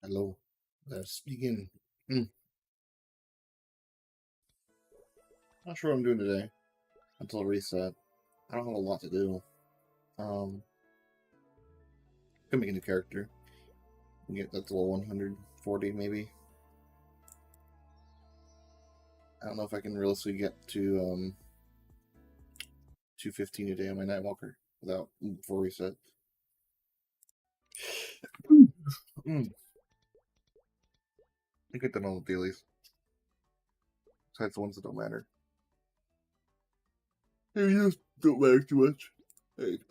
Hello. Let's begin. Not sure what I'm doing today until reset. I don't have a lot to do. Could make a new character. Get that's level 140 maybe. I don't know if I can realistically get to 215 a day on my Nightwalker before reset. I get done all the dailies. Besides the ones that don't matter. They just don't matter too much.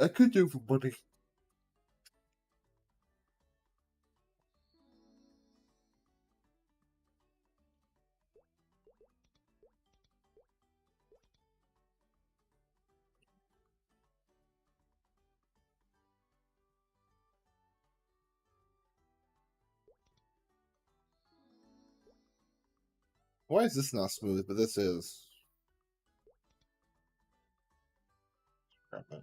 I could do it for money. Why is this not smooth? But this is. Crap it.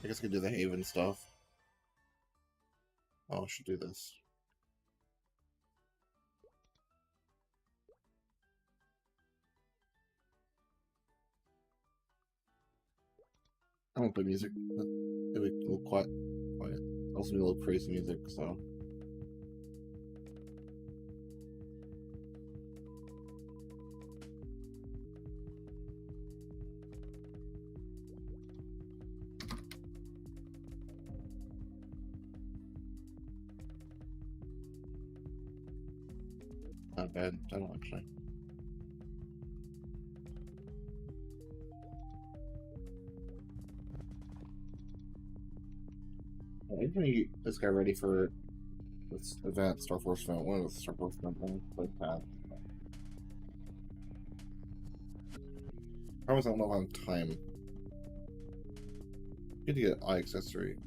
I guess I could do the Haven stuff. Oh, I should do this. I don't play music. It'll be a little quiet. Also be a little crazy music, so. Not bad. I don't actually. I'm gonna get this guy ready for this event, Star Force event. One of the Star Force event things, like that. Promise I don't know on time. Good to get eye accessory.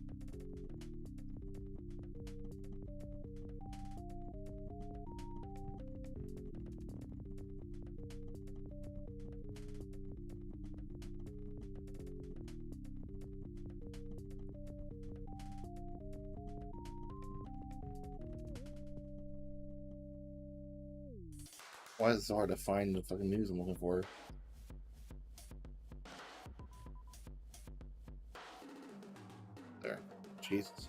Why is it so hard to find the fucking news I'm looking for? There. Jesus.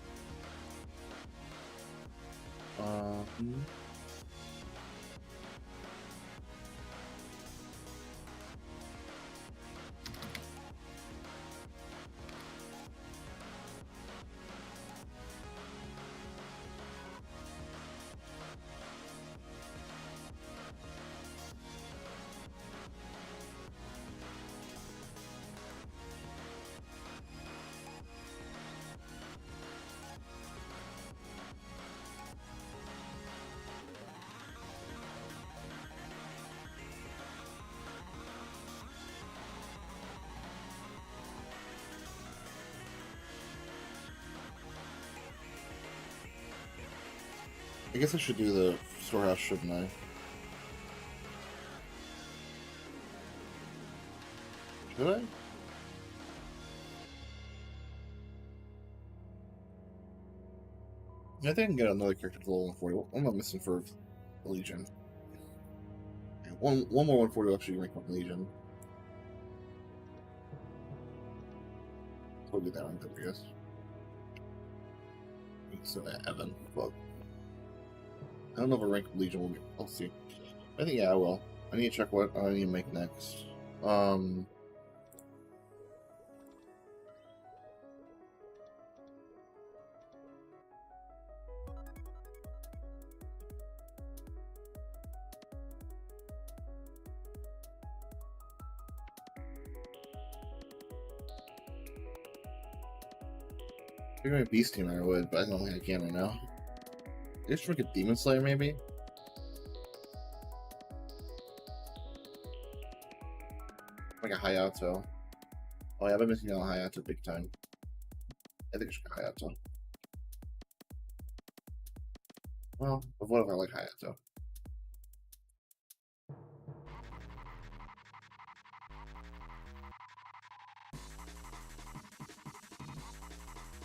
I guess I should do the storehouse, shouldn't I? Should I? I think I can get another character to level 140. What am I missing for Legion? One more 140 will actually rank up Legion. I'll do that on I guess. So Evan, but I don't know if a rank Legion will be. I'll see. I think I will. I need to check what I need to make next. If you're going to Beast Team, I would, but I don't think I can right now. Just make a Demon Slayer, maybe? Like a Hayato. Oh, yeah, I've been missing out on Hayato big time. I think I should get Hayato. Well, what if I like Hayato?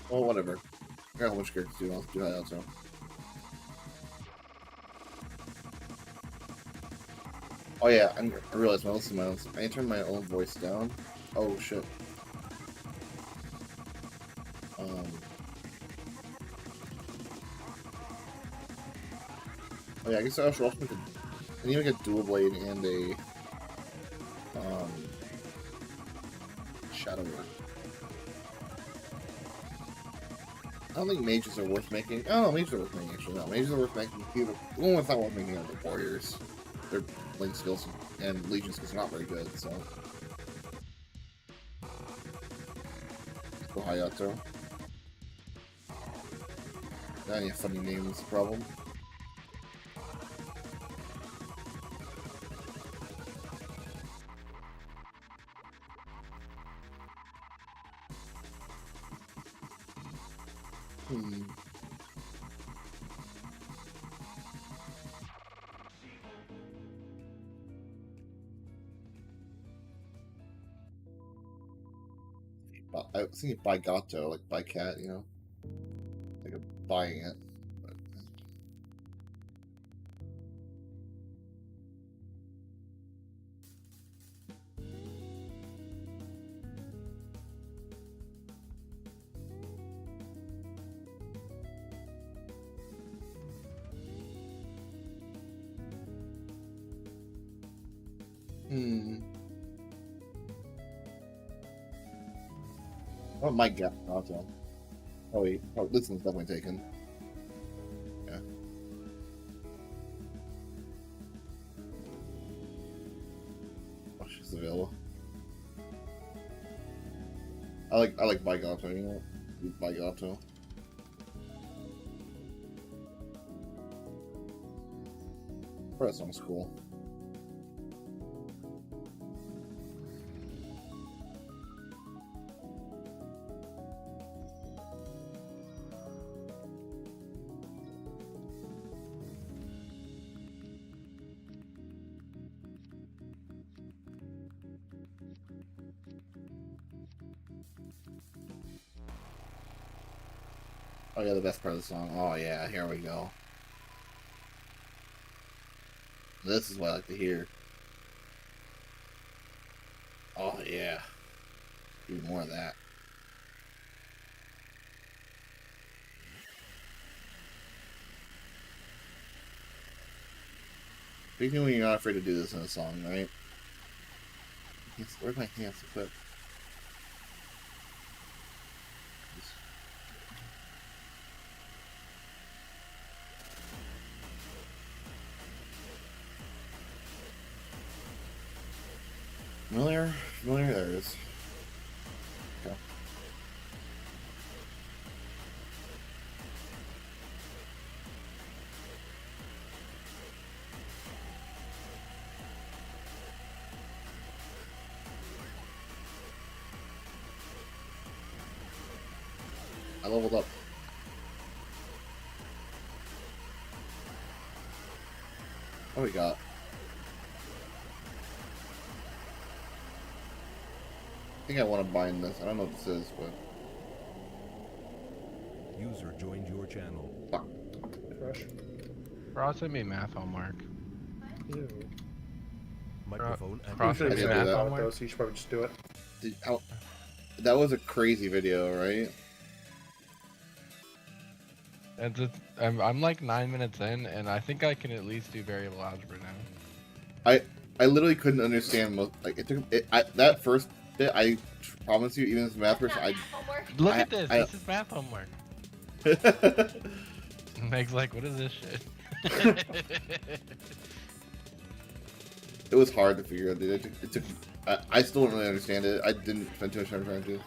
Well, whatever. I got a whole bunch of characters too. I'll do that also. Oh yeah, I realized when I listen to my own. I need to turn my own voice down. Oh shit. Oh yeah, I guess I should also make a. I need to make a dual blade and a shadow work. I don't think mages are worth making. Oh, mages are worth making actually. No, mages are worth making. The one that's not worth making are the warriors. Their link skills and legion skills are not very good. So. Let's go Hayato. Not any funny names is the problem. I was thinking by Gato, like by cat, you know? Like a buying it. But... Oh my god, Gato. Oh wait, oh, this one's definitely taken. Yeah. Oh, she's available. I like Baigato, you know? Baigato. Oh, that song's cool. Oh yeah, the best part of the song. Oh yeah, here we go. This is what I like to hear. Oh yeah. Even more of that. You know when you're not afraid to do this in a song, right? Where's my hands equipped? Familiar? Familiar? There it is. Okay. I leveled up. What do we got? I think I want to bind this. I don't know what this is, but... User joined your channel. Fuck. Crush. Ross sent me math homework. Ew. Microphone Cross You sent should me have math that, homework. though, so you should probably just do it. That was a crazy video, right? And I'm like 9 minutes in, and I think I can at least do variable algebra now. I literally couldn't understand most. Like it took that first bit. I promise you, even as a math person, Look at this. This is math homework. Meg's like, what is this shit? It was hard to figure out. Dude. It took. I still don't really understand it. I didn't spend too much time trying to.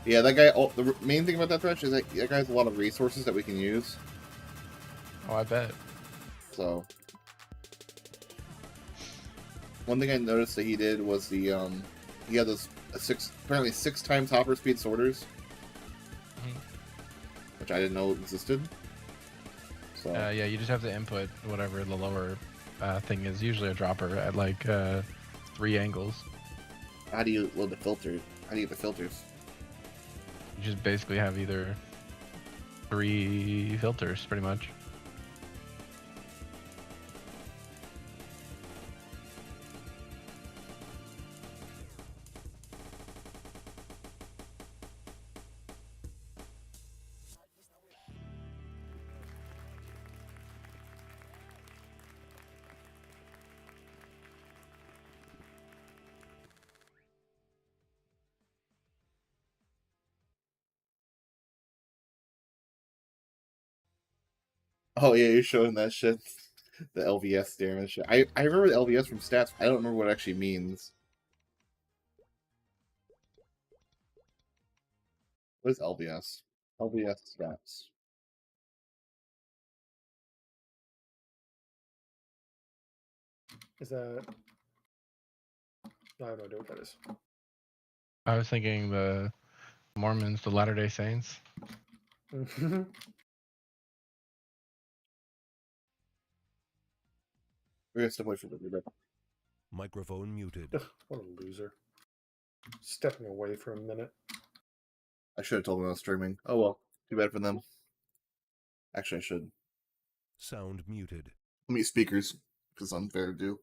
Yeah, that guy. The main thing about that thresh is that guy has a lot of resources that we can use. Oh, I bet. So, one thing I noticed that he did was he had those apparently 6 times hopper speed sorters. which I didn't know existed. So Yeah, you just have to input whatever the lower thing is. Usually a dropper at like 3 angles. how do you load the filter? How do you get the filters? You just basically have either 3 filters, pretty much. Oh yeah, you're showing that shit. The LVS damage shit. I remember the LVS from stats. I don't remember what it actually means. What is LVS? LVS stats. Is that? I have no idea what that is. I was thinking the Mormons, the Latter-day Saints. We're gonna step away from the river. Microphone muted. Ugh, what a loser. Stepping away for a minute. I should have told them I was streaming. Oh well, too bad for them. Actually, I should. Sound muted. Mute speakers, because it's unfair to do.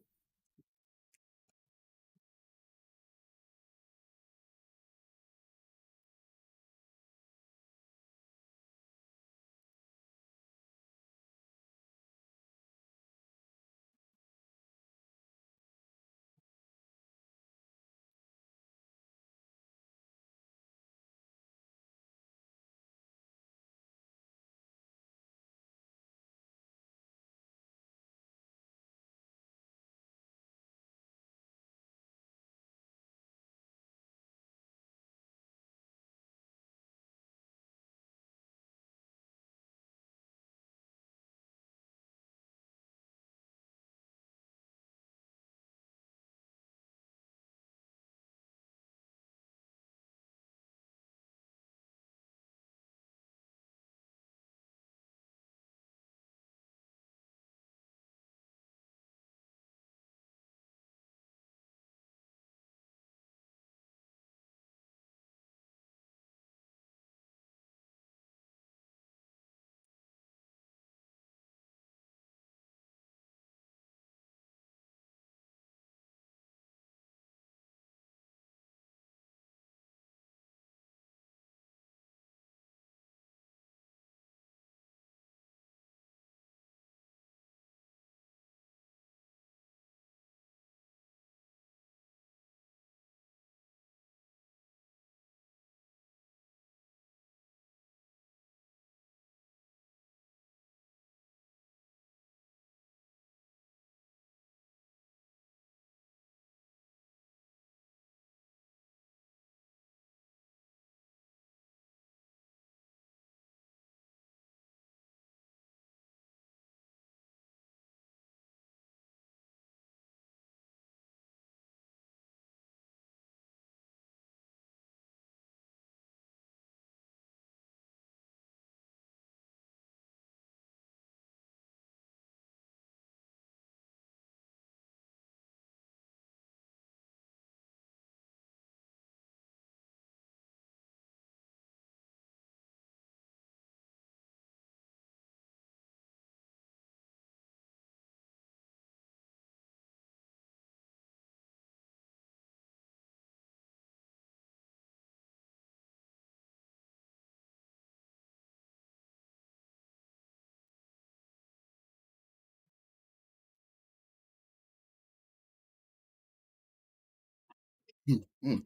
Mm.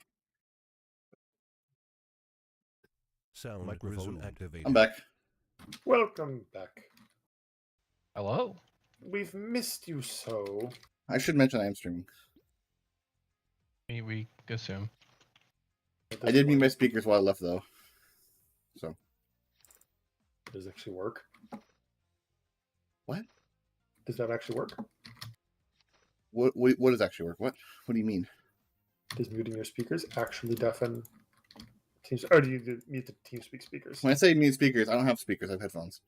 Sound microphone activated. I'm back. Welcome back. Hello? We've missed you so. I should mention I am streaming. We assume. At I this did mute point, my speakers while I left though. So does it actually work? what? Does that actually work? What does actually work? What do you mean? Does muting your speakers actually deafen Teams, or do you mute the TeamSpeak speakers? When I say mute speakers, I don't have speakers. I have headphones.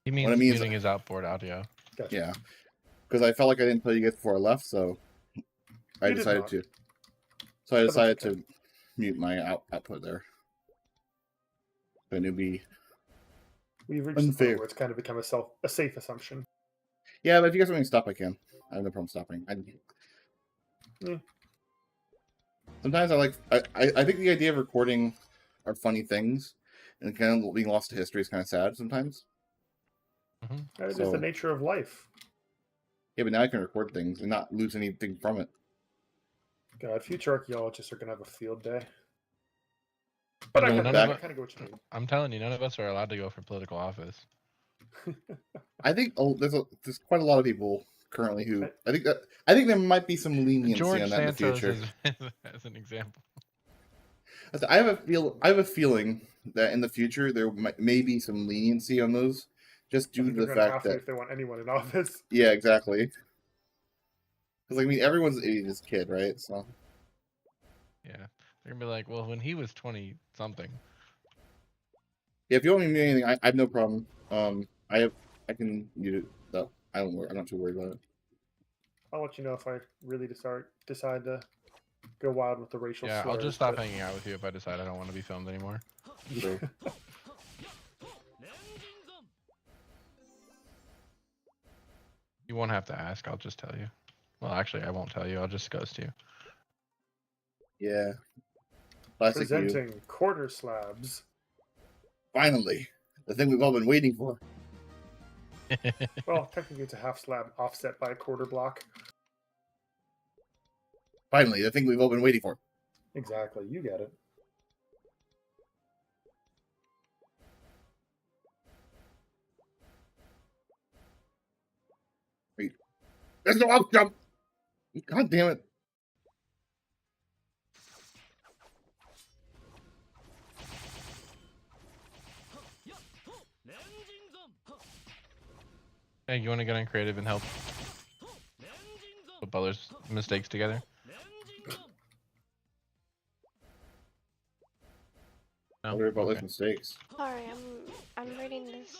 He What means it means- muting his outboard audio. Gotcha. Yeah, because I felt like I didn't tell you guys before I left, so I You did decided not. to. So I But that's decided okay. to mute my output there. But it'd be We've reached the unfair. point where it's kind of become a safe assumption. Yeah, but if you guys want me to stop, I can. I have no problem stopping. Yeah. Sometimes I think the idea of recording our funny things and kind of being lost to history is kind of sad sometimes. That is So- the nature of life. Yeah, but now I can record things and not lose anything from it. God, future archaeologists are going to have a field day. But I No, kind none of of what you mean. I'm telling you, none of us are allowed to go for political office. I think there's quite a lot of people currently who I think there might be some leniency George on that in the Santos future. as an example. I have a feeling that in the future there may be some leniency on those, just I due to think the they're going to fact have to that if they want anyone in office. yeah, exactly. Because I mean, everyone's an idiot as a kid, right? So Yeah, they're gonna be like, well, when he was 20 something. yeah, if you want me to do anything, I have no problem. I can mute it. Though I'm not too worried about it. I'll let you know if I really decide to go wild with the racial Yeah, slurs. I'll just stop but- hanging out with you if I decide I don't want to be filmed anymore. So, You won't have to ask. I'll just tell you. Well, actually, I won't tell you. I'll just ghost you. yeah, classic you. Presenting quarter slabs. Finally, the thing we've all been waiting for. Well, technically it's a half slab offset by a quarter block. Finally, the thing we've all been waiting for. Exactly, you get it. There's no up jump. God damn it! Hey, you want to get on creative and help put Butler's mistakes together? No? I'll worry about those Okay. mistakes. Sorry, I'm reading this.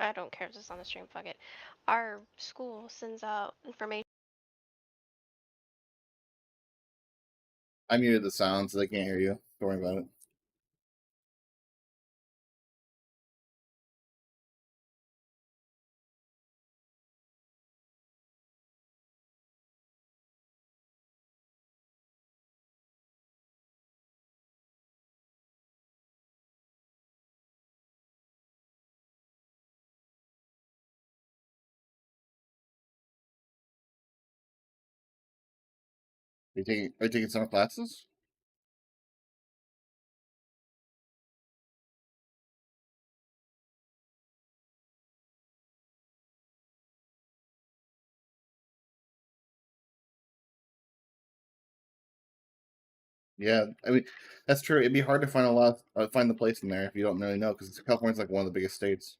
I don't care if this is on the stream. Fuck it. Our school sends out information. I muted the sound so they can't hear you. Don't worry about it. Are you taking summer classes? Yeah, I mean that's true. It'd be hard to find the place in there if you don't really know, because California's like one of the biggest states.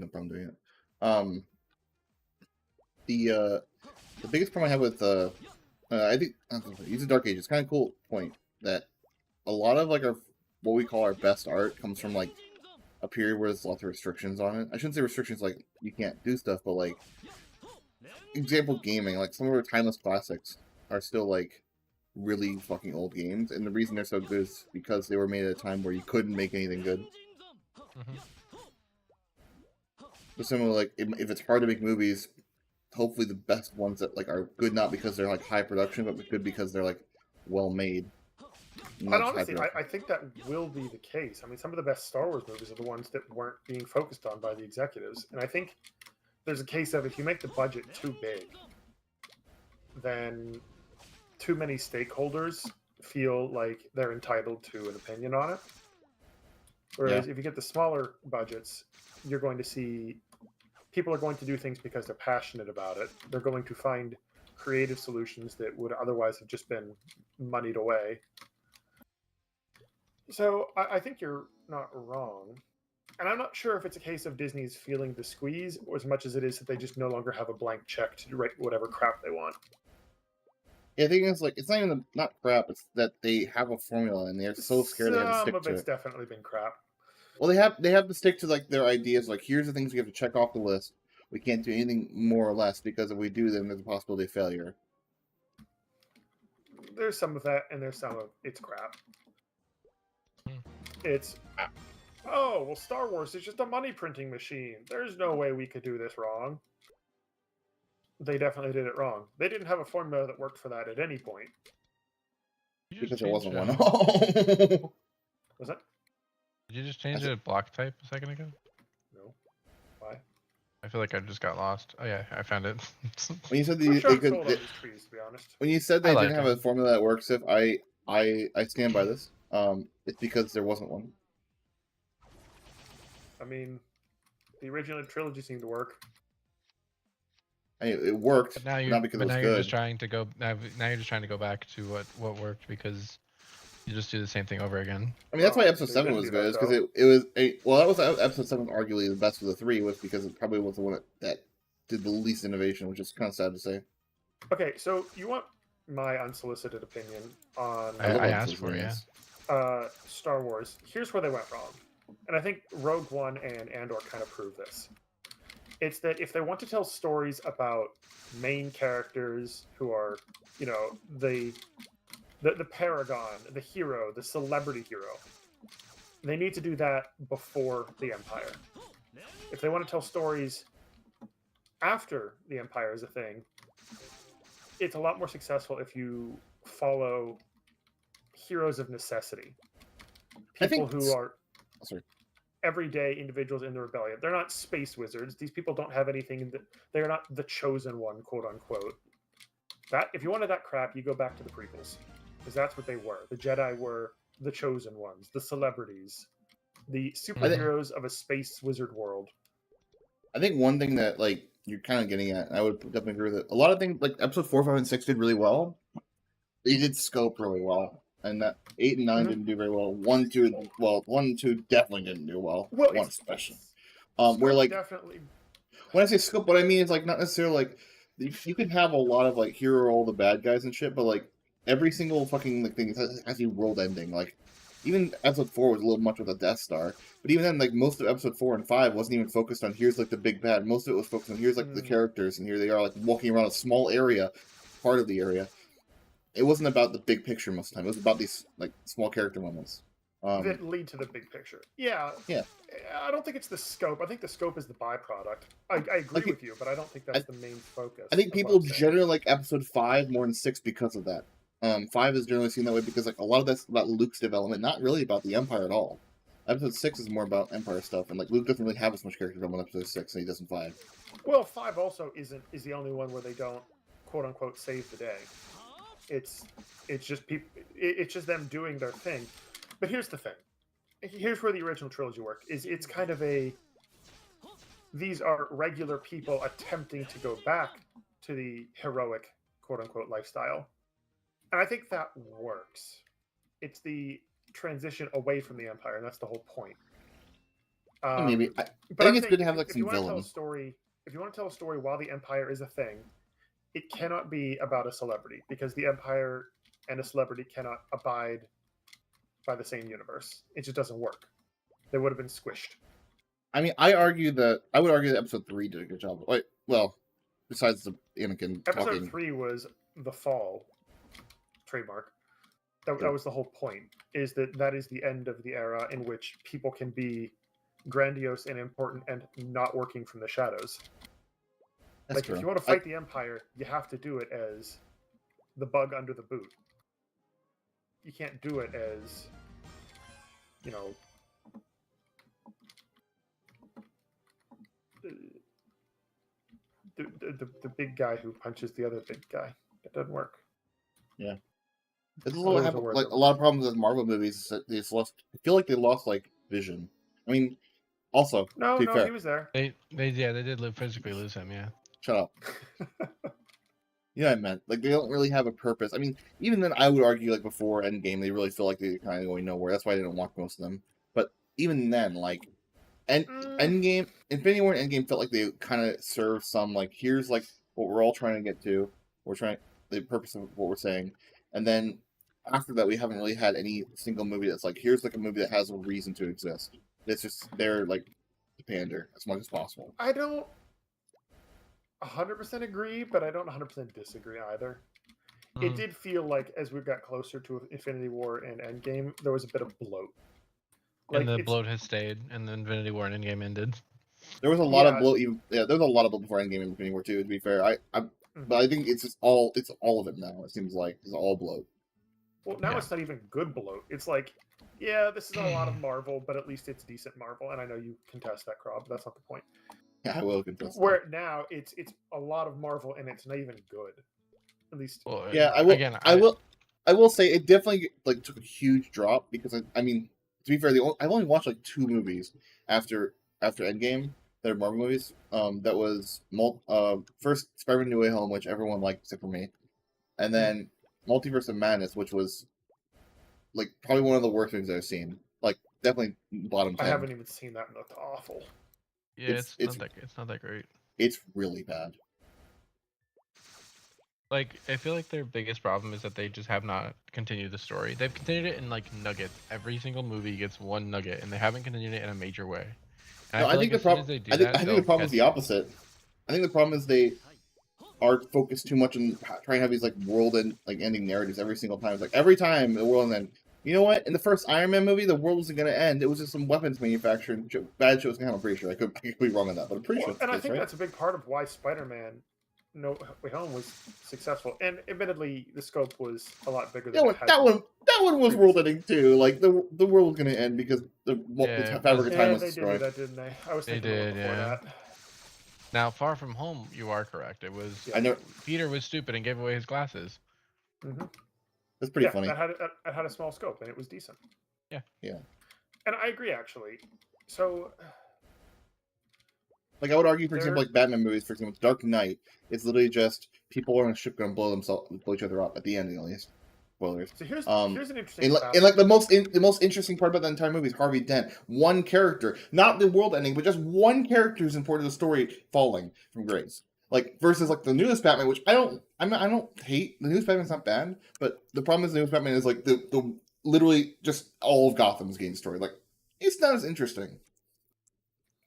no problem doing it. The biggest problem I have with I think use the Dark Age. It's kind of cool point that a lot of like what we call our best art comes from like a period where there's lots of restrictions on it. I shouldn't say restrictions like you can't do stuff, but like example gaming, like some of our timeless classics are still like really fucking old games, and the reason they're so good is because they were made at a time where you couldn't make anything good. So similar, like if it's hard to make movies, hopefully the best ones that like are good not because they're like high production, but good because they're like well made. And honestly, I think that will be the case. I mean, some of the best Star Wars movies are the ones that weren't being focused on by the executives. And I think there's a case of if you make the budget too big, then too many stakeholders feel like they're entitled to an opinion on it. Whereas if you get the smaller budgets, you're going to see people are going to do things because they're passionate about it. They're going to find creative solutions that would otherwise have just been moneyed away. So I think you're not wrong. And I'm not sure if it's a case of Disney's feeling the squeeze or as much as it is that they just no longer have a blank check to write whatever crap they want. Yeah, the thing is, like, it's not even not crap. It's that they have a formula and they're so scared they have to stick to it. Some of it's definitely been crap. Well, they have to stick to like their ideas. Like, here's the things we have to check off the list. We can't do anything more or less because if we do, then there's a possibility of failure. There's some of that, and there's some of it's crap. It's oh well, Star Wars is just a money printing machine. There's no way we could do this wrong. They definitely did it wrong. They didn't have a formula that worked for that at any point. Because there wasn't one. Was that? Did you just change it block type a second ago? No. Why? I feel like I just got lost. Oh yeah, I found it. When you said I'm sure it's sold on these trees, to be honest. When you said they didn't have a formula that works, if I stand by this. It's because there wasn't one. I mean, the original trilogy seemed to work. It worked, but now not because it was now good. You're just trying to go. Now you're just trying to go back to what worked because you just do the same thing over again. I mean, that's why episode 7 was good, is because it was that was episode 7 arguably the best of the 3, was because it probably was the one that did the least innovation, which is kind of sad to say. Okay, so you want my unsolicited opinion on I asked for it. Star Wars. Here's where they went wrong, and I think Rogue One and Andor kind of prove this. It's that if they want to tell stories about main characters who are, you know, the paragon, the hero, the celebrity hero, they need to do that before the Empire. If they want to tell stories after the Empire is a thing, it's a lot more successful if you follow heroes of necessity. People who are everyday individuals in the rebellion. They're not space wizards. These people don't have anything. They're not the chosen one, quote unquote. That if you wanted that crap, you go back to the prequels, because that's what they were. The Jedi were the chosen ones, the celebrities, the superheroes of a space wizard world. I think one thing that like you're kind of getting at, and I would definitely agree with it. A lot of things like episode 4, 5, and 6 did really well. They did scope really well. And that 8 and 9 didn't do very well. 1, 2 definitely didn't do well. Well, 1 especially. Where like definitely. When I say scope, what I mean is like not necessarily like you can have a lot of like here are all the bad guys and shit, but like every single fucking like thing has a world ending. Like even episode 4 was a little much with a Death Star, but even then like most of episode 4 and 5 wasn't even focused on here's like the big bad. Most of it was focused on here's like the characters, and here they are like walking around a small area, part of the area. It wasn't about the big picture most of the time. It was about these like small character moments that lead to the big picture. Yeah. I don't think it's the scope. I think the scope is the byproduct. I agree with you, but I don't think that's the main focus. I think people generally like episode 5 more than 6 because of that. 5 is generally seen that way because like a lot of that's about Luke's development, not really about the Empire at all. Episode 6 is more about Empire stuff, and like Luke doesn't really have as much character development in episode 6 than he does in 5. Well, 5 also is the only one where they don't quote unquote save the day. It's just people. It's just them doing their thing. But here's the thing. Here's where the original trilogy worked. It's kind of a. These are regular people attempting to go back to the heroic quote unquote lifestyle, and I think that works. It's the transition away from the Empire, and that's the whole point. Maybe I But think it's good to have like if you some want to tell a villain. story, if you want to tell a story while the Empire is a thing, it cannot be about a celebrity because the Empire and a celebrity cannot abide by the same universe. It just doesn't work. They would have been squished. I mean, I would argue that episode 3 did a good job. Wait, well, besides the Anakin Episode talking. 3 was the fall trademark. That Sure. was the whole point. Is that is the end of the era in which people can be grandiose and important and not working from the shadows. That's Like true. if you want to fight the Empire, you have to do it as the bug under the boot. You can't do it as, you know, the big guy who punches the other big guy. It doesn't work. Yeah. This is There what was a happened. word Like that- a lot of problems with Marvel movies is that they just lost. I feel like they lost like vision. I mean, also No, to be no, fair, he was there. They did physically lose him. Yeah. shut up. You know what I meant? Like they don't really have a purpose. I mean, even then, I would argue like before Endgame, they really feel like they're kind of going nowhere. That's why I didn't watch most of them. But even then, like, Endgame, Infinity War, and Endgame felt like they kind of served some like here's like what we're all trying to get to. We're trying the purpose of what we're saying, and then after that, we haven't really had any single movie that's like here's like a movie that has a reason to exist. It's just there like to pander as much as possible. I don't 100% agree, but I don't 100% disagree either. It Mhm. did feel like as we got closer to Infinity War and Endgame, there was a bit of bloat. Like, And the it's- bloat has stayed, and the Infinity War and Endgame ended. There was a lot of Yeah. bloat. There was a lot of bloat before Endgame and Infinity War too. To be fair, but I think it's all of it now. It seems like it's all bloat. Well, now Yeah. it's not even good bloat. It's like, yeah, this is a lot of Marvel, but at least it's decent Marvel. And I know you contest that, Crob. That's not the point. Yeah, I will confess. that. Where now it's a lot of Marvel and it's not even good. At least, Well, Yeah, I will. Again, I will say it definitely like took a huge drop because I mean to be fair, I've only watched like 2 movies after Endgame that are Marvel movies. That was first Spider-Man: No Way Home, which everyone liked except for me, and then Multiverse of Madness, which was like probably one of the worst things I've seen. Like definitely bottom 10. I haven't even seen that and it looked awful. yeah, it's- it's not that great. It's really bad. Like, I feel like their biggest problem is that they just have not continued the story. They've continued it in like nuggets. Every single movie gets one nugget, and they haven't continued it in a major way. And No, I feel think like the as soon problem. as they do I think that, the they'll problem is catch the on. opposite. I think the problem is they are focused too much on trying to have these like world and like ending narratives every single time. It's like every time the world end. You know what? In the first Iron Man movie, the world wasn't going to end. It was just some weapons manufacturing bad shit was going to happen. I'm pretty sure. I could be wrong on that, but I'm pretty sure. And I That's think right. that's a big part of why Spider-Man No Way Home was successful. And admittedly, the scope was a lot bigger than Yeah, it had that been. one was world ending too. Like the world was going to end because the Yeah, fabric of time Yeah, was they did do destroyed. that, didn't they? I was They thinking a little did, before yeah. that. Now, Far From Home, you are correct. It was I know Peter was stupid and gave away his glasses. Mm-hmm. that's pretty Yeah, funny. that had a small scope and it was decent. Yeah. Yeah. And I agree, actually. So, Like I would argue, for example, There- like Batman movies, for example, Dark Knight. It's literally just people on a ship going to blow each other up at the end, at least. Spoilers. so here's an interesting And facet. like the most interesting part about the entire movie is Harvey Dent. One character, not the world ending, but just one character is important to the story falling from grace. Like versus like the newest Batman, which I don't hate. The newest Batman's not bad, but the problem is the newest Batman is like the literally just all of Gotham's getting story. Like it's not as interesting.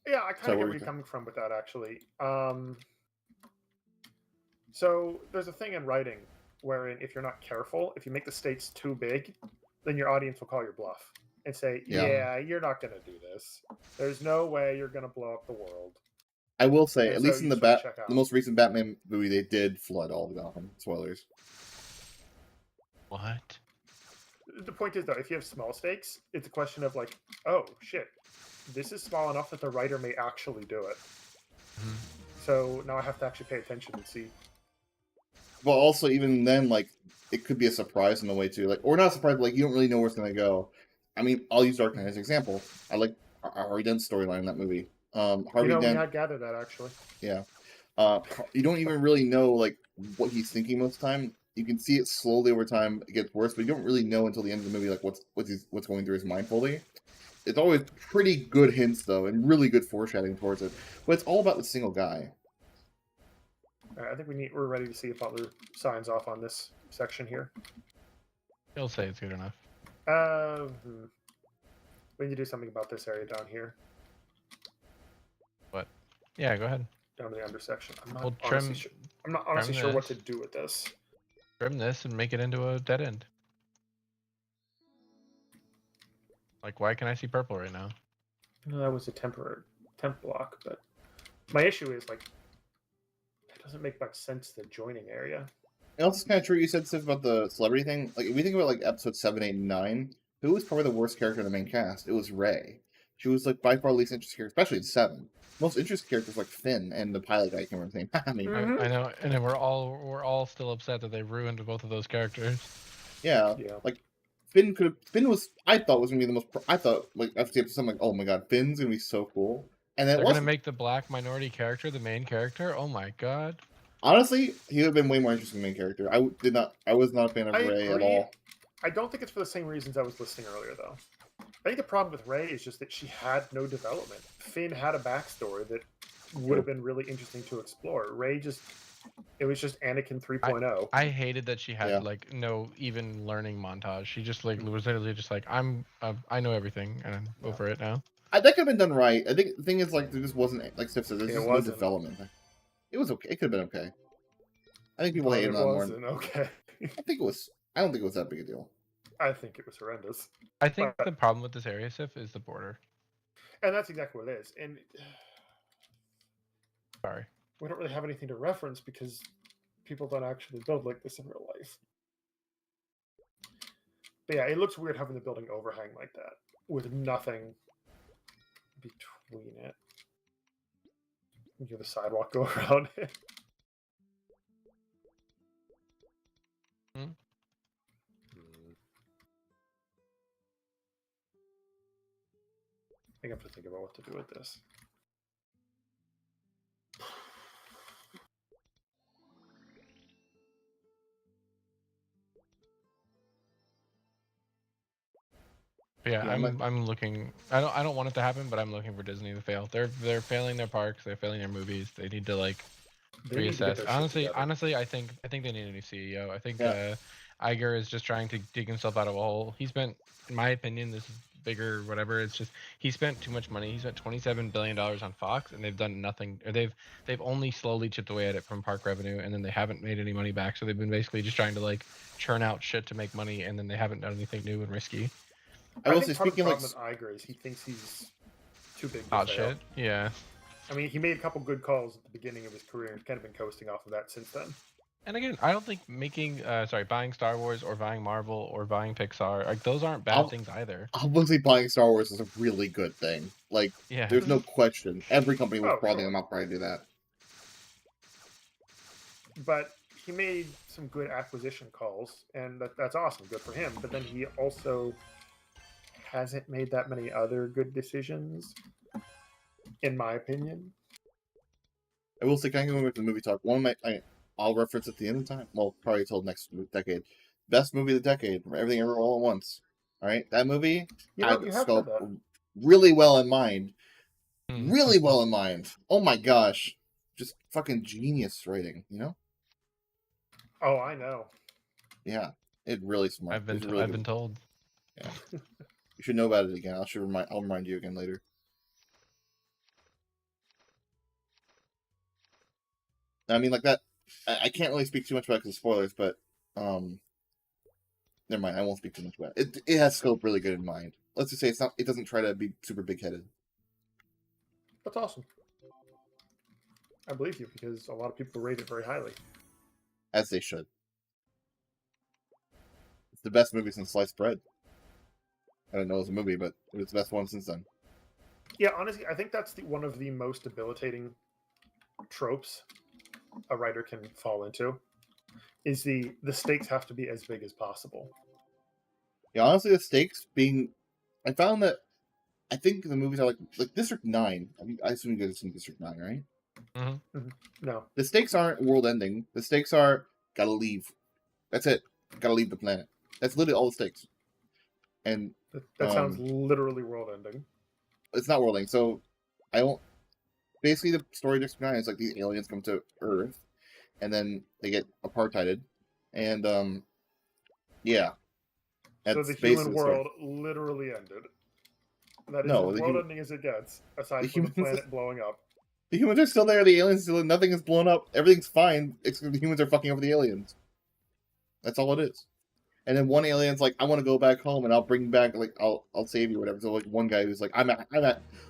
Yeah, I kind So of get where where you you're go? coming from with that, actually. So there's a thing in writing wherein if you're not careful, if you make the stakes too big, then your audience will call your bluff and say, Yeah. yeah you're not going to do this. There's no way you're going to blow up the world. I will say, And at so least in you the sort of check out. the most recent Batman movie, they did flood all of Gotham. Spoilers. What? The point is, though, if you have small stakes, it's a question of like, oh, shit, this is small enough that the writer may actually do it. Mhm. So now I have to actually pay attention and see. But also, even then, like it could be a surprise in a way too. Like, or not a surprise, but like you don't really know where it's gonna go. I mean, I'll use Dark Knight as an example. I like Harvey Dent's storyline in that movie. Harvey We Dent, had gathered that, actually. you don't even really know like what he's thinking most of the time. You can see it slowly over time. It gets worse, but you don't really know until the end of the movie like what's going through his mind fully. It's always pretty good hints though, and really good foreshadowing towards it. But it's all about the single guy. All right, I think we're ready to see if Butler signs off on this section here. He'll say it's good enough. We need to do something about this area down here, What? Yeah, go ahead. down to the under section. I'm not We'll honestly sure. I'm not honestly trim sure what to this. do with this. Trim this and make it into a dead end. Like, why can I see purple right now? No, that was a temp block, but my issue is like it doesn't make much sense the joining area. And also, it's kind of true. You said stuff about the celebrity thing. Like, if we think about like episode 7, 8, and 9, who was probably the worst character in the main cast? It was Rey. She was like by far least interesting character, especially in 7. Most interesting characters like Finn and the pilot guy. I can't remember his name. I mean, Mhm. I know, and then we're all still upset that they ruined both of those characters. yeah, Yeah. like Finn was I thought was gonna be the most. I thought like after the episode, I'm like, oh my god, Finn's gonna be so cool. And then They're it gonna wasn't. make the black minority character the main character. Oh my god. Honestly, he would have been way more interesting main character. I was not a fan of I Rey at agree. all. I don't think it's for the same reasons I was listing earlier, though. I think the problem with Rey is just that she had no development. Finn had a backstory that would have been really interesting to explore. Rey it was just Anakin 3.0. I hated that she had Yeah. like no even learning montage. She just like was literally just like I know everything and I'm over it now. That could have been done right. I think the thing is like there just wasn't like Steph said. There's It just no wasn't. development. It was okay. It could have been okay. I think people But hated it on more. wasn't okay. I don't think it was that big a deal. I think it was horrendous. I think But- the problem with this area, Sif, is the border. And that's exactly what it is. And Sorry. we don't really have anything to reference because people don't actually build like this in real life. But yeah, it looks weird having the building overhang like that with nothing between it. You have the sidewalk go around it. I think I have to think about what to do with this. But yeah, Yeah, I'm looking. I don't want it to happen, but I'm looking for Disney to fail. They're failing their parks. They're failing their movies. They need to like They need to get reassess. their shit together. Honestly, I think they need a new CEO. I think Yeah. Iger is just trying to dig himself out of a hole. He spent, in my opinion, this is bigger, whatever. It's just he spent too much money. He spent $27 billion on Fox, and they've done nothing. Or they've only slowly chipped away at it from park revenue, and then they haven't made any money back. So they've been basically just trying to like churn out shit to make money, and then they haven't done anything new and risky. I will think say, part of the speaking like problem with Iger is he thinks he's too big to Hot fail. shit. Yeah. I mean, he made a couple good calls at the beginning of his career and kind of been coasting off of that since then. And again, I don't think buying Star Wars or buying Marvel or buying Pixar, like those aren't bad things either. obviously buying Star Wars is a really good thing. Like, Yeah. there's no question. Every company was Oh, probably sure. not probably do that. But he made some good acquisition calls, and that's awesome. Good for him. But then he also hasn't made that many other good decisions, in my opinion. I will say, kind of going back to the movie talk. One of my, I'll reference at the end of time. Well, probably till next decade. Best movie of the decade. Everything Ever All at Once. All right, that movie You had know, the you have said scope that. really well in mind. Hmm. Really well in mind. Oh my gosh, just fucking genius writing. You know? Oh, I know. Yeah, it really smart. I've been It's really I've good. been told. You should know about it again. I'll remind you again later. I mean, like that. I can't really speak too much about it because of spoilers, but never mind. I won't speak too much about it. It has scope really good in mind. Let's just say it's not. It doesn't try to be super big headed. That's awesome. I believe you because a lot of people rate it very highly. As they should. It's the best movie since Sliced Bread. I don't know it was a movie, but it was the best one since then. Yeah, honestly, I think that's one of the most debilitating tropes a writer can fall into. Is the stakes have to be as big as possible. Yeah, honestly, the stakes being, I found that I think the movies are like District 9. I assume you guys have seen District 9, right? No, The stakes aren't world ending. The stakes are gotta leave. That's it. Gotta leave the planet. That's literally all the stakes. And That sounds literally world-ending. It's not worlding. So I don't. Basically, the story describes like these aliens come to Earth, and then they get apartheided, and yeah, So that's the basically human the story. world literally ended. That is No, as the world-ending as it gets, aside from the humans- planet blowing up. The humans are still there. The aliens still. Nothing is blown up. Everything's fine. Except the humans are fucking over the aliens. That's all it is. And then one alien's like, I want to go back home, and I'll bring back like I'll save you, whatever. So like one guy who's like, I'm at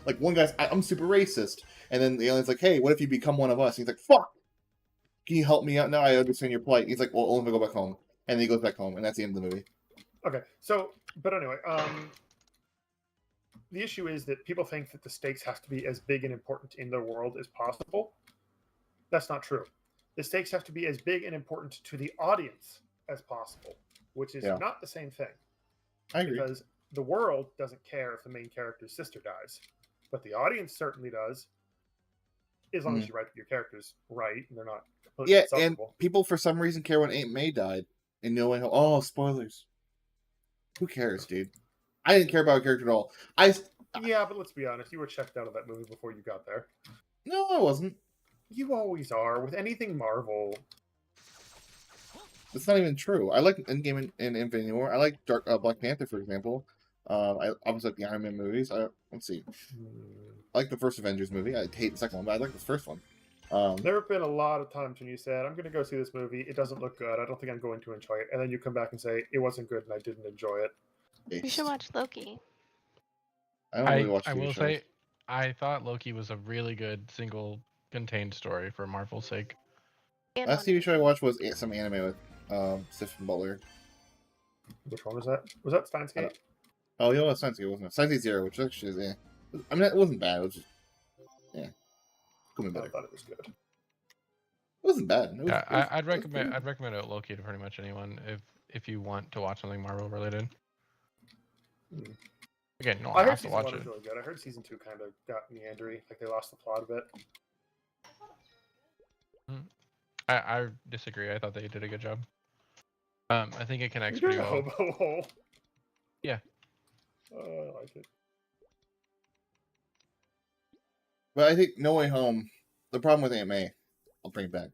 like one guy's I'm super racist, and then the alien's like, hey, what if you become one of us? And he's like, fuck. Can you help me out now? I understand your plight. He's like, well, only if I go back home, and then he goes back home, and that's the end of the movie. Okay, so but anyway, the issue is that people think that the stakes have to be as big and important in their world as possible. That's not true. The stakes have to be as big and important to the audience as possible, which is not the same thing. I agree. Because the world doesn't care if the main character's sister dies, but the audience certainly does, as long as you write your characters right and they're not completely Yeah, and insufferable. people for some reason care when Aunt May died, and knowing oh spoilers. Who cares, dude? I didn't care about her character at all. Yeah, but let's be honest, you were checked out of that movie before you got there. No, I wasn't. You always are with anything Marvel. That's not even true. I like Endgame and Infinity War. I like Black Panther, for example. I obviously like the Iron Man movies. Let's see. I like the first Avengers movie. I hate the second one, but I like the first one. There have been a lot of times when you said, I'm going to go see this movie. It doesn't look good. I don't think I'm going to enjoy it. And then you come back and say, it wasn't good and I didn't enjoy it. You should watch Loki. I don't really watch I TV will shows. say, I thought Loki was a really good single contained story for Marvel's sake. Last TV show I watched was some anime with Stephen Butler. Which one was that? Was that Steins Gate? Oh, yeah, Steins Gate, wasn't it? Steins Gate Zero, which actually is, yeah. I mean, it wasn't bad. It was just, yeah. Could be I better. thought it was good. It wasn't bad. It was, Yeah, I'd recommend Loki to pretty much anyone if you want to watch something Marvel related. Again, no, I I heard have to season watch 1 it. was really good. I heard season 2 kind of got meandery, like they lost the plot a bit. I disagree. I thought they did a good job. I think it connects You're pretty in a well. hobo hole. Yeah. I like it. But I think No Way Home, the problem with Aunt May, I'll bring it back.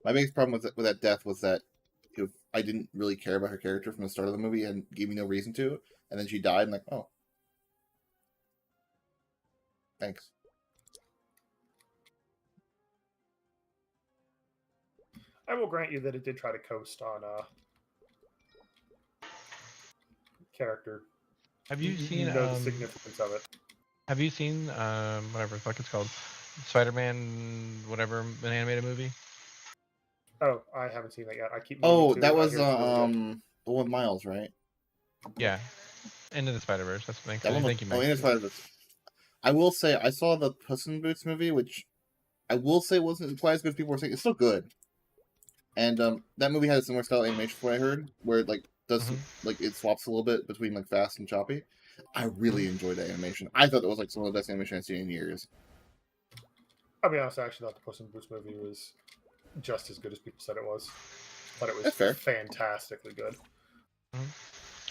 My biggest problem with that death was that I didn't really care about her character from the start of the movie and gave me no reason to. And then she died, and like, oh. Thanks. I will grant you that it did try to coast on character. Have you seen the significance of it? Have you seen whatever the fuck it's called, Spider-Man, whatever, an animated movie? Oh, I haven't seen that yet. I keep. Oh, to. that I was hear it's really good. the one with Miles, right? Yeah, Into the Spider-Verse. That's the thing. That one Thank you, Mike. Into the Spider-Verse. I will say I saw the Puss in Boots movie, which I will say wasn't quite as good as people were saying. It's still good. And that movie had a similar style animation from what I heard, where it like does like it swaps a little bit between like fast and choppy. I really enjoyed that animation. I thought that was like some of the best animation I've seen in years. I'll be honest, I actually thought the Puss in Boots movie was just as good as people said it was. But it was That's fair. Fantastically good.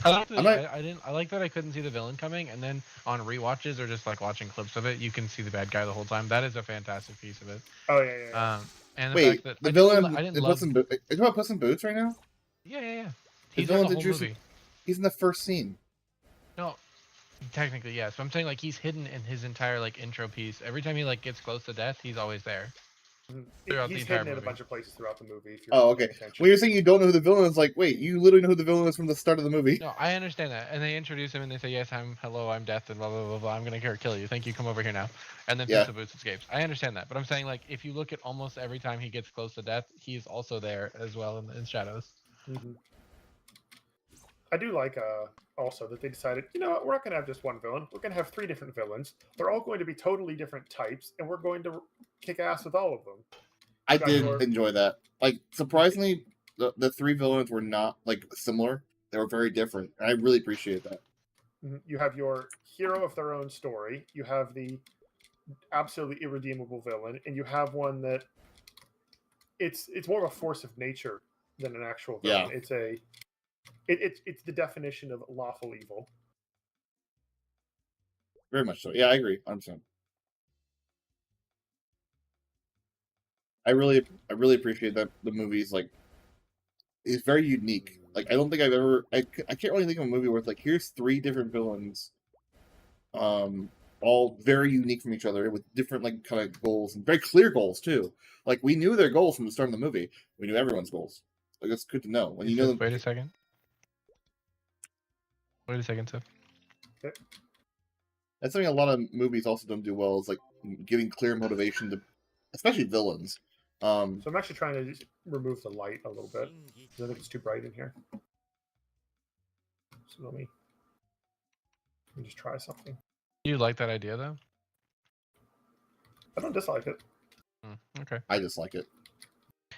I like that. I like that I couldn't see the villain coming, and then on rewatches or just like watching clips of it, you can see the bad guy the whole time. That is a fantastic piece of it. Oh yeah. And the Wait, fact that the I villain didn't in love. Puss in Boots. Are you about Puss in Boots right now? Yeah. The He's in the villain's whole interesting. movie. He's in the first scene. No, technically yes. But I'm saying like he's hidden in his entire like intro piece. Every time he like gets close to death, he's always there. Throughout the He's entire hidden in a movie. bunch of places throughout the movie. If you're Oh, okay. paying attention. When you're saying you don't know who the villain is, like, wait, you literally know who the villain is from the start of the movie. No, I understand that, and they introduce him and they say, "Yes, I'm Death, and blah blah blah blah. I'm gonna kill you. Thank you. Come over here now." And then Puss in Boots escapes. I understand that, but I'm saying like if you look at almost every time he gets close to death, he's also there as well in shadows. I do like also that they decided, you know what, we're not going to have just one villain. We're going to have 3 different villains. They're all going to be totally different types, and we're going to kick ass with all of them. I did enjoy that. Like, surprisingly, the 3 villains were not like similar. They were very different, and I really appreciate that. You have your hero of their own story. You have the absolutely irredeemable villain, and you have one that it's more of a force of nature than an actual villain. Yeah. It's the definition of lawful evil. Very much so. Yeah, I agree. 100%. I really appreciate that the movie's like is very unique. Like I don't think I've ever I can't really think of a movie where it's like here's 3 different villains, all very unique from each other with different like kind of goals and very clear goals too. Like we knew their goals from the start of the movie. We knew everyone's goals. Like that's good to know. When you know them, Wait a second. Wait a second, Seth. that's something a lot of movies also don't do well is like giving clear motivation to, especially villains. So I'm actually trying to just remove the light a little bit because I think it's too bright in here. So let me just try something. You like that idea though? I don't dislike it. Okay. I just like it.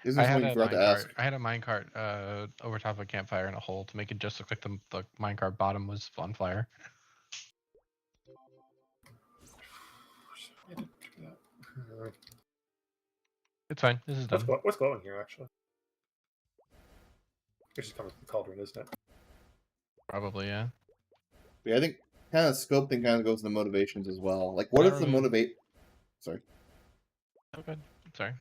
Isn't I there had something a you forgot to ask? minecart. I had a minecart over top of a campfire in a hole to make it just look like the minecart bottom was on fire. I didn't do that. It's fine. This is done. What's glowing here, actually? It's just coming from the cauldron, isn't it? Probably, yeah. Yeah, I think kind of scope thing kind of goes to the motivations as well. Like, what is the motivate? Sorry. Okay. Sorry.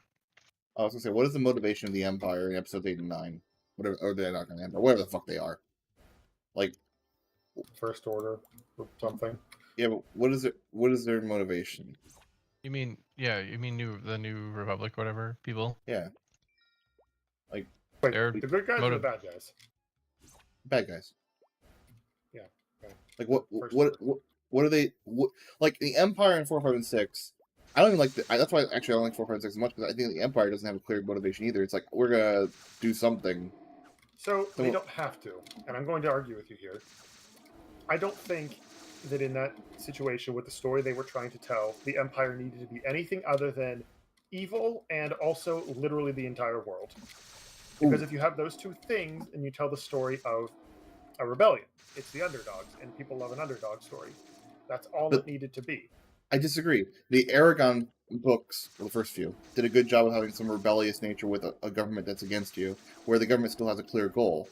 I was gonna say, what is the motivation of the Empire in episodes 8 and 9? Whatever, or they're not gonna Empire, whatever the fuck they are. Like, First Order or something. yeah, but what is it? What is their motivation? You mean the New Republic, whatever people? Yeah, like Wait, They're the good guys or the bad guys? bad guys. Yeah. Okay. Like what? First What are they? What, like the Empire in 4, 5, and 6. I don't even like the. That's why actually I don't like 4, 5, and 6 as much because I think the Empire doesn't have a clear motivation either. It's like we're gonna do something. So they don't have to, and I'm going to argue with you here. I don't think that in that situation with the story they were trying to tell, the Empire needed to be anything other than evil and also literally the entire world. Because if you have those two things and you tell the story of a rebellion, it's the underdogs, and people love an underdog story. That's all it needed to be. I disagree. The Aragon books, well, the first few, did a good job of having some rebellious nature with a government that's against you, where the government still has a clear goal.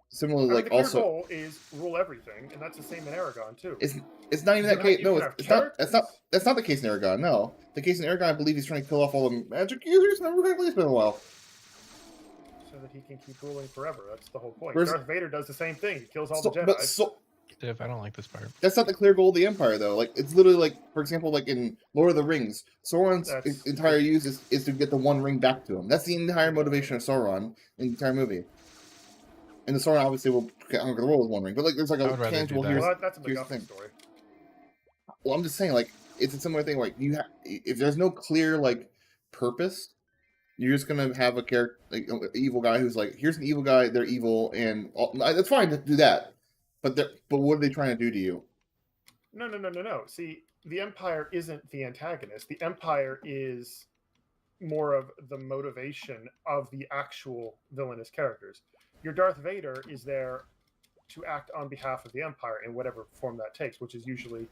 Similarly, like the clear also goal is rule everything, and that's the same in Aragon too. It's not even that case. No, it's not. That's not the case in Aragon. No, the case in Aragon, I believe he's trying to kill off all the magic users. And it's been a while. So that he can keep ruling forever. That's the whole point. Where's, Darth Vader does the same thing. He kills all the Jedi. Div, I don't like this part. That's not the clear goal of the Empire, though. Like it's literally like, for example, like in Lord of the Rings, Sauron's entire use is to get the One Ring back to him. That's the entire motivation of Sauron in the entire movie. And the Sauron obviously will conquer the world with One Ring, but like there's like a tangible. That's a MacGuffin story. Well, I'm just saying, like it's a similar thing. Like if there's no clear like purpose, you're just gonna have a character, like an evil guy who's like, here's an evil guy, they're evil, and that's fine to do that. But what are they trying to do to you? No. See, the Empire isn't the antagonist. The Empire is more of the motivation of the actual villainous characters. Your Darth Vader is there to act on behalf of the Empire in whatever form that takes, which is usually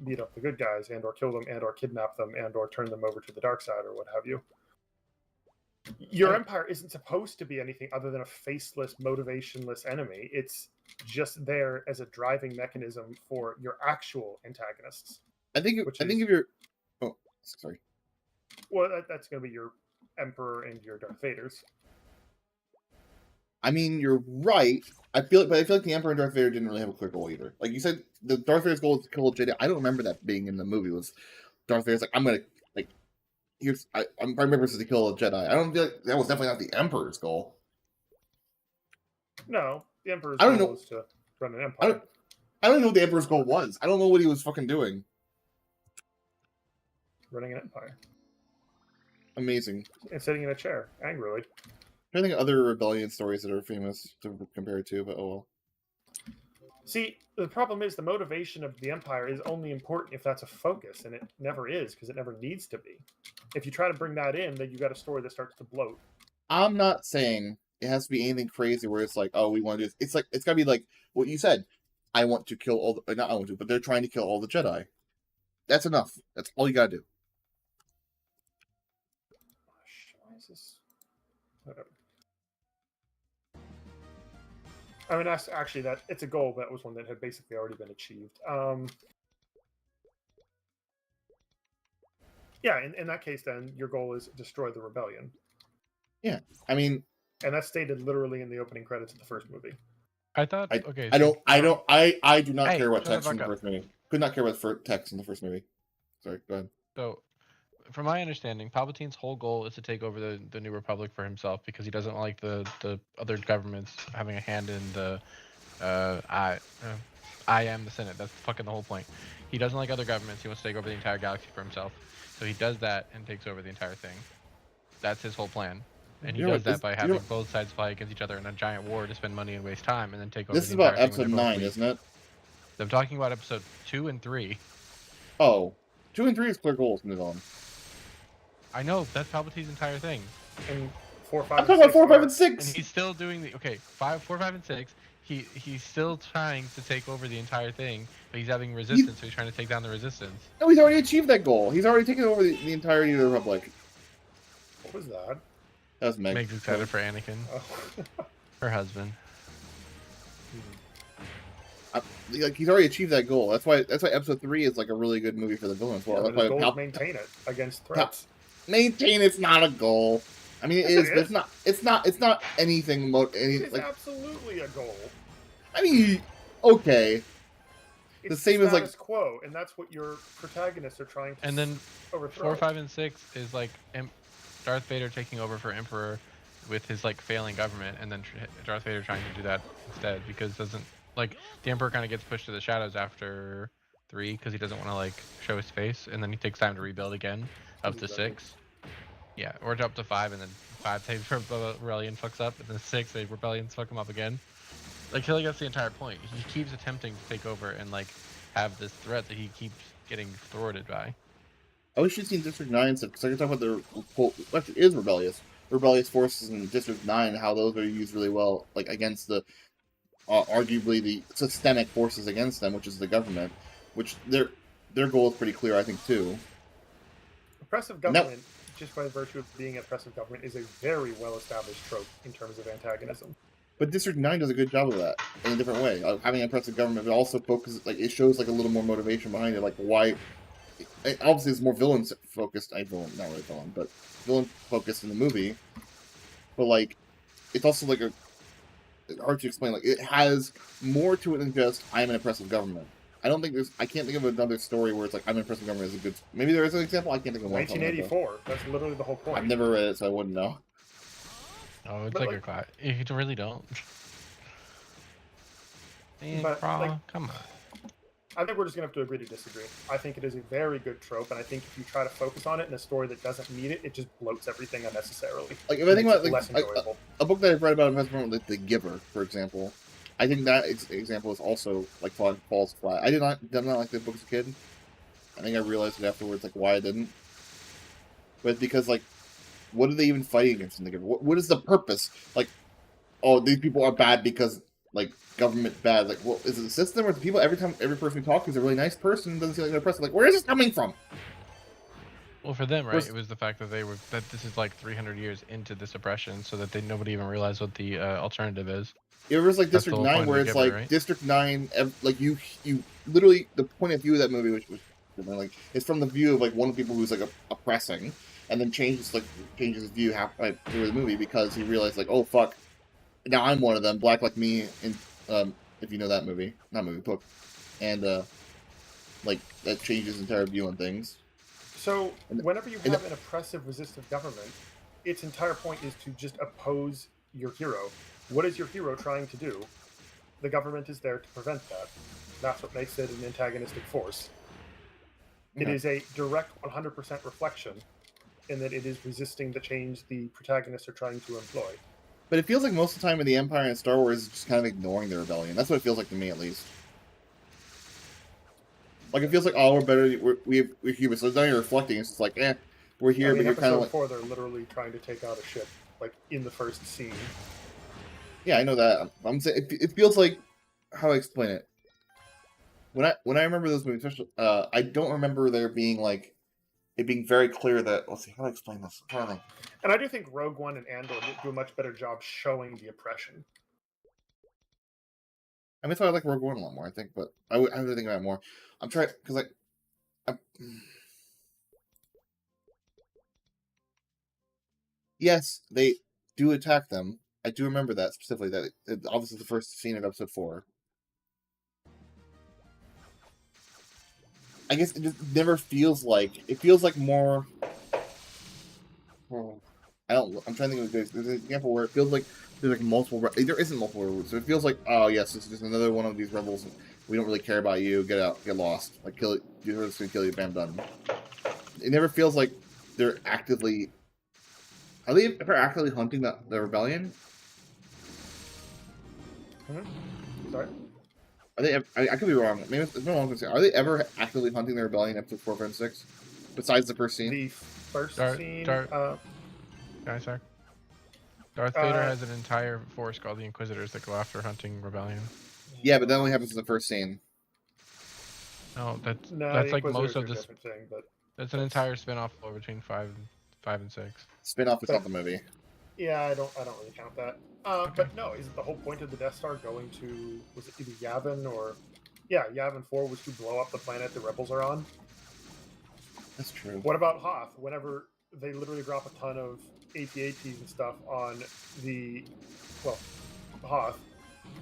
beat up the good guys and or kill them and or kidnap them and or turn them over to the dark side or what have you. Your Empire isn't supposed to be anything other than a faceless, motivationless enemy. It's just there as a driving mechanism for your actual antagonists. I think if you're... Oh, sorry. Well, that's going to be your Emperor and your Darth Vaders. I mean, you're right. I feel like the Emperor and Darth Vader didn't really have a clear goal either. Like you said, the Darth Vader's goal is to kill a Jedi. I don't remember that being in the movie. Was Darth Vader's like, I'm gonna like, my purpose is to kill a Jedi. I don't feel like that was definitely not the Emperor's goal. No, the Emperor's goal was to run an empire. I don't know what the Emperor's goal was. I don't know what he was fucking doing. Running an empire. Amazing. And sitting in a chair, angrily. I think of other rebellion stories that are famous to compare to, but oh well. See, the problem is the motivation of the Empire is only important if that's a focus, and it never is, because it never needs to be. If you try to bring that in, then you got a story that starts to bloat. I'm not saying it has to be anything crazy where it's like, oh, we want to do this. It's like, it's got to be like what you said. I want to kill all the... Not I want to, but they're trying to kill all the Jedi. That's enough. That's all you got to do. Why is this... Whatever. I mean, that's actually, it's a goal that was one that had basically already been achieved. Yeah, in that case, then your goal is destroy the rebellion, I mean, and that's stated literally in the opening credits of the first movie. I thought. I Okay. I so don't I do not Hey, care what shut the text from fuck the up. first movie. Could not care what text in the first movie. Sorry, go ahead. So, from my understanding, Palpatine's whole goal is to take over the New Republic for himself because he doesn't like the other governments having a hand in the I am the Senate. That's fucking the whole point. He doesn't like other governments. He wants to take over the entire galaxy for himself. So he does that and takes over the entire thing. That's his whole plan. And he You know does what, that by having both sides fight against each other in a giant war to spend money and waste time, and then take over This the is entire about thing when episode they're both 9, weak. isn't it? I'm talking about episode 2 and 3. Oh, 2 and 3 is clear goals from the villain. I know that's Palpatine's entire thing. And 4, 5, I'm and talking about 6 4, 5, are- and 6. And he's still doing the 4, 5, and 6. He's still trying to take over the entire thing, but he's having resistance, so he's trying to take down the resistance. No, he's already achieved that goal. He's already taken over the entirety of the Republic. What was that? That was Meg. Meg's excited for Anakin, Oh. her husband. Like, he's already achieved that goal. That's why episode 3 is like a really good movie for the villain as well. Yeah, That's but his why goal is maintain it against threats. maintain it's not a goal. I mean, it Yes, is, it but is. it's not anything. It's Like, absolutely a goal. I mean, okay. It's same as, like- status quo, and that's what your protagonists are trying to And then overthrow. 4, 5, and 6 is like Darth Vader taking over for Emperor with his like failing government, and then Darth Vader trying to do that instead because the Emperor kind of gets pushed to the shadows after 3 because he doesn't want to like show his face, and then he takes time to rebuild again up to 6. Yeah, or up to 5, and then 5 the rebellion fucks up, and then 6 the rebellions fuck him up again. Like, that's the entire point. He keeps attempting to take over and like have this threat that he keeps getting thwarted by. I wish you'd seen District 9 stuff, because I can talk about what actually is rebellious forces in District 9, and how those are used really well, like, against the, arguably the systemic forces against them, which is the government, which their goal is pretty clear, I think, too. Oppressive government, just by virtue of being an oppressive government, is a very well-established trope in terms of antagonism. But District 9 does a good job of that, in a different way, of having an oppressive government, but also focuses, like, it shows, like, a little more motivation behind it, like, why... Obviously, it's more villain-focused, not really villain, but villain-focused in the movie, but, like, it's also, like, hard to explain, like, it has more to it than just, I'm an oppressive government. I can't think of another story where it's like, I'm an oppressive government is a good... Maybe there is an example, I can't think of one. 1984, that's literally the whole point. I've never read it, so I wouldn't know. Oh, it's But, like like- a class. You really don't. Man, But, Craw, like- come on. I think we're just going to have to agree to disagree. I think it is a very good trope, and I think if you try to focus on it in a story that doesn't need it, it just bloats everything unnecessarily. Like, if I think Makes about, it like, less enjoyable. a book that I've read about investment, like The Giver, for example, I think that example is also, like, falls flat. I did not like the book as a kid. I think I realized it afterwards, like, why I didn't. But because, like, what are they even fighting against in The Giver? What is the purpose? Like, oh, these people are bad because, like, government bad. Like, well, is it the system or the people? Every person we talk to is a really nice person, doesn't seem like an oppressor. Like, where is this coming from? Well, for them, right, First- it was the fact that this is like 300 years into this oppression, so that nobody even realized what the alternative is. It was like That's the District whole 9, point where of The it's Giver, like right? District 9, like you literally, the point of view of that movie, which was like, it's from the view of like one of the people who's like oppressing, and then changes his view through the movie because he realized like, oh fuck, now I'm one of them, black like me, and if you know that movie, book, and like that changes his entire view on things. So, And- whenever you and- have an oppressive, resistive government, its entire point is to just oppose your hero. What is your hero trying to do? The government is there to prevent that. That's what makes it an antagonistic force. It Yeah. is a direct 100% reflection in that it is resisting the change the protagonists are trying to employ. But it feels like most of the time in the Empire and Star Wars is just kind of ignoring the rebellion. That's what it feels like to me, at least. Like, it feels like, oh, we're better, we're humans, so it's not even reflecting, it's just like, we're here, I mean, but you're kind of episode like... 4, they're literally trying to take out a ship, like, in the first scene. Yeah, I know that. I'm saying, it feels like, how do I explain it? When I remember those movies, especially, I don't remember there being, like, it being very clear that, let's see, how do I explain this? I'm trying to think. And I do think Rogue One and Andor do a much better job showing the oppression. I mean, that's why I like Rogue One a lot more, I think, but I have to think about it more. I'm trying, because, like, Yes, they do attack them. I do remember that specifically. That obviously the first scene of episode 4. I guess it just never feels like it feels like more. Oh, I'm trying to think of this. There's an example where it feels like there's like multiple. There isn't multiple routes, so it feels like, oh yes, this is just another one of these rebels. And we don't really care about you. Get out. Get lost. Like kill it. You're just gonna kill you. Bam, done. It never feels like they're actively. Are they ever actively hunting the rebellion? Sorry. Are they? I could be wrong. Maybe it's no one can say. Are they ever actively hunting the rebellion episode 4, 5, and 6? Besides the first scene. The first scene. Sorry. Darth Vader has an entire force called the Inquisitors that go after hunting rebellion. Yeah, but that only happens in the first scene. No, that's the like most Inquisitors of are a this. different thing, but That's an entire spin-off lore between 5 and 6. Spin-off is not the movie. yeah, I don't really count that. But no, isn't the whole point of the Death Star going to, was it either Yavin or, yeah, Yavin 4 was to blow up the planet the rebels are on? That's true. What about Hoth? Whenever they literally drop a ton of AT-ATs and stuff on the, well, Hoth,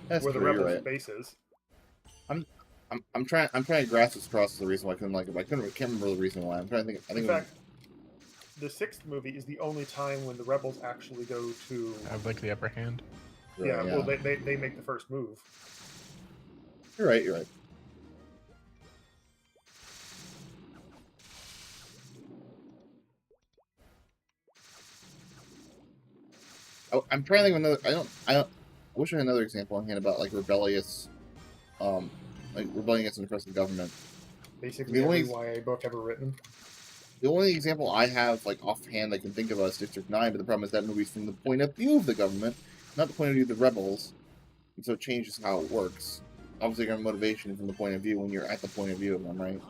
That's where the true, you're rebels' right. base is. I'm trying to grasp this process. The reason why I couldn't like it, but I can't remember the reason why. I'm trying to think. I think In fact, the 6th movie is the only time when the rebels actually go to. Have like the upper hand. Yeah, well, they make the first move. You're right. You're right. I'm trying to think of another. I wish I had another example on hand about like rebellious, like rebelling against an oppressive government. Basically, The only- every YA book ever written. The only example I have, like offhand, I can think of is District 9, but the problem is that movie's from the point of view of the government, not the point of view of the rebels, and so it changes how it works. Obviously, your motivation is from the point of view when you're at the point of view of them, right?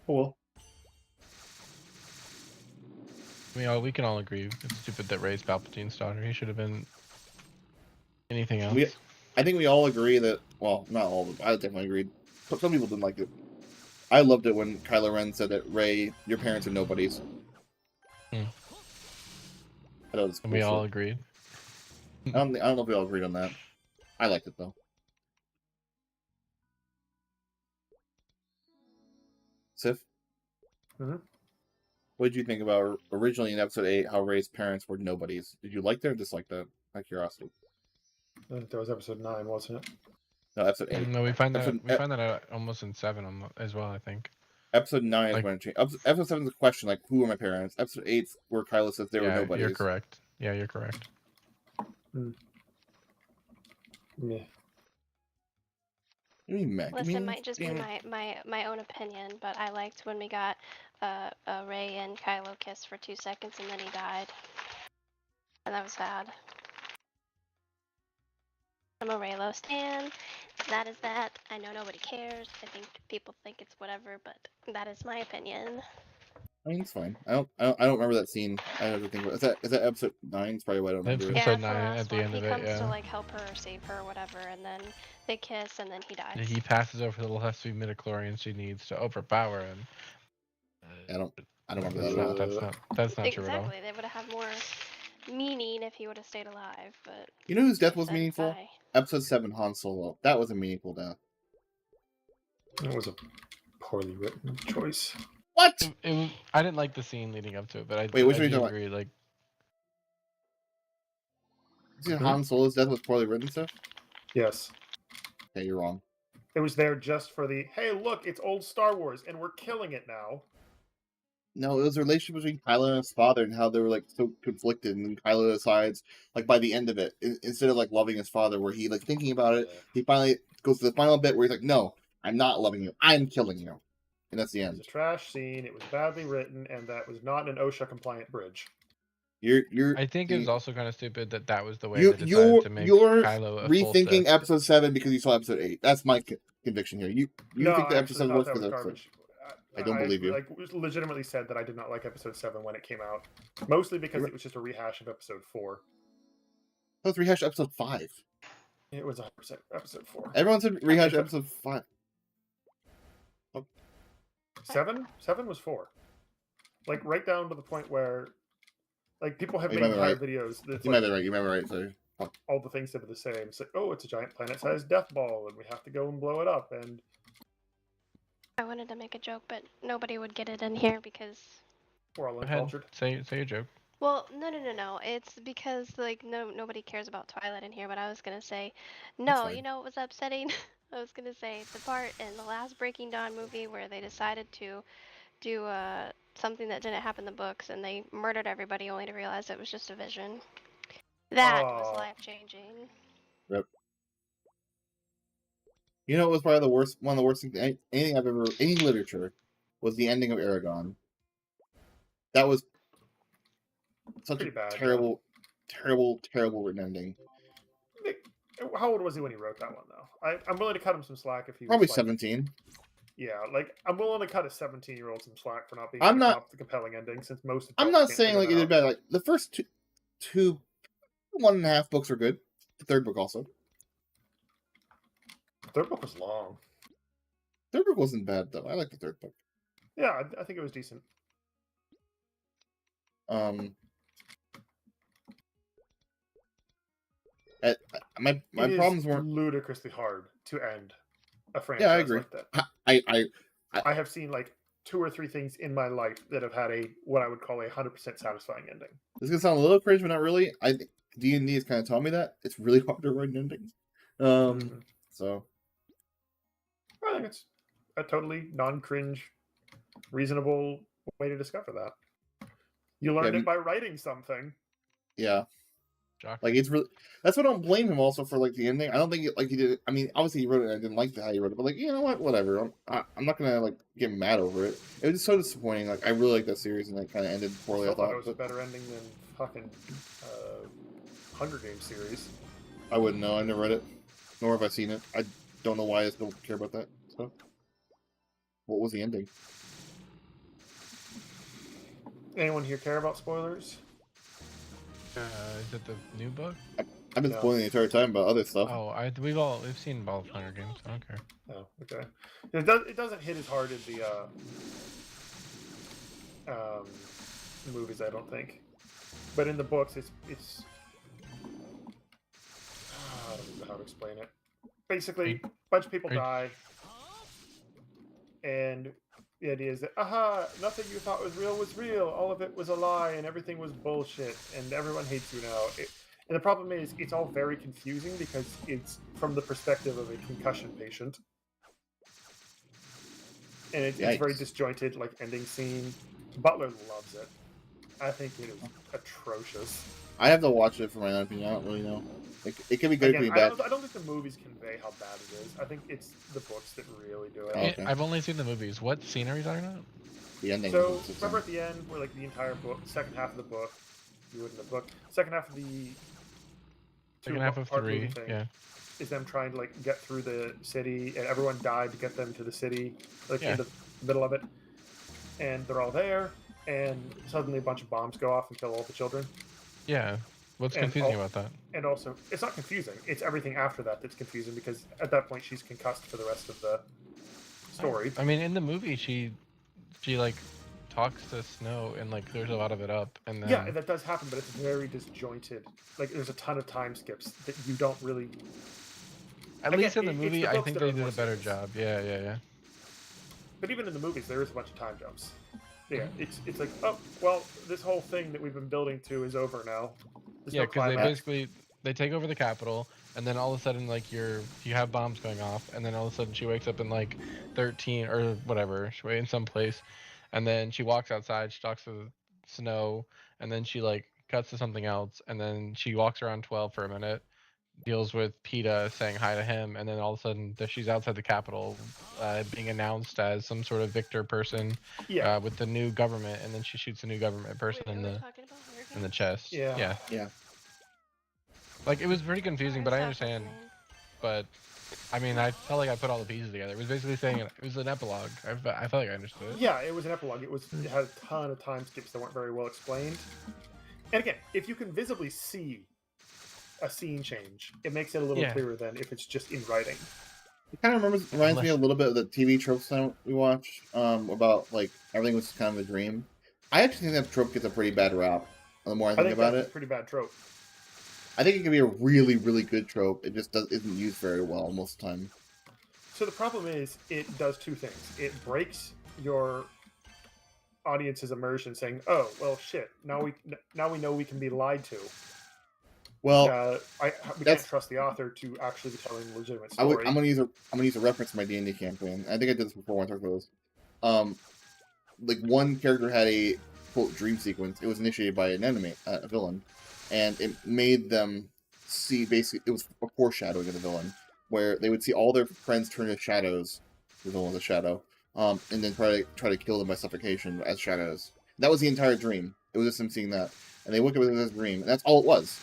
Oh well. I mean, we can all agree it's stupid that Rey's Palpatine's daughter. He should have been anything else. I think we all agree that, well, not all of them, I definitely agreed. Some people didn't like it. I loved it when Kylo Ren said that, Rey, your parents are nobodies. Hmm. I thought it was And we cool all shit. agreed. I don't know if we all agreed on that. I liked it, though. Sif? Mhm. What did you think about originally in episode 8 how Rey's parents were nobodies? Did you like that or dislike that? Out of curiosity. I think that was episode 9, wasn't it? No, episode 8. No, we find that Episode- find that out almost in 7 as well. I think. Episode 9 is Like- when it changed. Episode 7 is a question, like, who are my parents? Episode 8 's where Kylo says they were Yeah, nobodies. you're correct. Yeah, you're correct. Yeah. What do you mean, Mac? Listen, it might just be my own opinion, but I liked when we got Rey and Kylo kissed for 2 seconds and then he died. And that was sad. I'm a Reylo stan. That is that. I know nobody cares. I think people think it's whatever, but that is my opinion. I mean, it's fine. I don't remember that scene. I have to think about. Is that episode 9? It's probably why I don't remember. That's it. Yeah, Episode it's the 9 last at the one. end He of it, comes to yeah. like help her or save her or whatever, and then they kiss and then he dies. He passes over the little hefty midichlorian she needs to overpower him. I don't remember That's that at all. not that's not true at all. Exactly. They would have had more meaning if he would have stayed alive, but You know whose death was decided to meaningful? die. Episode 7, Han Solo. That was a meaningful death. That was a poorly written choice. What? I didn't like the scene leading up to it, but I Wait, which I one do you talking agree. Like, You think Han Solo's death was poorly written stuff? Yes. Okay, you're wrong. It was there just for the, hey, look, it's old Star Wars, and we're killing it now. No, it was the relationship between Kylo and his father and how they were like so conflicted, and then Kylo decides, like by the end of it, instead of like loving his father, where he like thinking about it, he finally goes to the final bit where he's like, "No, I'm not loving you. I'm killing you," and that's the It was end. a trash scene, it was badly written, and that was not an OSHA-compliant bridge. You're. I think it was also kind of stupid that was the way You're they decided to make you're Kylo a full rethinking Sith. episode 7 because you saw episode 8. That's my conviction here. You No, think I that episode actually 7 thought works that for was the episode? garbage. I don't believe you. Like legitimately said that I did not like episode 7 when it came out, mostly because it was just a rehash of episode 4. Let's rehash episode 5. It was 100% episode 4. Everyone said rehash episode 5. 7 was 4. Like right down to the point where, like, people have You made might be entire right. videos that You might be right. You might be right. Sorry. all the things that are the same. It's like, oh, it's a giant planet-sized death ball, and we have to go and blow it up. And I wanted to make a joke, but nobody would get it in here because. we're all Go ahead. uncultured. Say a joke. Well, no. It's because like nobody cares about Twilight in here. But I was gonna say, no. fine. You know what was upsetting? I was gonna say the part in the last Breaking Dawn movie where they decided to do something that didn't happen in the books, and they murdered everybody only to realize it was just a vision. That was Oh. life changing. You know, it was probably the worst. One of the worst things. Anything I've ever. Any literature was the ending of Aragon. That was such Pretty a bad, yeah. terrible written ending. How old was he when he wrote that one, though? I'm willing to cut him some slack if he Probably was like, 17. Yeah, like I'm willing to cut a 17-year-old some slack for not being I'm able to not- come up with a compelling ending, since most. I'm adults not can't saying figure like it that did out. bad. Like the first two 1.5 books are good. The third book also. The third book was long. Third book wasn't bad though. I like the third book. Yeah, I think it was decent. My It is problems weren't. ludicrously hard to end a franchise Yeah, I agree. like that. I I have seen like 2 or 3 things in my life that have had a what I would call a 100% satisfying ending. This is gonna sound a little cringe, but not really. I think D&D has kind of taught me that it's really hard to write an ending. Mhm. So I think it's a totally non-cringe, reasonable way to discover that. You learned Yeah, it by writing something. yeah, Shocker. like it's really. That's what I don't blame him also for like the ending. I don't think like he did. I mean, obviously he wrote it. And I didn't like how he wrote it, but like you know what, whatever. I'm not gonna like get mad over it. It was just so disappointing. Like I really like that series, and it kind of ended poorly. I I thought thought, it was a but better ending than fucking Hunger Games series. I wouldn't know. I never read it, nor have I seen it. I don't know why I still care about that stuff. What was the ending? Anyone here care about spoilers? Is it the new book? I've been No. spoiling the entire time about other stuff. Oh, we've seen all of Hunger Games. I don't care. Oh, okay. It doesn't hit as hard as the movies, I don't think. But in the books, it's I don't know how to explain it. Basically, a bunch of people die, and the idea is that nothing you thought was real. All of it was a lie, and everything was bullshit, and everyone hates you now. And the problem is, it's all very confusing because it's from the perspective of a concussion patient. And it's very Yikes. disjointed, like ending scene. Butler loves it. I think it is atrocious. I have to watch it for my own opinion. I don't really know. It could be good, it Again, could be bad. I don't think the movies convey how bad it is. I think it's the books that really do it. Oh, okay. I've only seen the movies. What scene are you talking about? The ending. So is- remember at the end, where like the entire book, second half of the book, you would in the book, second half of the Second half of two-part movie 3. thing Yeah. is them trying to like get through the city, and everyone died to get them to the city, like Yeah. in the middle of it, and they're all there, and suddenly a bunch of bombs go off and kill all the children. Yeah. What's And confusing all- about that? And also, it's not confusing. It's everything after that that's confusing because at that point she's concussed for the rest of the story. I mean, in the movie, she like talks to Snow and like clears a lot of it up, and then Yeah, that does happen, but it's very disjointed. Like there's a ton of time skips that you don't really. at again, least in the it's movie, the I books think that they are did more a better serious. job. Yeah. But even in the movies, there is a bunch of time jumps. Yeah, it's like, oh well, this whole thing that we've been building to is over now. There's Yeah, no because they climax. basically they take over the Capitol, and then all of a sudden like you have bombs going off, and then all of a sudden she wakes up in like 13 or whatever, she in some place, and then she walks outside, she talks to Snow, and then she like cuts to something else, and then she walks around 12 for a minute, deals with PETA saying hi to him, and then all of a sudden she's outside the Capitol, being announced as some sort of victor person Yeah, with the new government, and then she shoots a new government person Wait, in are we the talking about Hunger in the Games? chest. Yeah. Yeah. Like it was pretty confusing, Or but is I that understand. listening? But I mean, I felt like I put all the pieces together. It was basically saying it was an epilogue. I felt like I understood it. Yeah, it was an epilogue. It had a ton of time skips that weren't very well explained. And again, if you can visibly see a scene change, it makes it a little Yeah. clearer than if it's just in writing. It kind of reminds me a little bit of the TV tropes that we watched about like everything was kind of a dream. I actually think that trope gets a pretty bad rap. The more I think about that's it, a pretty bad trope. I think it can be a really, really good trope. It just isn't used very well most of the time. So the problem is, it does two things. It breaks your audience's immersion, saying, "Oh, well, shit. Now we know we can be lied to. Well, We can't trust the author to actually be telling a legitimate story." I'm gonna use a reference to my D&D campaign. I think I did this before when I talked about this. Like one character had a quote dream sequence. It was initiated by an enemy, a villain, and it made them see basically it was a foreshadowing of the villain, where they would see all their friends turn into shadows. The villain was a shadow, and then try to kill them by suffocation as shadows. That was the entire dream. It was just them seeing that, and they woke up with this dream, and that's all it was.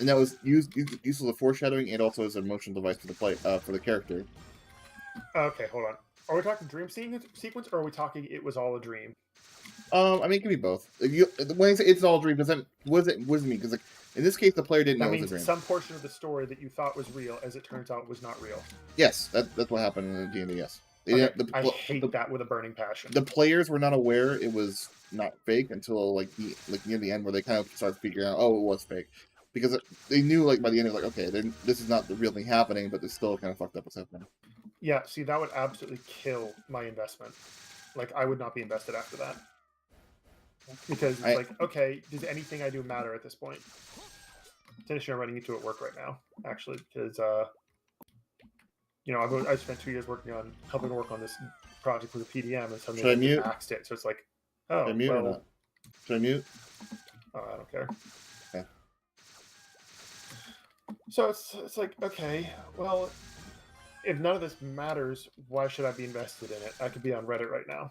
And that was used as a foreshadowing and also as an emotional device for the character. Okay, hold on. Are we talking dream sequence, or are we talking it was all a dream? I mean, it can be both. When I say it's all a dream, what does it mean? Because like in this case, the player didn't know it was a dream. Some portion of the story that you thought was real, as it turns out, was not real. Yes, that's what happened in D&D. Yes, I hate that with a burning passion. The players were not aware it was not fake until near the end, where they kind of started figuring out, oh, it was fake, because they knew by the end, like, okay, this is not the real thing happening, but they're still kind of fucked up what's happening. Yeah, see, that would absolutely kill my investment. I would not be invested after that. Because okay, does anything I do matter at this point? Tennis, I'm running into at work right now, actually, because I spent 2 years helping work on this project with a PDM, and suddenly I axed it. So it's like, oh, should I mute or not? Should I mute? Oh, I don't care. Okay. So it's like, okay, well, if none of this matters, why should I be invested in it? I could be on Reddit right now.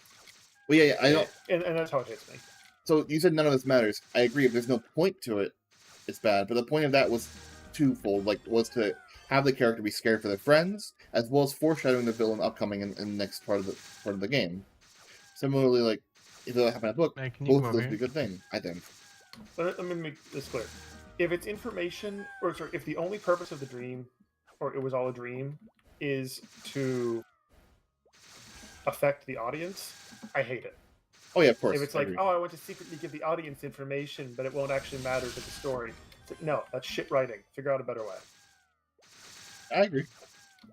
Well, yeah, I don't. And that's how it hits me. So you said none of this matters. I agree. If there's no point to it, it's bad. But the point of that was twofold. Was to have the character be scared for their friends, as well as foreshadowing the villain upcoming in the next part of the game. Similarly, if that happened in a book, both of those would be a good thing, I think. Let me make this clear. If it's information, if the only purpose of the dream, or it was all a dream, is to affect the audience, I hate it. Oh yeah, of course. If it's I want to secretly give the audience information, but it won't actually matter to the story. It's like, no, that's shit writing. Figure out a better way. I agree.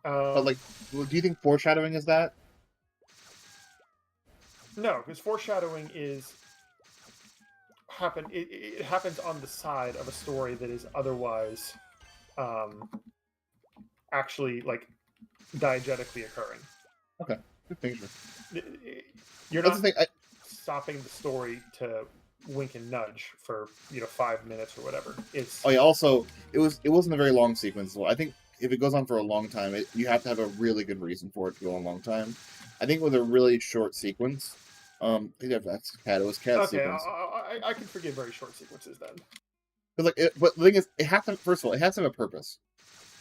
But do you think foreshadowing is that? No, because foreshadowing it happens on the side of a story that is otherwise actually diegetically occurring. Okay, good picture. You're not stopping the story to wink and nudge for 5 minutes or whatever. Also, it wasn't a very long sequence. I think if it goes on for a long time, you have to have a really good reason for it to go on a long time. I think with a really short sequence, that's Cat. It was Cat's sequence. I can forgive very short sequences then. But the thing is, it has to. First of all, it has to have a purpose.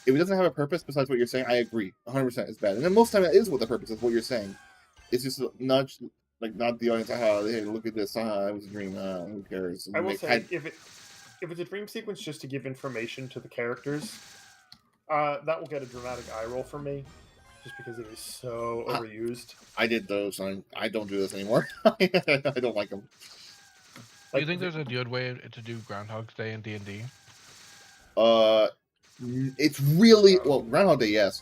If it doesn't have a purpose besides what you're saying, I agree. 100% it's bad. And then most of the time, it is what the purpose is. What you're saying, it's just a nudge, not the audience. Hey, look at this. It was a dream. Who cares? I will say, if it's a dream sequence just to give information to the characters, that will get a dramatic eye roll from me, just because it is so overused. I did those. I don't do this anymore. I don't like them. Do you think there's a good way to do Groundhog's Day in D&D? It's really Groundhog Day, yes.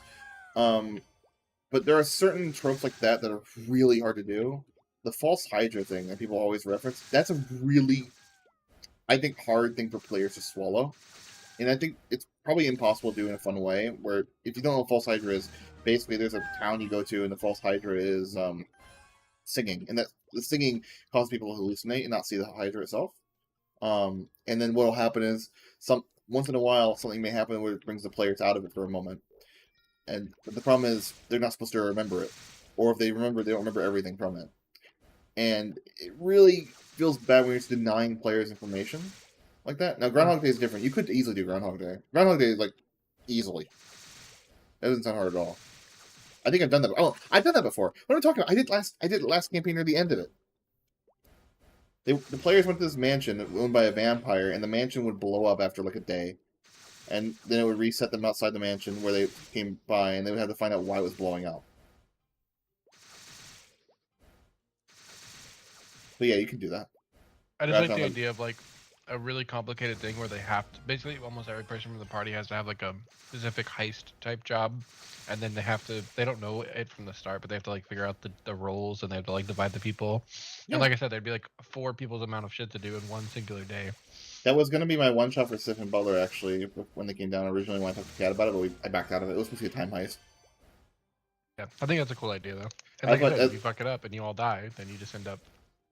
But there are certain tropes like that are really hard to do. The false Hydra thing that people always reference, that's a really, I think, hard thing for players to swallow. And I think it's probably impossible to do in a fun way, where if you don't know what false Hydra is, basically there's a town you go to and the false Hydra is singing. And that the singing causes people to hallucinate and not see the Hydra itself. And then what will happen is once in a while something may happen where it brings the players out of it for a moment. And the problem is they're not supposed to remember it. Or if they remember, they don't remember everything from it. And it really feels bad when you're just denying players information like that. Now, Groundhog Day is different. You could easily do Groundhog Day. Groundhog Day is, easily. That doesn't sound hard at all. I think I've done that. Oh, I've done that before. What am I talking about? I did last campaign near the end of it. The players went to this mansion owned by a vampire, and the mansion would blow up after like a day, and then it would reset them outside the mansion where they came by, and they would have to find out why it was blowing up. But yeah, you can do that. I just That like sounds the like- idea of like a really complicated thing where they have to basically almost every person from the party has to have like a specific heist type job, and then they don't know it from the start, but they have to like figure out the roles, and they have to like divide the people. Yeah. And like I said, there'd be like 4 people's amount of shit to do in one singular day. That was going to be my one shot for Sif and Butler, actually, when they came down originally when I talked to Kat about it, but I backed out of it. It was supposed to be a time heist. Yeah, I think that's a cool idea though. And I like I thought said, if you fuck it up and you all die, then you just end up.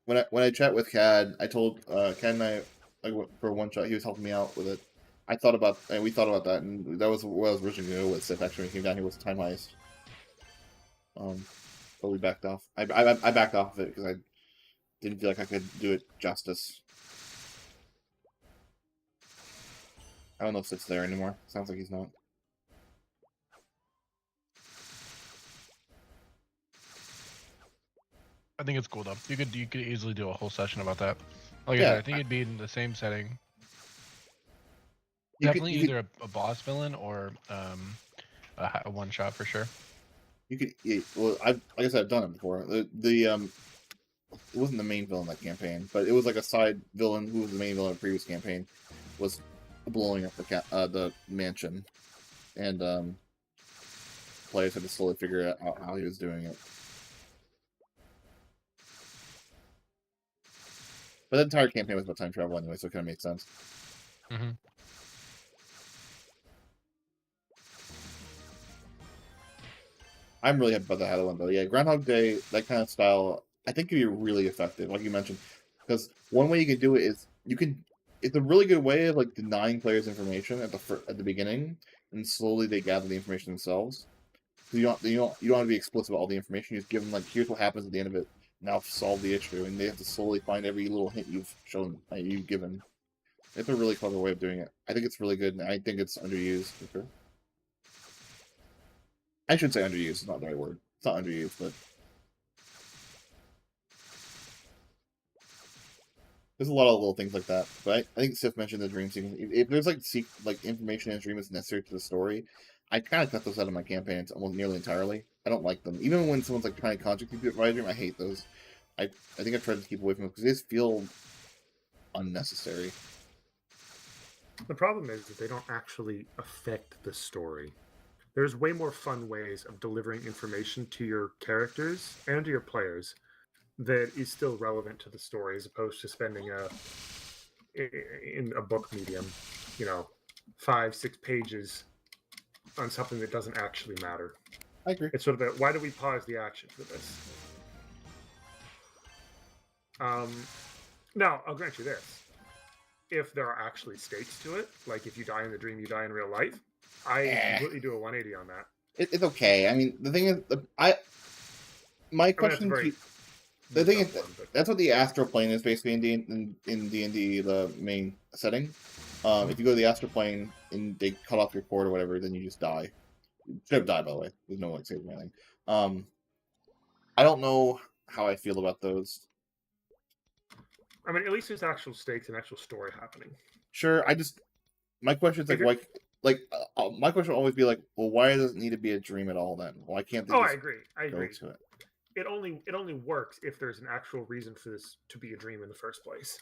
When I chat with Cad, I told Cad and I, like, for one shot, he was helping me out with it. We thought about that, and that was what I was originally going to go with Sif, actually, when he came down here was a time heist. But we backed off. I backed off of it because I didn't feel like I could do it justice. I don't know if Sif's there anymore. Sounds like he's not. I think it's cool though. You could easily do a whole session about that. Like I Yeah, said, I think it'd be in the same setting. You could- Definitely you could- either a boss villain or a one shot for sure. You could, yeah, well, like I said, I've done it before. It wasn't the main villain of that campaign, but it was like a side villain who was the main villain of the previous campaign, was blowing up the mansion, and players had to slowly figure out how he was doing it. But the entire campaign was about time travel anyway, so it kind of made sense. Mm-hmm. I'm really happy about the Halloween one, though. Yeah, Groundhog Day, that kind of style, I think could be really effective, like you mentioned. Because one way you can do it is it's a really good way of like denying players information at the beginning, and slowly they gather the information themselves. So you don't have to be explicit about all the information. You just give them like, here's what happens at the end of it. Now solve the issue, and they have to slowly find every little hint you've given. It's a really clever way of doing it. I think it's really good, and I think it's underused for sure. I should say underused. It's not the right word. It's not underused, but there's a lot of little things like that. But I think Sif mentioned the dream sequence. If there's like information in a dream that's necessary to the story, I kind of cut those out of my campaigns almost nearly entirely. I don't like them. Even when someone's like trying to contact you by a dream, I hate those. I think I've tried to keep away from them because they just feel unnecessary. The problem is that they don't actually affect the story. There's way more fun ways of delivering information to your characters and to your players that is still relevant to the story, as opposed to spending in a book medium, 5-6 pages on something that doesn't actually matter. I agree. It's sort of why do we pause the action for this? Now, I'll grant you this. If there are actually stakes to it, like if you die in the dream, you die in real life, I completely do a 180 on that. It's okay. I mean, the thing is, my question to you, the thing is, that's what the astral plane is basically in D&D, the main setting. If you go to the astral plane and they cut off your cord or whatever, then you just die. You should have died, by the way. There's no like saving anything. I don't know how I feel about those. I mean, at least there's actual stakes and actual story happening. Sure, my question is my question will always be like, well, why does it need to be a dream at all then? Why can't they I just agree. go to it? It only works if there's an actual reason for this to be a dream in the first place.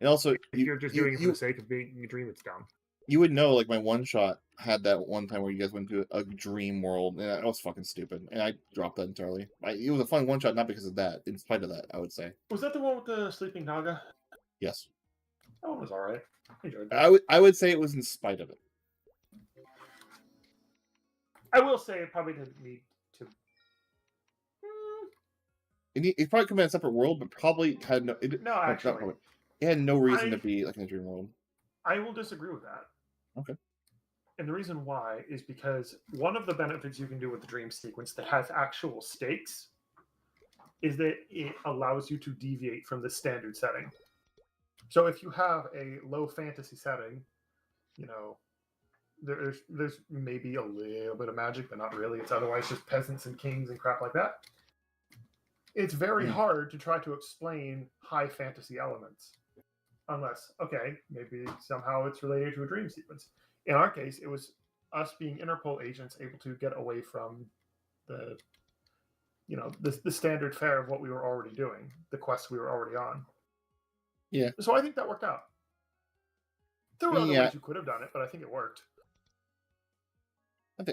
And also, If you're just doing it for the sake of being a dream, it's dumb. You would know, like, my one shot had that one time where you guys went to a dream world, and that was fucking stupid, and I dropped that entirely. It was a fun one shot, not because of that, in spite of that, I would say. Was that the one with the sleeping Naga? Yes. That one was alright. I enjoyed that. I would say it was in spite of it. I will say it probably didn't need to. It probably could have been a separate world, but probably had no. No, actually, it had no reason to be like in a dream world. I will disagree with that. Okay. And the reason why is because one of the benefits you can do with the dream sequence that has actual stakes is that it allows you to deviate from the standard setting. So if you have a low fantasy setting, there's maybe a little bit of magic, but not really. It's otherwise just peasants and kings and crap like that. It's very hard to try to explain high fantasy elements. Unless, okay, maybe somehow it's related to a dream sequence. In our case, it was us being Interpol agents able to get away from the standard fare of what we were already doing, the quests we were already on. Yeah. So I think that worked out. There were other Yeah. ways you could have done it, but I think it worked.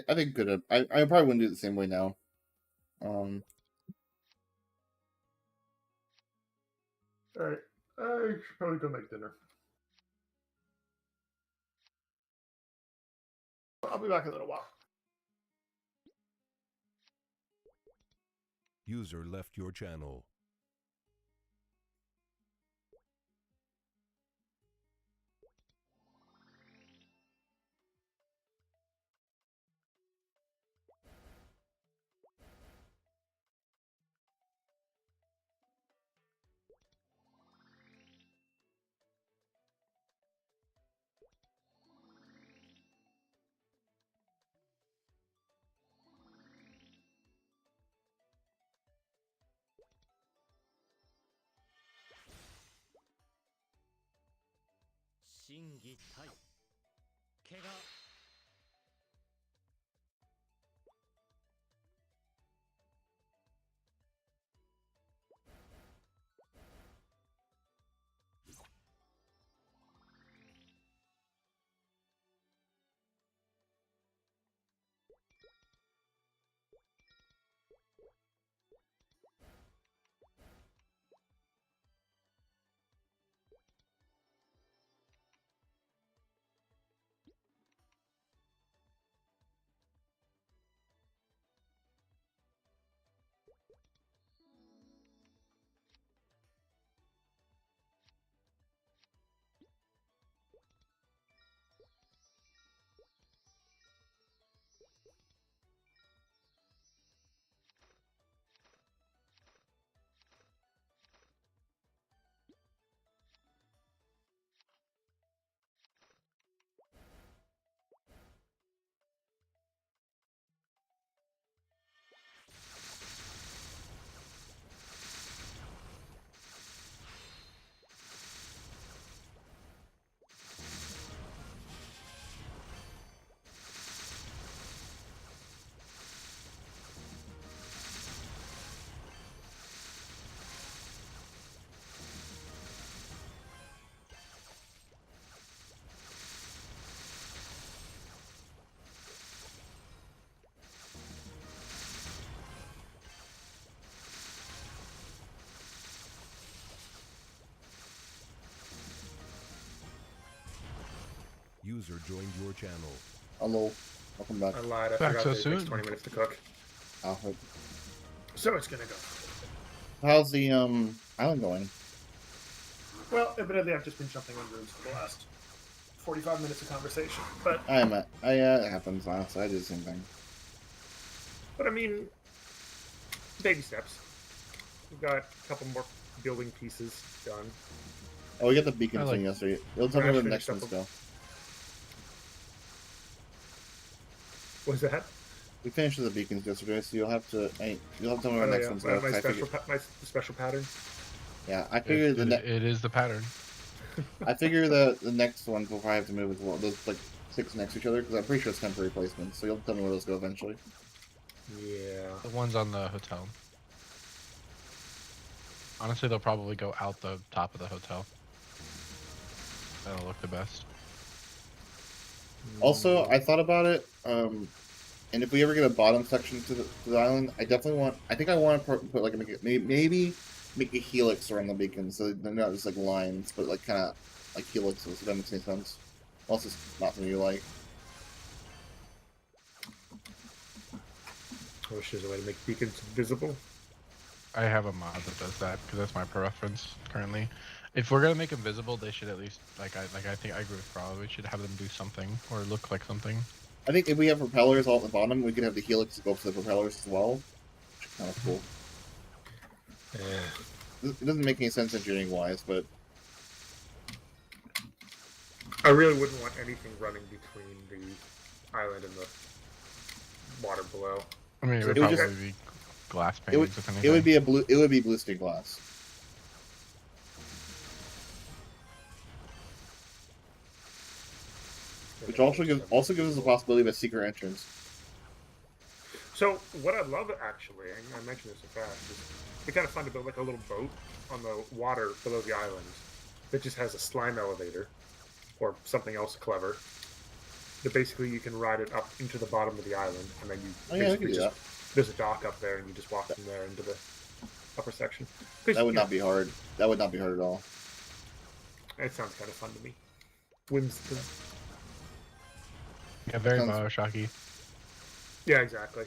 I think could have. I probably wouldn't do it the same way now. All right, I should probably go make dinner. I'll be back in a little while. User left your channel. User joined your channel. Hello, welcome back. I lied. I Back forgot so that it takes soon? 20 minutes to cook. Hope. So it's gonna go. How's the island going? Well, admittedly, I've just been jumping on rooms for the last 45 minutes of conversation. But It happens. Honestly, I do the same thing. I mean, baby steps. We've got a couple more building pieces done. Oh, we got the beacon I thing like- yesterday. It'll tell me where the Finished next up ones go. What's that? We finished with the beacons yesterday, so you'll have to tell me where the next ones go. 'Cause I figured, my special pattern. yeah, I figured It is the pattern. I figure the next ones will probably have to move as well. Those like 6 next to each other because I'm pretty sure it's temporary placements. So you'll tell me where those go eventually. Yeah. The ones on the hotel. Honestly, they'll probably go out the top of the hotel. That'll look the best. Also, I thought about it, and if we ever get a bottom section to the island, I definitely want. I think I want to put like maybe make a helix around the beacon, so they're not just like lines, but like kind of like helixes. If that makes any sense. Unless it's not something you like. I wish there's a way to make beacons visible. I have a mod that does that because that's my preference currently. If we're gonna make them visible, they should at least I think I agree with Carl. We should have them do something or look like something. I think if we have propellers all at the bottom, we could have the helix go up to the propellers as well. Which is kind of cool. Yeah. It doesn't make any sense engineering wise, but I really wouldn't want anything running between the island in the water below. I mean, it would It would probably just- be glass It would, paintings, if anything. it would be a blue. It would be blue stained glass. Which also gives us the possibility of a secret entrance. So what I love actually, and I mentioned this in fact, is we kind of fun to build like a little boat on the water below the island that just has a slime elevator or something else clever. That basically you can ride it up into the bottom of the island, and then you Oh yeah, I basically could do just that. there's a dock up there, and you just walk from there into the upper section. That would not be hard. That would not be hard at all. It sounds kind of fun to me. Whimsical. Yeah, very Sounds- Bioshocky. Yeah, exactly.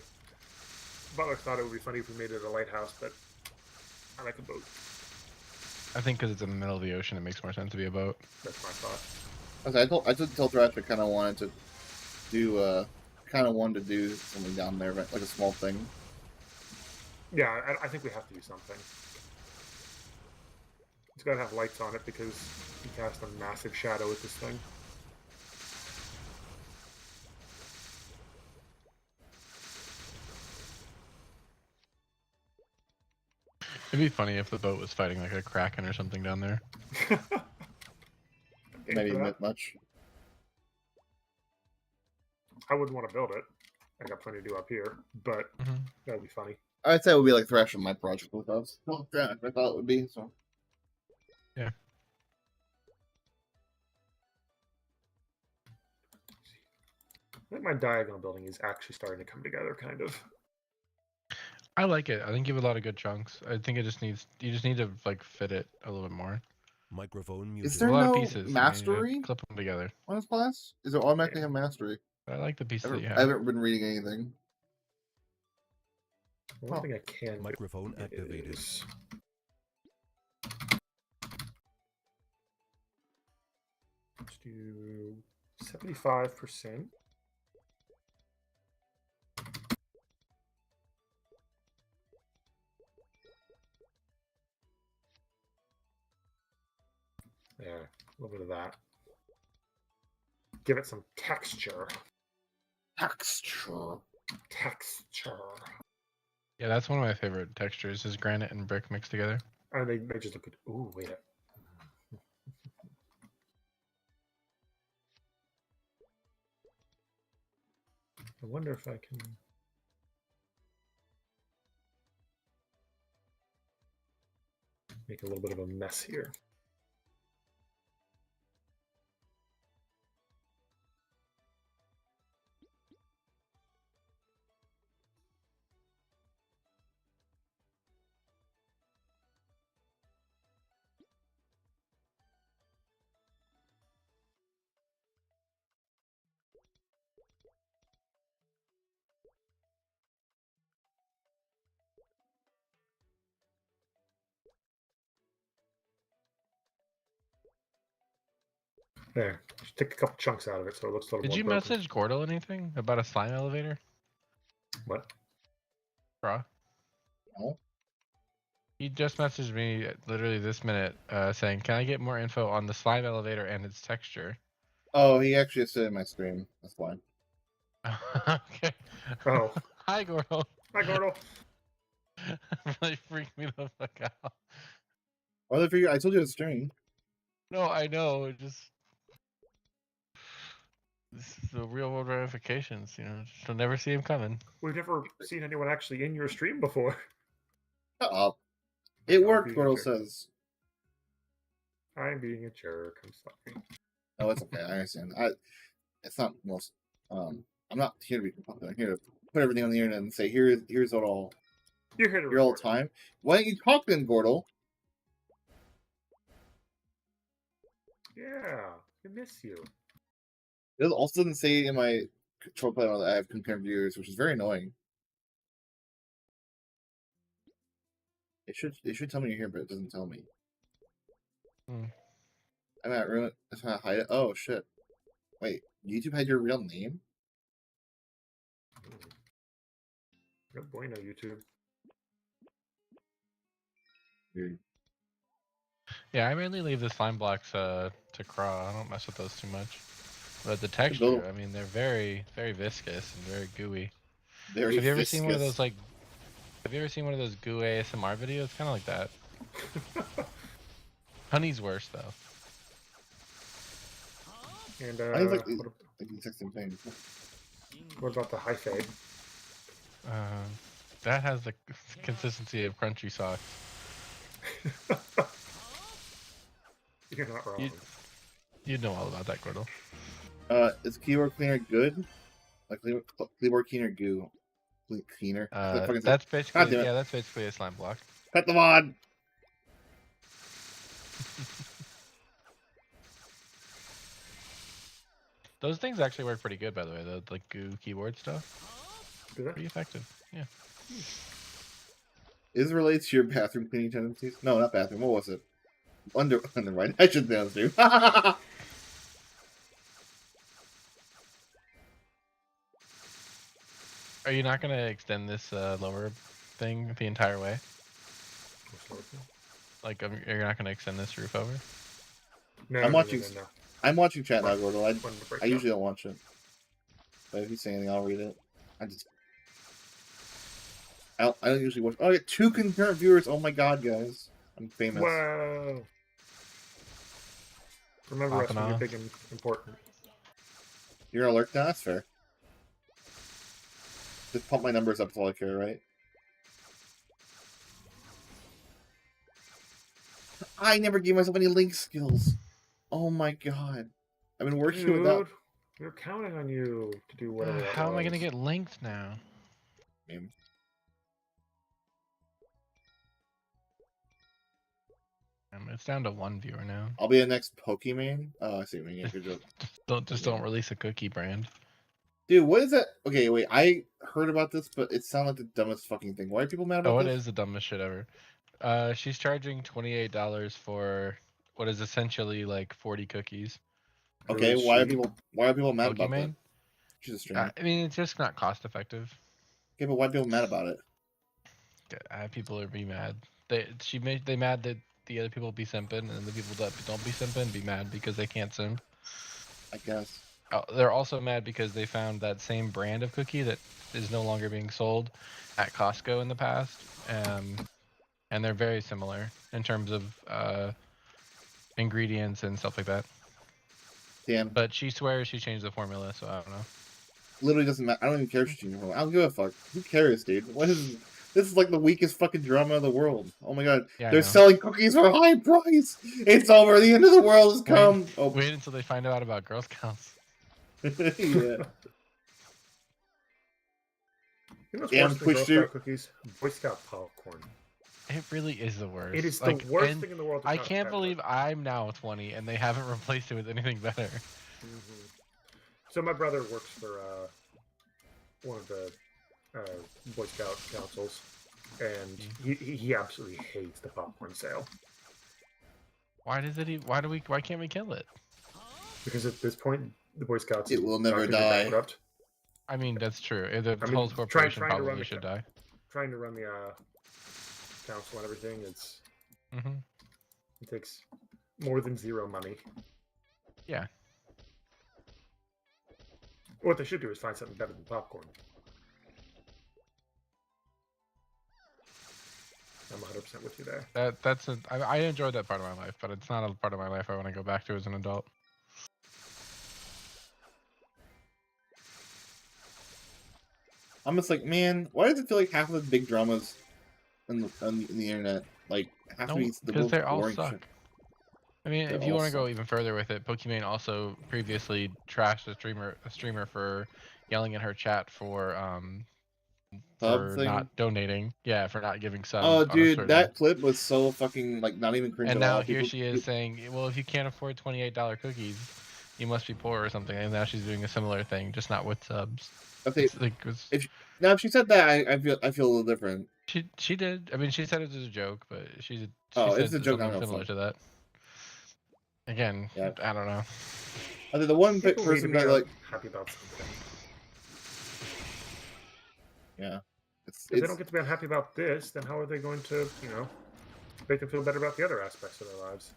Butler thought it would be funny if we made it a lighthouse, but I like a boat. I think because it's in the middle of the ocean, it makes more sense to be a boat. That's my thought. I did tell Thrash I kind of wanted to do something down there, like a small thing. Yeah, I think we have to do something. It's got to have lights on it because you cast a massive shadow with this thing. It'd be funny if the boat was fighting like a kraken or something down there. Maybe For a that. bit much. I wouldn't want to build it. I got plenty to do up here, but Mhm. that'd be funny. I'd say it would be like Thrash on my project with us. Well, yeah, I thought it would be. So I think my diagonal building is actually starting to come together, kind of. I like it. I think you have a lot of good chunks. I think you just need to like fit it a little bit more. Microphone Is muted. there a lot no of pieces. I mean, you mastery clip them together. on this class? Is it automatically have mastery? I like the pieces that you I have. haven't been reading anything. One Oh. thing I can do Microphone activated. is let's do 75%. There, a little bit of that. Give it some texture. Texture. Texture. Yeah, that's one of my favorite textures. Is granite and brick mixed together. And they just look good. Ooh, wait a I wonder if I can. Make a little bit of a mess here. There. Just take a couple chunks out of it so it looks a little Did more you broken. message Gordo anything about a slime elevator? What? Bruh. No. He just messaged me literally this minute saying, "Can I get more info on the slime elevator and its texture?" Oh, he actually said in my stream. That's why. Okay. Oh. Hi, Gordo. Hi, Gordo. Really freaked me the fuck out. Well, I told you to stream. No, I know. It just this is the real world ramifications. You know, you'll never see him coming. We've never seen anyone actually in your stream before. Shut up. It worked, Being a Gordo jerk. says. I'm being a jerk. I'm sorry. No, it's okay. I understand. It's not most. I'm not here to be popular. I'm here to put everything on the internet and say here's what all You're here to here all the record. time. Why don't you talk then, Gordo? Yeah. I miss you. It also doesn't say in my control panel that I have concurrent viewers, which is very annoying. It should tell me you're here, but it doesn't tell me. Hmm. I'm at ruin. I'm trying to hide it. Oh shit! Wait, YouTube had your real name? Good boy, no YouTube. Weird. Yeah, I mainly leave the slime blocks to crawl. I don't mess with those too much. But the build texture, I mean, they're very, very viscous and very gooey. very Have you ever seen one of viscous. those like? Have you ever seen one of those goo ASMR videos? Kind of like that. Honey's worse though. And I think it's what, like the exact same thing. what about the high fade? That has the consistency of crunchy socks. You're not wrong. You know all about that, Gordle. Is keyboard cleaner good? Like keyboard cleaner goo? Cleaner? That's basically damn it. yeah, that's basically a slime block. Cut the mod! Those things actually work pretty good, by the way. The like goo keyboard stuff, Do that? pretty effective. Yeah. Is it related to your bathroom cleaning tendencies? No, not bathroom. What was it? Underwriting. I should know too. Are you not gonna extend this lower thing the entire way? Like, you're not gonna extend this roof over? No, I'm no, watching. no, no. I'm watching chat now, Gordo. Wanted to break I it usually don't watch it. But if you say anything, I'll read it. I don't usually watch. Oh, I get 2 concurrent viewers. Oh my god, guys. I'm up. famous. Wow. Remember us when you're big and important. You're gonna lurk now? That's fair. Just pump my numbers up, that's all I care, right? I never gave myself any link skills. Oh my god. I've been working with that. Dude, we were counting on you to do whatever. that How am I gonna was. get linked now? It's down to 1 viewer now. I'll be the next Pokemon. Oh, I see what you mean. Good joke. Just don't release a cookie brand. Dude, what is that? Okay, wait. I heard about this, but it sounded like the dumbest fucking thing. Why are people mad about Oh, it this? is the dumbest shit ever. She's charging $28 for what is essentially like 40 cookies. Okay, why are people mad about that? Pokemon? She's a streamer. I mean, it's just not cost effective. Okay, but why are people mad about it? People are be mad. They mad that the other people be simping, and the people that don't be simping be mad because they can't simp. I guess. They're also mad because they found that same brand of cookie that is no longer being sold at Costco in the past, and they're very similar in terms of ingredients and stuff like that. Damn. But she swears she changed the formula, so I don't know. Literally doesn't matter. I don't even care if she's changing her. I don't give a fuck. Who cares, dude? What is this? Is like the weakest fucking drama of the world. Oh my god. Yeah, I They're know. selling cookies for a high price. It's over. The end of the world has come. Oh, Wait until they find out about Girl Scouts. yeah. You know what's Damn, worse than push Girl through. Scout cookies? Boy Scout popcorn. It really is the worst. It is the Like, worst and thing in the world. To I cut can't a believe I'm now 20 and they haven't replaced it with anything better. Mm-hmm. So my brother works for one of the Boy Scout councils, and he absolutely hates the popcorn sale Why can't we kill it? because at this point the Boy Scouts It will never are gonna be die. bankrupt. I mean, that's true. The I mean, whole corporation trying to run probably the should die. Trying to run the council and everything, Hmm. it takes more than zero money. Yeah. What they should do is find something better than popcorn. I'm 100% with you there. I enjoyed that part of my life, but it's not a part of my life I want to go back to as an adult. I'm just like, man, why does it feel like half of the big dramas on the internet, like half of these, Because they all boring suck. shit. I mean, They if you all want to go suck. even further with it, Pokimane also previously trashed a streamer for yelling in her chat for Thing? not donating. Yeah, for not giving subs. Oh, on a dude, certain- that clip was so fucking like not even cringe And at all. now here People- she is saying, well, if you can't afford $28 cookies, you must be poor or something. And now she's doing a similar thing, just not with subs. Okay, It's like, now if she said that, I feel a little different. she did. I mean, she said it as a joke, but she Oh, said it's a joke, I something don't know, similar fuck. to that. Again, Yeah. I don't know. I think the one People need to person be that like, happy about something. yeah, If they don't get to be unhappy about this, then how are they going to, make them feel better about the other aspects of their lives?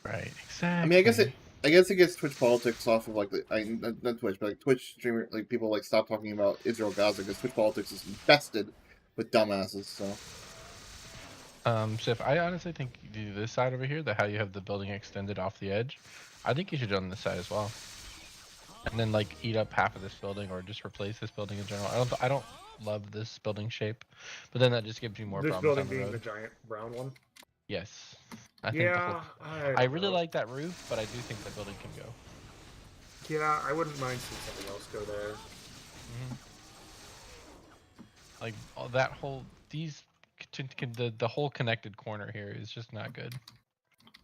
Right, exactly. I mean, I guess I guess it gets Twitch politics off of like not Twitch, but like Twitch streamer, like people like stop talking about Israel Gaza because Twitch politics is infested with dumbasses. So Sif, I honestly think you do this side over here, how you have the building extended off the edge. I think you should do it on this side as well. And then like eat up half of this building or just replace this building in general. I don't love this building shape, but then that just gives you more This problems building on the being road. the giant brown one. Yes. I think the whole, Yeah, I don't really know. like that roof, but I do think the building can go. Yeah, I wouldn't mind seeing something else go there. Like that whole the whole connected corner here is just not good.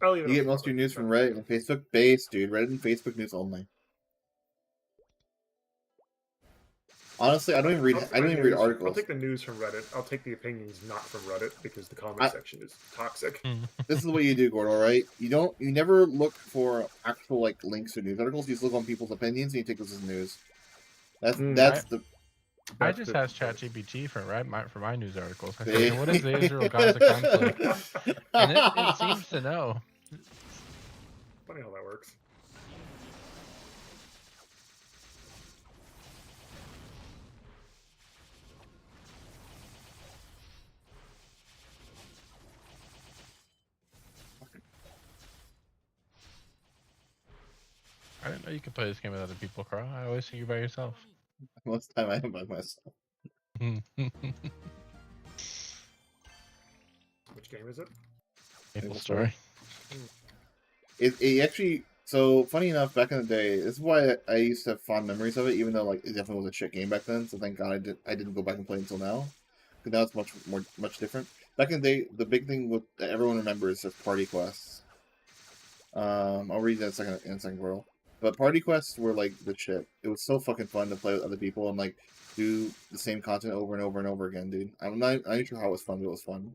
I'll leave it you up get to most of your public news from discussion. Reddit and Facebook base, dude. Reddit and Facebook news only. Honestly, I don't even read. I don't even read I'll articles. take the news from Reddit. I'll take the opinions not from Reddit because the comment section is toxic. This is what you do, Gordo. Right? You never look for actual like links or news articles. You just look on people's opinions and you take this as news. That's I just asked ChatGPT for my news articles. I said, Hey. "Hey, what is the Israel-Gaza conflict?" And it seems to know. Funny how that works. I didn't know you could play this game with other people, Carl. I always think you're by yourself. most of the time I am by myself. Which game is it? Maplestory. It actually. So funny enough, back in the day, this is why I used to have fond memories of it, even though like it definitely was a shit game back then. So thank God I didn't go back and play until now, because now it's much different. Back in the day, the big thing that everyone remembers is party quests. I'll read that in a second, World. But party quests were like the shit. It was so fucking fun to play with other people and like do the same content over and over and over again, dude. I'm not sure how it was fun, but it was fun.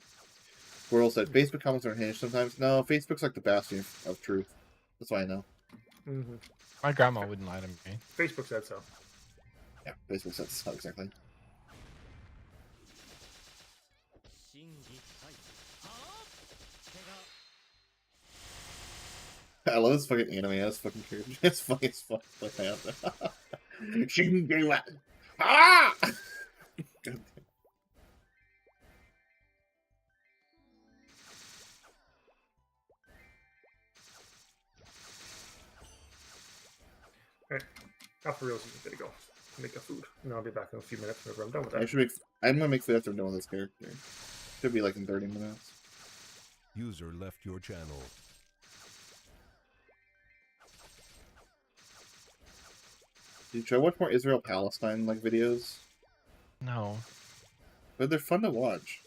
Squirrel said Facebook comments are unhinged sometimes. No, Facebook's like the bastion of truth. That's why I know. Mm-hmm. My grandma wouldn't lie to me. Facebook said so. Yeah, Facebook said so, exactly. I love this fucking anime. That's fucking cute. It's funny as fuck. Like, Shinji, ah! Now for real, you gotta go make a food, and I'll be back in a few minutes whenever I'm done with that. I'm gonna make food after I'm done with this character. Should be like in 30 minutes. User left your channel. Dude, should I watch more Israel Palestine like videos? No. But they're fun to watch.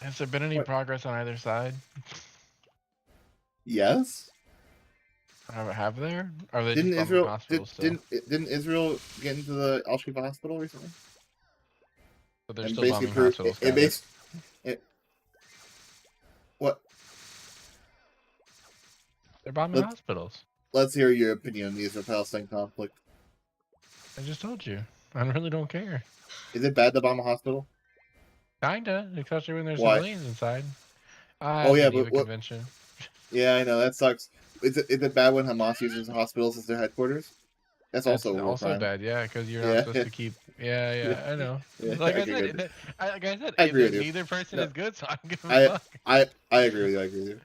Has there been any progress on either side? Yes. Have there? Are they Didn't just Israel hospitals still? didn't Israel get into the Al Shifa hospital recently? But they're And still bombing basically hospitals. What? They're bombing hospitals. Let's hear your opinion on the Israel-Palestine conflict. I just told you. I really don't care. Is it bad to bomb a hospital? Kinda, especially when there's Why? civilians inside. Oh, yeah, Geneva but Convention. Yeah, I know that sucks. Is it bad when Hamas uses hospitals as their headquarters? That's also a war crime. bad, yeah, because you're Yeah. not supposed to keep. Yeah, I know. Yeah, Like I okay, said, good. I agree with you. neither person No. is good, so I don't give a fuck. I agree with you. I agree with you.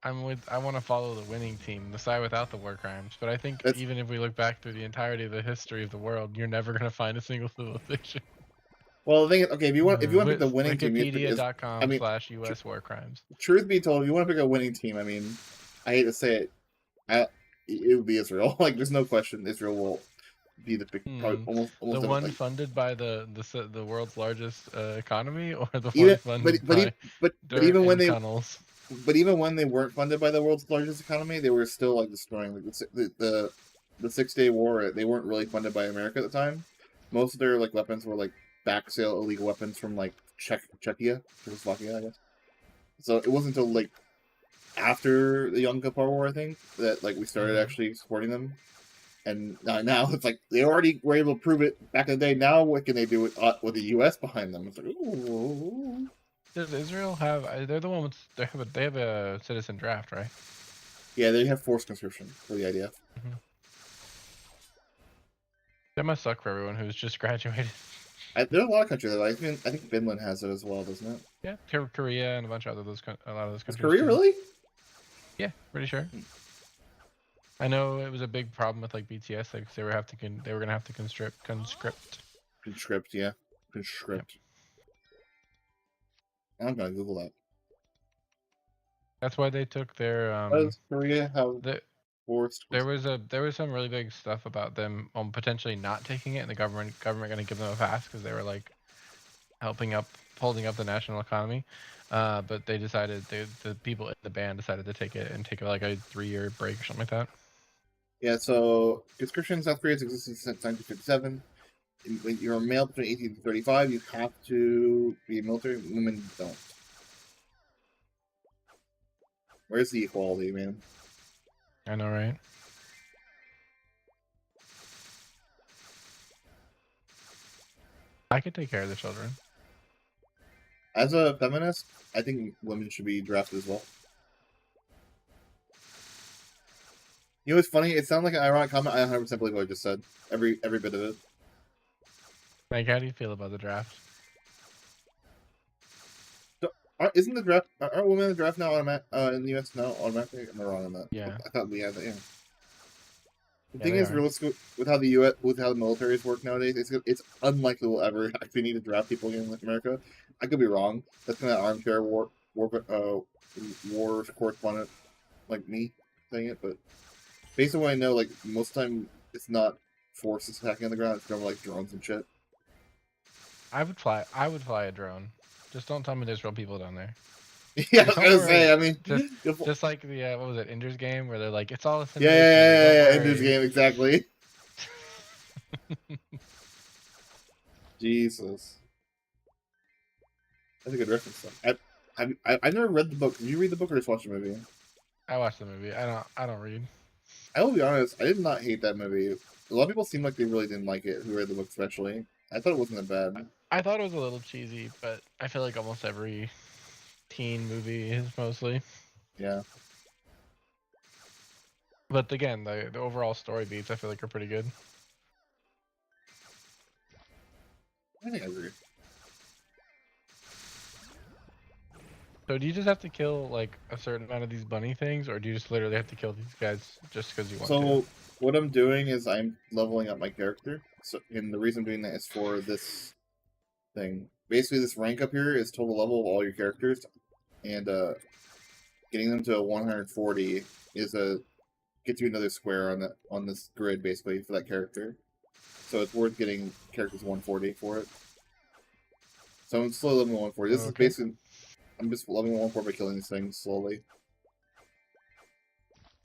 I want to follow the winning team, the side without the war crimes. But I think even if we look back through the entirety of the history of the world, you're never gonna find a single civilization. Well, the thing is, okay, if you want to pick the winning team, Wikipedia.com/US war crimes. Truth be told, if you want to pick a winning team, I mean, I hate to say it, it would be Israel. Like, there's no question, Israel will be the pick. Probably almost The one like, funded by the world's largest economy, or the even, one funded by but dirt even when and they tunnels. But even when they weren't funded by the world's largest economy, they were still like destroying the 6-Day War. They weren't really funded by America at the time. Most of their like weapons were like back sale illegal weapons from like Czechoslovakia, I guess. So it wasn't until like after the Yom Kippur War, I think, that like we started actually supporting them. And now it's like they already were able to prove it back in the day. Now what can they do with the U.S. behind them? It's like, ooh. Does Israel have? They're the one with. They have a citizen draft, right? Yeah, they have forced conscription for the IDF. That must suck for everyone who's just graduated. There are a lot of countries that I think Finland has it as well, doesn't it? Yeah, Korea and a bunch of a lot of those Is countries. Korea too. really? Yeah, pretty sure. I know it was a big problem with like BTS, like they were gonna have to conscript. Conscript, yeah, conscript. I'm gonna Google that. That's why they took their Does Korea have forced? there was some really big stuff about them potentially not taking it, and the government gonna give them a pass because they were like holding up the national economy. But they decided the people in the band decided to take it and take like a 3-year break or something like that. Yeah, so conscription in South Korea has existed since 1957. When you're a male between 18 to 35, you have to be a military. Women don't. Where's the equality, man? I know, right? I could take care of the children. As a feminist, I think women should be drafted as well. You know what's funny? It sounds like an ironic comment. I 100% believe what I just said. Every bit of it. Like, how do you feel about the draft? Isn't the draft? Aren't women in the draft now automatic in the U.S. now automatically? Am I wrong on that? Yeah. I thought we had that. Yeah. The Yeah, thing they is, are. realistically, with how the U.S. with how the militaries work nowadays, it's unlikely we'll ever actually need to draft people again in America. I could be wrong. That's kind of armchair war correspondent like me saying it, but based on what I know, like most of the time, it's not forces attacking on the ground. It's more like drones and shit. I would fly a drone. Just don't tell me there's real people down there. Yeah, I was gonna say. I mean, Just like the what was it, Ender's Game, where they're like, it's all a yeah, simulation. yeah, don't in this worry." game exactly. Jesus, that's a good reference. Though. I've never read the book. Did you read the book or just watch the movie? I watched the movie. I don't read. I will be honest. I did not hate that movie. A lot of people seem like they really didn't like it. Who read the book, especially. I thought it wasn't that bad. I thought it was a little cheesy, but I feel like almost every teen movie is mostly. Yeah. But again, the overall story beats I feel like are pretty good. I think I agree. So do you just have to kill like a certain amount of these bunny things, or do you just literally have to kill these guys just because you want to? So what I'm doing is I'm leveling up my character. So, and the reason I'm doing that is for this thing. Basically, this rank up here is total level of all your characters, and getting them to a 140 is gets you another square on this grid basically for that character. So it's worth getting characters 140 for it. So I'm slowly leveling 140. This is basically I'm just leveling 140 by killing these things slowly.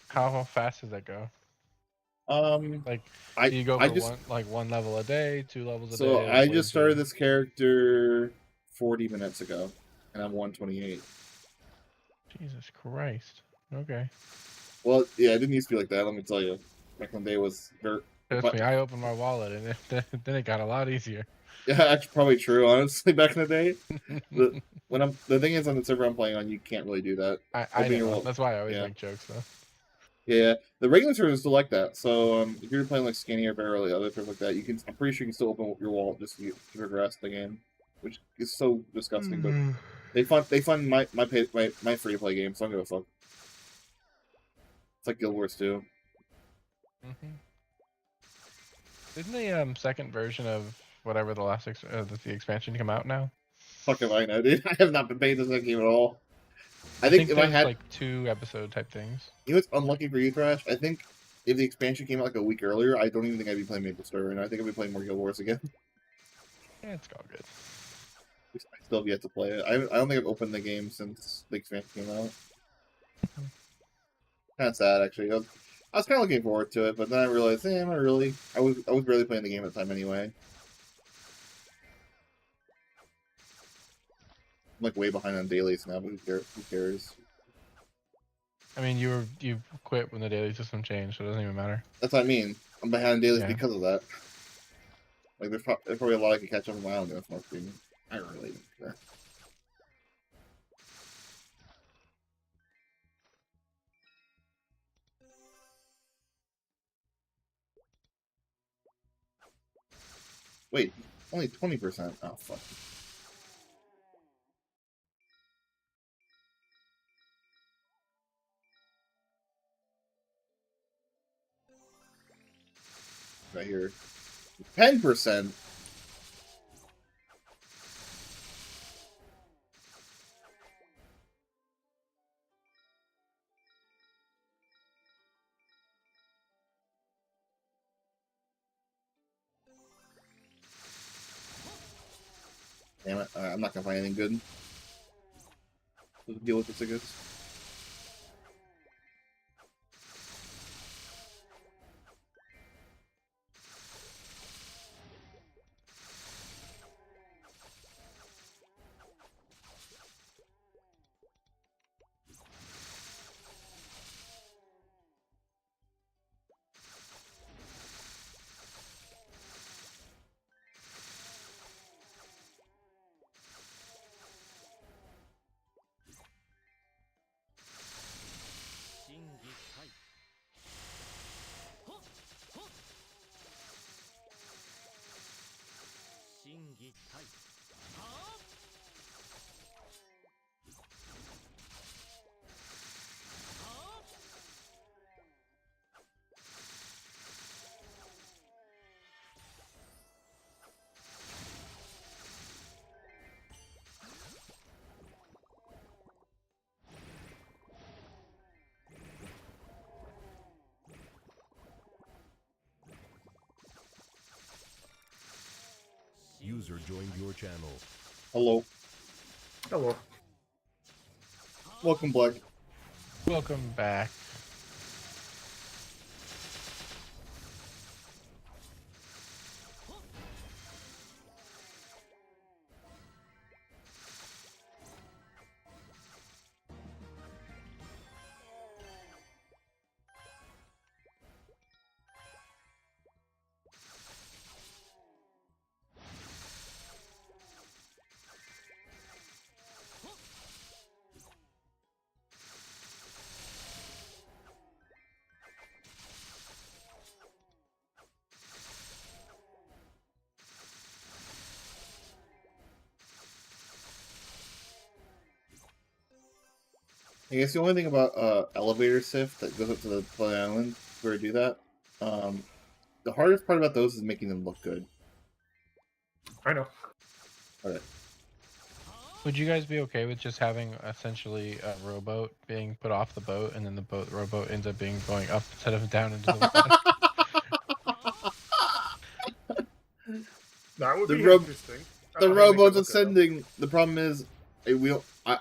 How fast does that go? Like, do you go for one level a day, 2 levels a day? So I just started this character 40 minutes ago, and I'm 128. Jesus Christ. Okay. Well, yeah, it didn't used to be like that. Let me tell you, back when the day was very. Trust me, I opened my wallet, and then it got a lot easier. Yeah, that's probably true. Honestly, back in the day, the thing is on the server I'm playing on, you can't really do that. I know. That's why I always make jokes though. Yeah, the regular servers still like that. So if you're playing like Skinny or Barrel or other stuff like that, I'm pretty sure you can still open your wallet just to progress the game, which is so disgusting. But they fund my free to play game, so I'm gonna fuck. It's like Guild Wars 2. Didn't the second version of whatever the last the expansion come out now? Fuck if I know, dude. I have not been paying attention to that game at all. I think if I had like 2 episode type things. You know what's unlucky for you, Thrash? I think if the expansion came out like a week earlier, I don't even think I'd be playing Maplestory right now. I think I'd be playing more Guild Wars again. Yeah, it's all good. I still have yet to play it. I don't think I've opened the game since the expansion came out. Kind of sad, actually. I was kind of looking forward to it, but then I realized, am I really? I was barely playing the game at the time anyway. I'm like way behind on dailies now, but who cares? I mean, you quit when the daily system changed, so it doesn't even matter. That's what I mean. I'm behind dailies Yeah. because of that. Like, there's probably a lot I can catch up on my own doing smart speeding. I don't really care. Wait, only 20%. Oh, fuck. Right here. 10%? Damn it. I'm not gonna find anything good. Let's deal with this, I guess. User joined your channel. Hello. Hello. Welcome, Black. Welcome back. I guess the only thing about elevator sift that goes up to the play island where I do that, the hardest part about those is making them look good. I know. Okay. Would you guys be okay with just having essentially a rowboat being put off the boat, and then the rowboat ends up going up instead of down into the water? That would The be rob- interesting. I The don't know how you make rowboat's that look good, though. ascending. The problem is,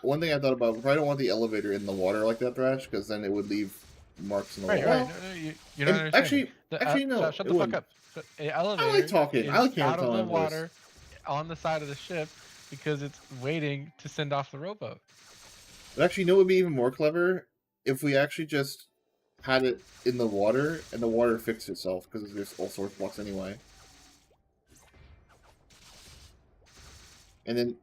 one thing I thought about, we probably don't want the elevator in the water like that, Thrash, because then it would leave marks in the Right, water. right. No, you're not understanding. Actually, no. Shut it the fuck wouldn't. up. An elevator I like talking. I is like hearing out of my the voice. water on the side of the ship because it's waiting to send off the rowboat. But actually, you know what would be even more clever? If we actually just had it in the water, and the water fixed itself, because there's all sorts of blocks anyway. And then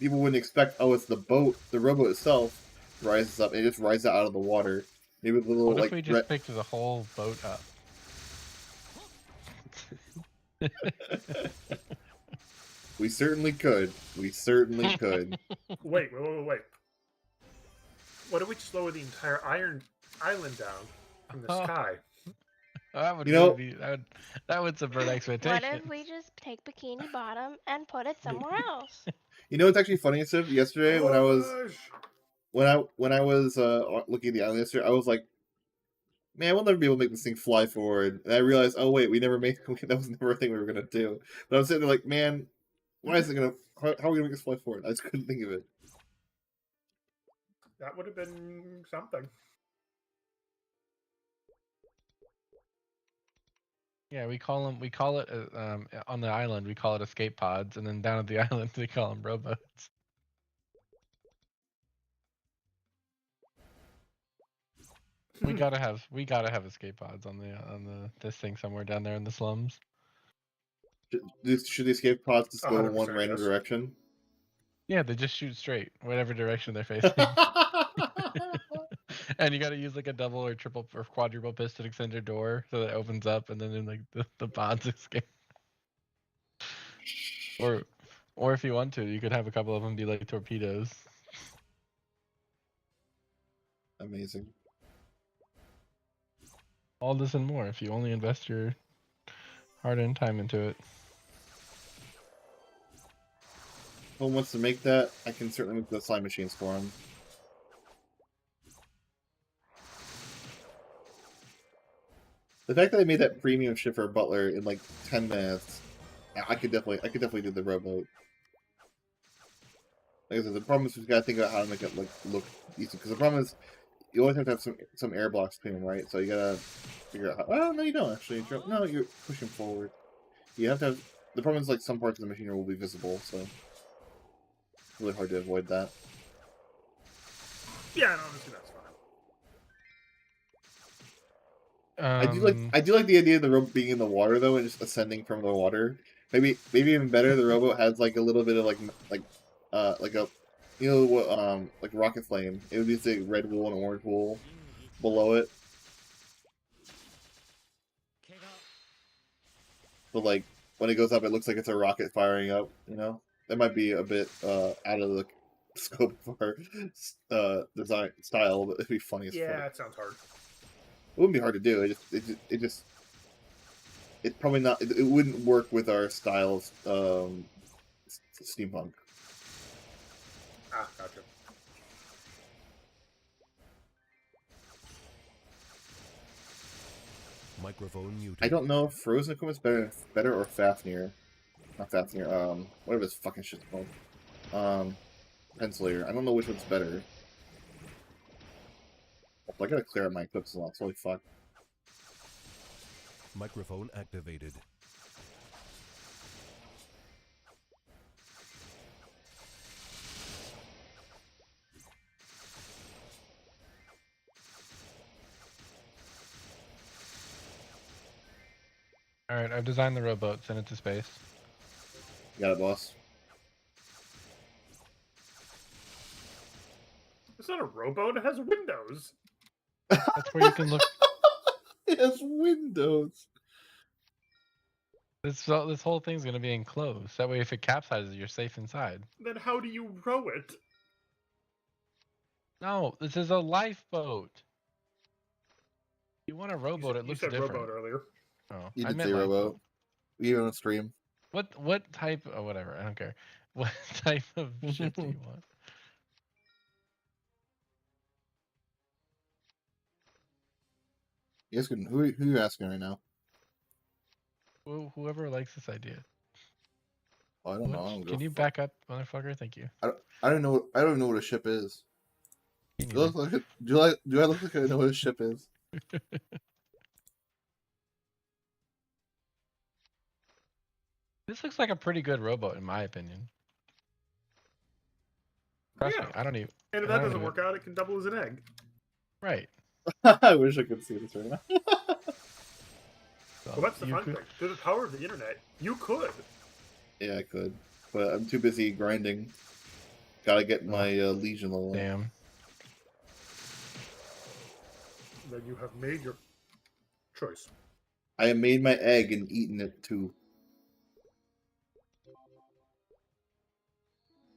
people wouldn't expect, oh, it's the boat, the rowboat itself rises up, and it just rises out of the water. Maybe with a little, What if like, we just picked the whole boat up? We certainly could. We certainly could. Wait. What if we just lower the entire Iron Island down from the Oh. sky? That would You know- really be that would subvert What expectations. if we just take Bikini Bottom and put it somewhere else? You know what's actually funny, Steph? Yesterday, when I was looking at the island yesterday, I was like, man, we'll never be able to make this thing fly forward. And I realized, oh wait, we never made that was never a thing we were gonna do. But I was sitting there like, man, why is it gonna? How are we gonna make this fly forward? I just couldn't think of it. That would have been something. Yeah, we call it on the island we call it escape pods, and then down at the island they call them rowboats. We gotta have escape pods on the this thing somewhere down there in the slums. Should the escape pods just go in one 100%, random yes. direction? Yeah, they just shoot straight, whatever direction they're facing. And you gotta use like a double or triple or quadruple piston extender door so that it opens up and then like the pods escape. Or if you want to, you could have a couple of them be like torpedoes. Amazing. All this and more if you only invest your hard-earned time into it. If someone wants to make that, I can certainly make the slime machines for him. The fact that I made that premium ship for Butler in like 10 minutes, I could definitely do the rowboat. Like I said, the problem is we gotta think about how to make it like look decent. Because the problem is you always have to have some air blocks between them, right? So you gotta figure out how. Oh no, you don't actually. No, you're pushing forward. You have to have. The problem is like some parts of the machinery will be visible, so it's really hard to avoid that. Yeah, no, honestly, that's fine. I do like the idea of the robot being in the water though and just ascending from the water. Maybe even better, the robot has like a little bit of like a what like rocket flame. It would be say red wool and orange wool below it. But like when it goes up, it looks like it's a rocket firing up. You know, that might be a bit out of the scope of our design style, but it'd be funny as Yeah, fuck. it sounds hard. It wouldn't be hard to do. It's probably not. It wouldn't work with our style of steampunk. Ah, gotcha. Microphone muted. I don't know if frozen equipment's better or Fafnir. Not Fafnir. Whatever this fucking shit's called. Pencileer. I don't know which one's better. I gotta clear out my clips a lot. Holy fuck. Microphone activated. Alright, I've designed the rowboat, send it to space. You got it, boss. It's not a rowboat, it has windows. That's where you can look. It has windows. This whole thing's gonna be enclosed. That way, if it capsizes, you're safe inside. Then how do you row it? No, this is a lifeboat. You want a rowboat? It You looks said different. rowboat earlier. Oh, You I did meant say lifeboat. rowboat. You on stream. What type? Oh, whatever. I don't care. What type of ship do you want? You guys can. Who are you asking right now? Whoever likes this idea. Oh, I don't know. I don't Can you back up, motherfucker? Thank you. I don't know. I don't even know what a ship is. Me Do I look like do I look like I know what a ship is? This looks like a pretty good rowboat, in my opinion. Trust me, I don't even. And if I that don't doesn't even- work out, it can double as an egg. Right. I wish I could see this right now. So Well, that's the you fun could- thing. Through the power of the internet, you could. Yeah, I could, but I'm too busy grinding. Gotta get my Legion level. Damn. Then you have made your choice. I have made my egg and eaten it too.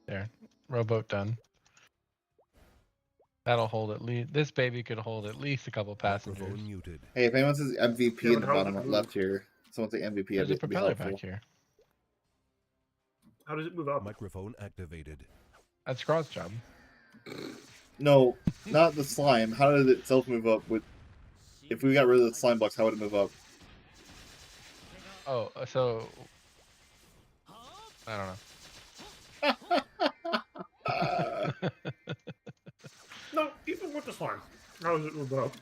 There. Rowboat done. That'll hold at least. This baby could hold at least a couple passengers. Microphone muted. Hey, if anyone says MVP Yeah, in but the how does bottom it move? left here, someone say MVP. There's a It'd be propeller helpful. back here. How does it move up? Microphone activated. That's Scraw's job. No, not the slime. How did it itself move up? With if we got rid of the slime blocks, how would it move up? Oh, so I don't know. No, even with the slime. How does it move up?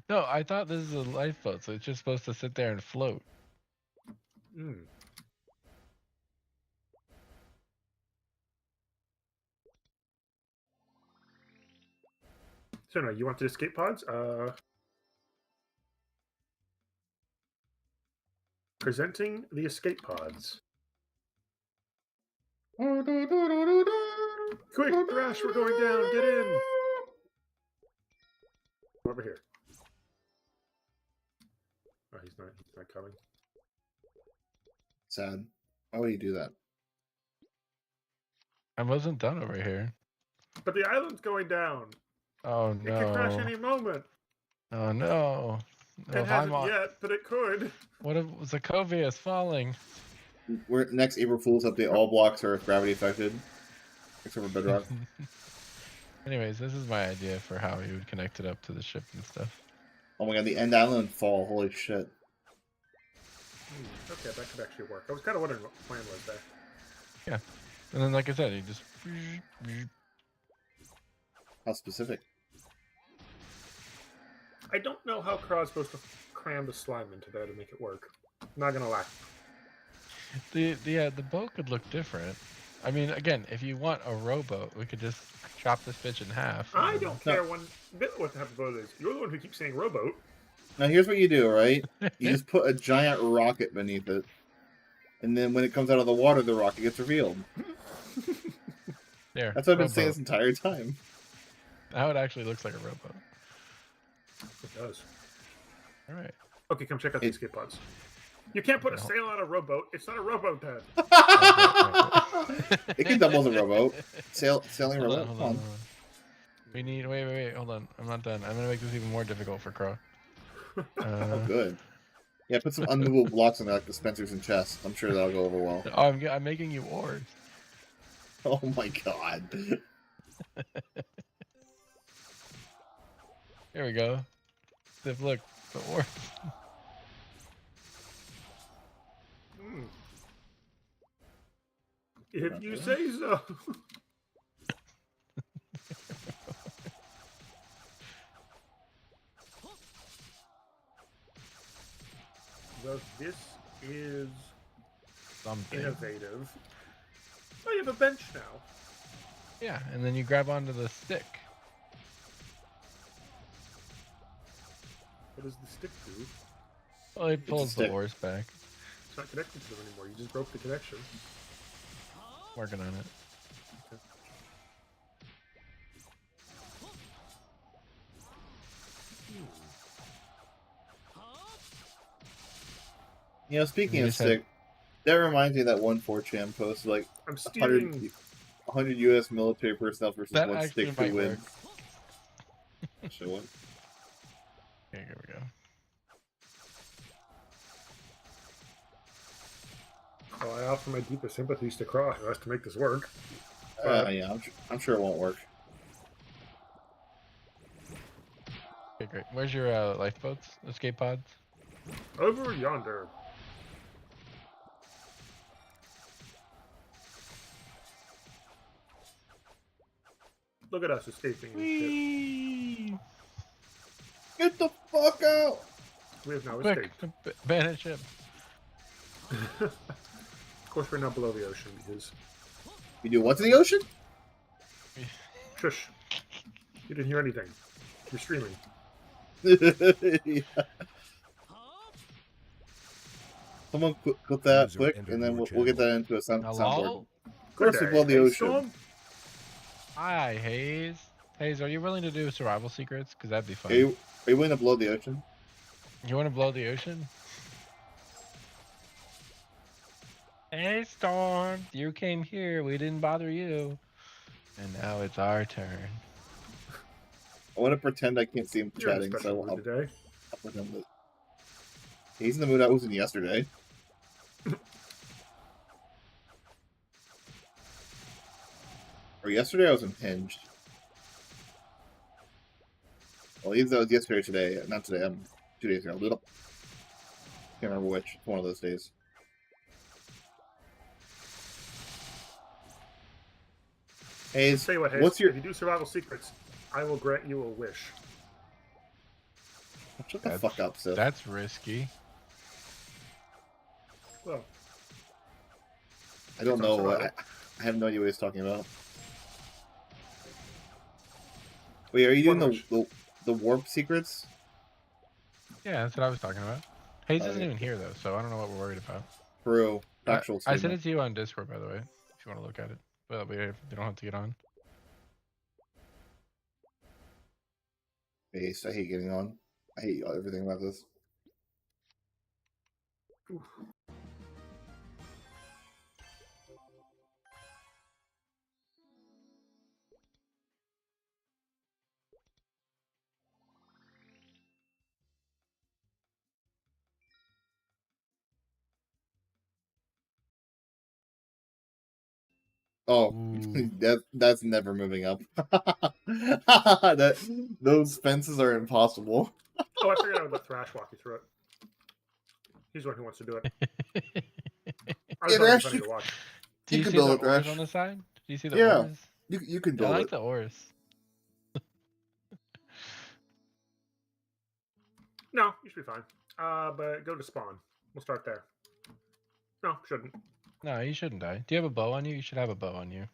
No, I thought this is a lifeboat, so it's just supposed to sit there and float. Mm. So no, you want the escape pods? Presenting the escape pods. Quick, Thrash, we're going down. Get in. Over here. Oh, he's not coming. Sad. Why would you do that? I wasn't done over here. But the island's going down. Oh It could crash no. any moment. Oh no. No, It if I'm hasn't on... yet, but it could. What if Sokovia is falling? We're next April Fool's update. All blocks are gravity affected, except for bedrock. Anyways, this is my idea for how he would connect it up to the ship and stuff. Oh my god, the end island fall. Holy shit. Okay, that could actually work. I was kind of wondering what the plan was there. Yeah. And then, like I said, he just... How specific? I don't know how Kraw's supposed to cram the slime into there to make it work. Not gonna lie. The boat could look different. I mean, again, if you want a rowboat, we could just chop this bitch in half. I don't care one bit what type of boat it is. You're the one who keeps saying rowboat. Now here's what you do, right? You just put a giant rocket beneath it, and then when it comes out of the water, the rocket gets revealed. There. That's what I've been saying rowboat. this entire time. Now it actually looks like a rowboat. It does. All right. Okay, come check out the escape pods. You can't put a sail on a rowboat. It's not a rowboat, Dad. It can double as a rowboat. Sailing Hold rowboat. on, Come on. We need... Wait. Hold on. I'm not done. I'm going to make this even more difficult for Crow. Oh, good. Yeah, put some unmovable blocks on like dispensers and chests. I'm sure that'll go over well. Oh, I'm making you oars. Oh my god. Here we go. Zip, look. The oars. If you say so. Well, this is Something. innovative. Oh, you have a bench now. Yeah, and then you grab onto the stick. What does the stick do? Well, it pulls the stick. oars back. It's not connected to them anymore. You just broke the connection. Working on it. You know, speaking You of just had- stick, that reminds me of that one 4chan post, like I'm 100, stealing. 100 U.S. military personnel versus That one actually stick might to win. work. Show what? Okay, here we go. Well, I offer my deepest sympathies to Craw, who has to make this work. Yeah, I'm sure it won't work. Okay, great. Where's your lifeboats? Escape pods? Over yonder. Look at us escaping and shit. Whee! Get the fuck out! We have now Quick! escaped. Bandit ship. Of course, we're now below the ocean because. You do what's in the ocean? Shush. You didn't hear anything. You're streaming. Yeah. Someone clip that User quick, entered and then your we'll get channel. that into a soundboard. Hello? Of course, we blow the Hey, ocean. Storm. Hi, Hayes. Hayes, are you willing to do survival secrets? Because that'd be fun. Are you willing to blow the ocean? You want to blow the ocean? Hey, Storm. You came here. We didn't bother you. And now it's our turn. I want to pretend I can't see him You're in a chatting, special so I'll mood today. pretend that. He's in the mood I was in yesterday. Or yesterday I was impinged. Well, either that was yesterday or today. Not today, 2 days ago. Little. Can't remember which. It's one of those days. Hey, Say what, Hayes. what's your... If you do survival secrets, I will grant you a wish. Shut the fuck up, Sif. That's risky. Well, I don't it's know. on survival. I have no idea what he's talking about. Wait, are you doing One the warp secrets? Yeah, that's what I was talking about. Hayes isn't Okay. even here though, so I don't know what we're worried about. True. Factual I sent statement. it to you on Discord, by the way, if you want to look at it. But we don't have to get on. Based. I hate getting on. I hate everything about this. Oh, Ooh. that's never moving up. Those fences are impossible. Oh, I figured out the Thrash walk you through it. He's the one who wants to do it. I was Yeah, already Thrash, funny to watch. Do you can see build the a ores Thrash. on the side? Do you see the Yeah. ores? You can I build like it. the ores. No, you should be fine. But go to spawn. We'll start there. No, shouldn't. No, you shouldn't die. Do you have a bow on you? You should have a bow on you.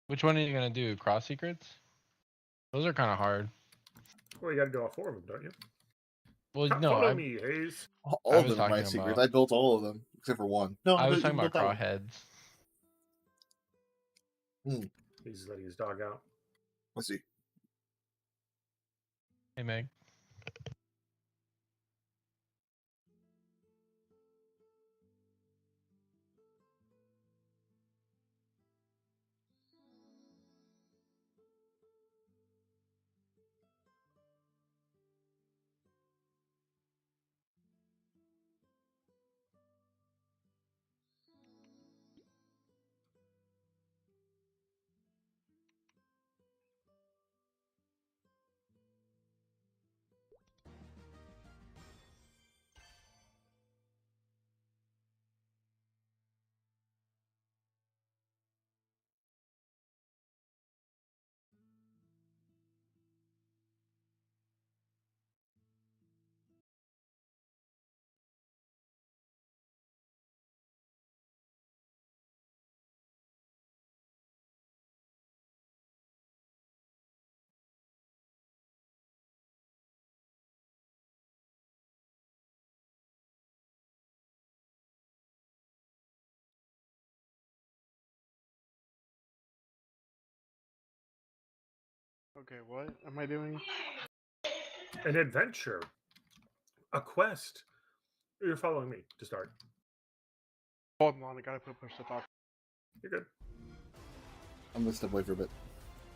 Which one are you gonna do? Cross secrets? Those are kind of hard. Well, you got to do all 4 of them, don't you? Well, no, Follow me, Hayes. All I of was them are my talking secrets. about- I built all of them except for one. No, I was you talking about built that one. crawheads. He's letting his dog out. Let's see. Hey, Meg. Okay, what am I doing? An adventure. A quest. You're following me to start. Hold on, I gotta push the talk. You're good. I'm gonna step away for a bit.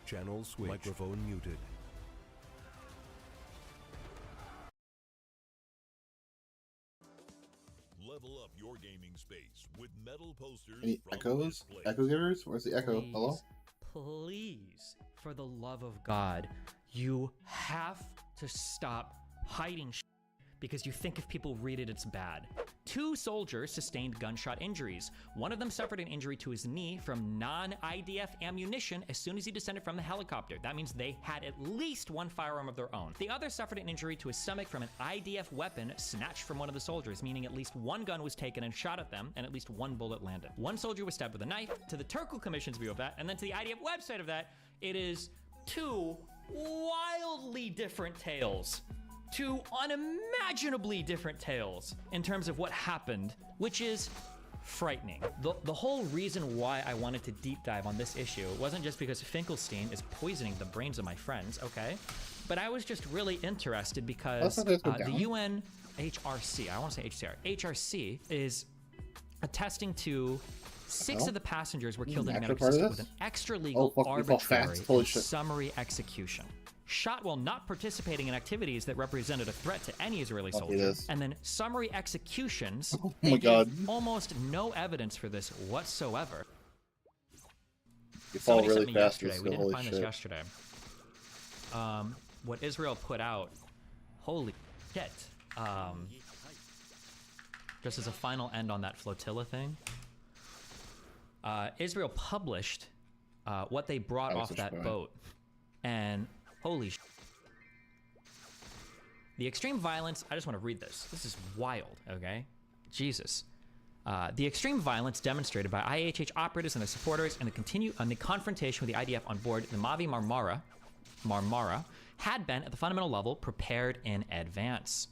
Channel switch. Microphone muted. Level up your gaming space with metal posters Any from echoes? displays. Echo givers? Where's the echo? Hello? Please, for the love of God, you have to stop hiding because you think if people read it, it's bad. 2 soldiers sustained gunshot injuries. One of them suffered an injury to his knee from non-IDF ammunition as soon as he descended from the helicopter. That means they had at least 1 firearm of their own. The other suffered an injury to his stomach from an IDF weapon snatched from one of the soldiers, meaning at least 1 gun was taken and shot at them, and at least 1 bullet landed. 1 soldier was stabbed with a knife. To the Turku Commission's view of that, and then to the IDF website of that, it is 2 wildly different tales. 2 unimaginably different tales in terms of what happened, which is frightening. The whole reason why I wanted to deep dive on this issue wasn't just because Finkelstein is poisoning the brains of my friends, okay? But I was just really interested because Let's not go the down. UNHRC, I want to say HCR, HRC is attesting to 6 Well, of the passengers were this killed is in a an medical actual part of system with this? an extra legal, fuck, we fall arbitrary, fast. Holy and shit. summary execution. Shot while not participating in activities that represented a threat to any Israeli Fuck it soldier. is. And then summary executions. Oh they my give God. almost no evidence for this whatsoever. You fall Somebody sent really me fast. yesterday. So We didn't holy find shit. this yesterday. What Israel put out. Holy shit. Just as a final end on that flotilla thing. Israel published what they brought That was off such that bad. boat. And holy the extreme violence, I just want to read this. This is wild, okay? Jesus. The extreme violence demonstrated by IHH operatives and their supporters and the confrontation with the IDF on board the Mavi Marmara had been, at the fundamental level, prepared in advance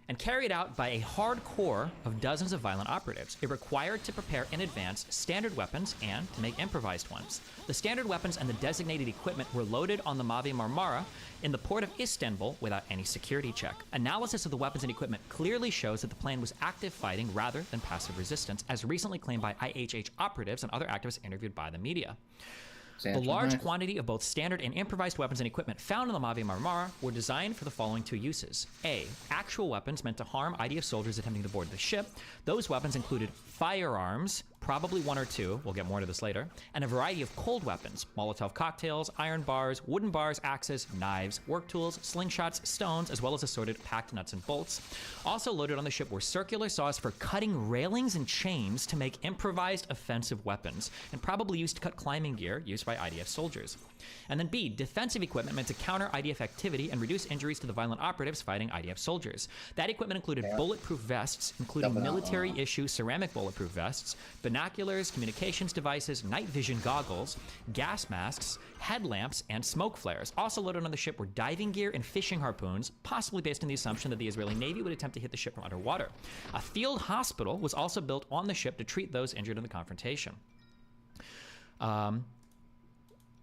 and carried out by a hard core of dozens of violent operatives. It required to prepare in advance standard weapons and to make improvised ones. The standard weapons and the designated equipment were loaded on the Mavi Marmara in the port of Istanbul without any security check. Analysis of the weapons and equipment clearly shows that the plane was active fighting rather than passive resistance, as recently claimed by IHH operatives and other activists interviewed by the media. The large quantity of both standard and improvised weapons and equipment found in the Mavi Marmara were designed for the following two uses. A, actual weapons meant to harm IDF soldiers attempting to board the ship. Those weapons included firearms, probably one or two, we'll get more into this later, and a variety of cold weapons, Molotov cocktails, iron bars, wooden bars, axes, knives, work tools, slingshots, stones, as well as assorted packed nuts and bolts. Also loaded on the ship were circular saws for cutting railings and chains to make improvised offensive weapons, and probably used to cut climbing gear used by IDF soldiers. And then B, defensive equipment meant to counter IDF activity and reduce injuries to the violent operatives fighting IDF soldiers. That equipment included bulletproof vests, including military-issue ceramic bulletproof vests, binoculars, communications devices, night vision goggles, gas masks, headlamps, and smoke flares. Also loaded on the ship were diving gear and fishing harpoons, possibly based on the assumption that the Israeli Navy would attempt to hit the ship from underwater. A field hospital was also built on the ship to treat those injured in the confrontation.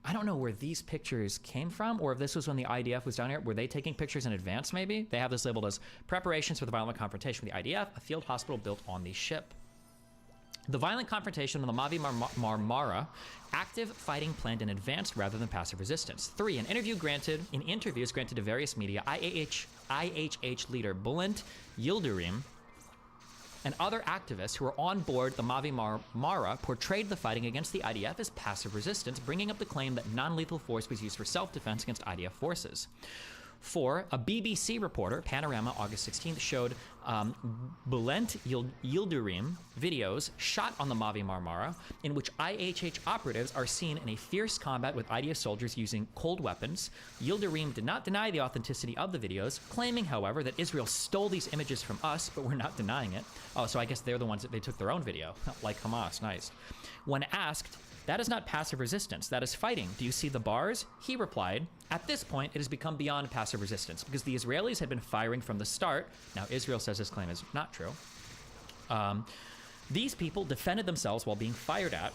I don't know where these pictures came from, or if this was when the IDF was down here. Were they taking pictures in advance, maybe? They have this labeled as preparations for the violent confrontation with the IDF, a field hospital built on the ship. The violent confrontation on the Mavi Marmara, active fighting planned in advance rather than passive resistance. 3, in interviews granted to various media, IHH leader Bülent Yildirim and other activists who were on board the Mavi Marmara portrayed the fighting against the IDF as passive resistance, bringing up the claim that non-lethal force was used for self-defense against IDF forces. 4, a BBC reporter, Panorama, August 16th, showed Bülent Yildirim videos shot on the Mavi Marmara in which IHH operatives are seen in a fierce combat with IDF soldiers using cold weapons. Yildirim did not deny the authenticity of the videos, claiming, however, that Israel stole these images from us, but we're not denying it. Oh, so I guess they're the ones that they took their own video, like Hamas, nice. When asked, "That is not passive resistance, that is fighting. Do you see the bars?" He replied, "At this point, it has become beyond passive resistance because the Israelis had been firing from the start." Now, Israel says this claim is not true. These people defended themselves while being fired at.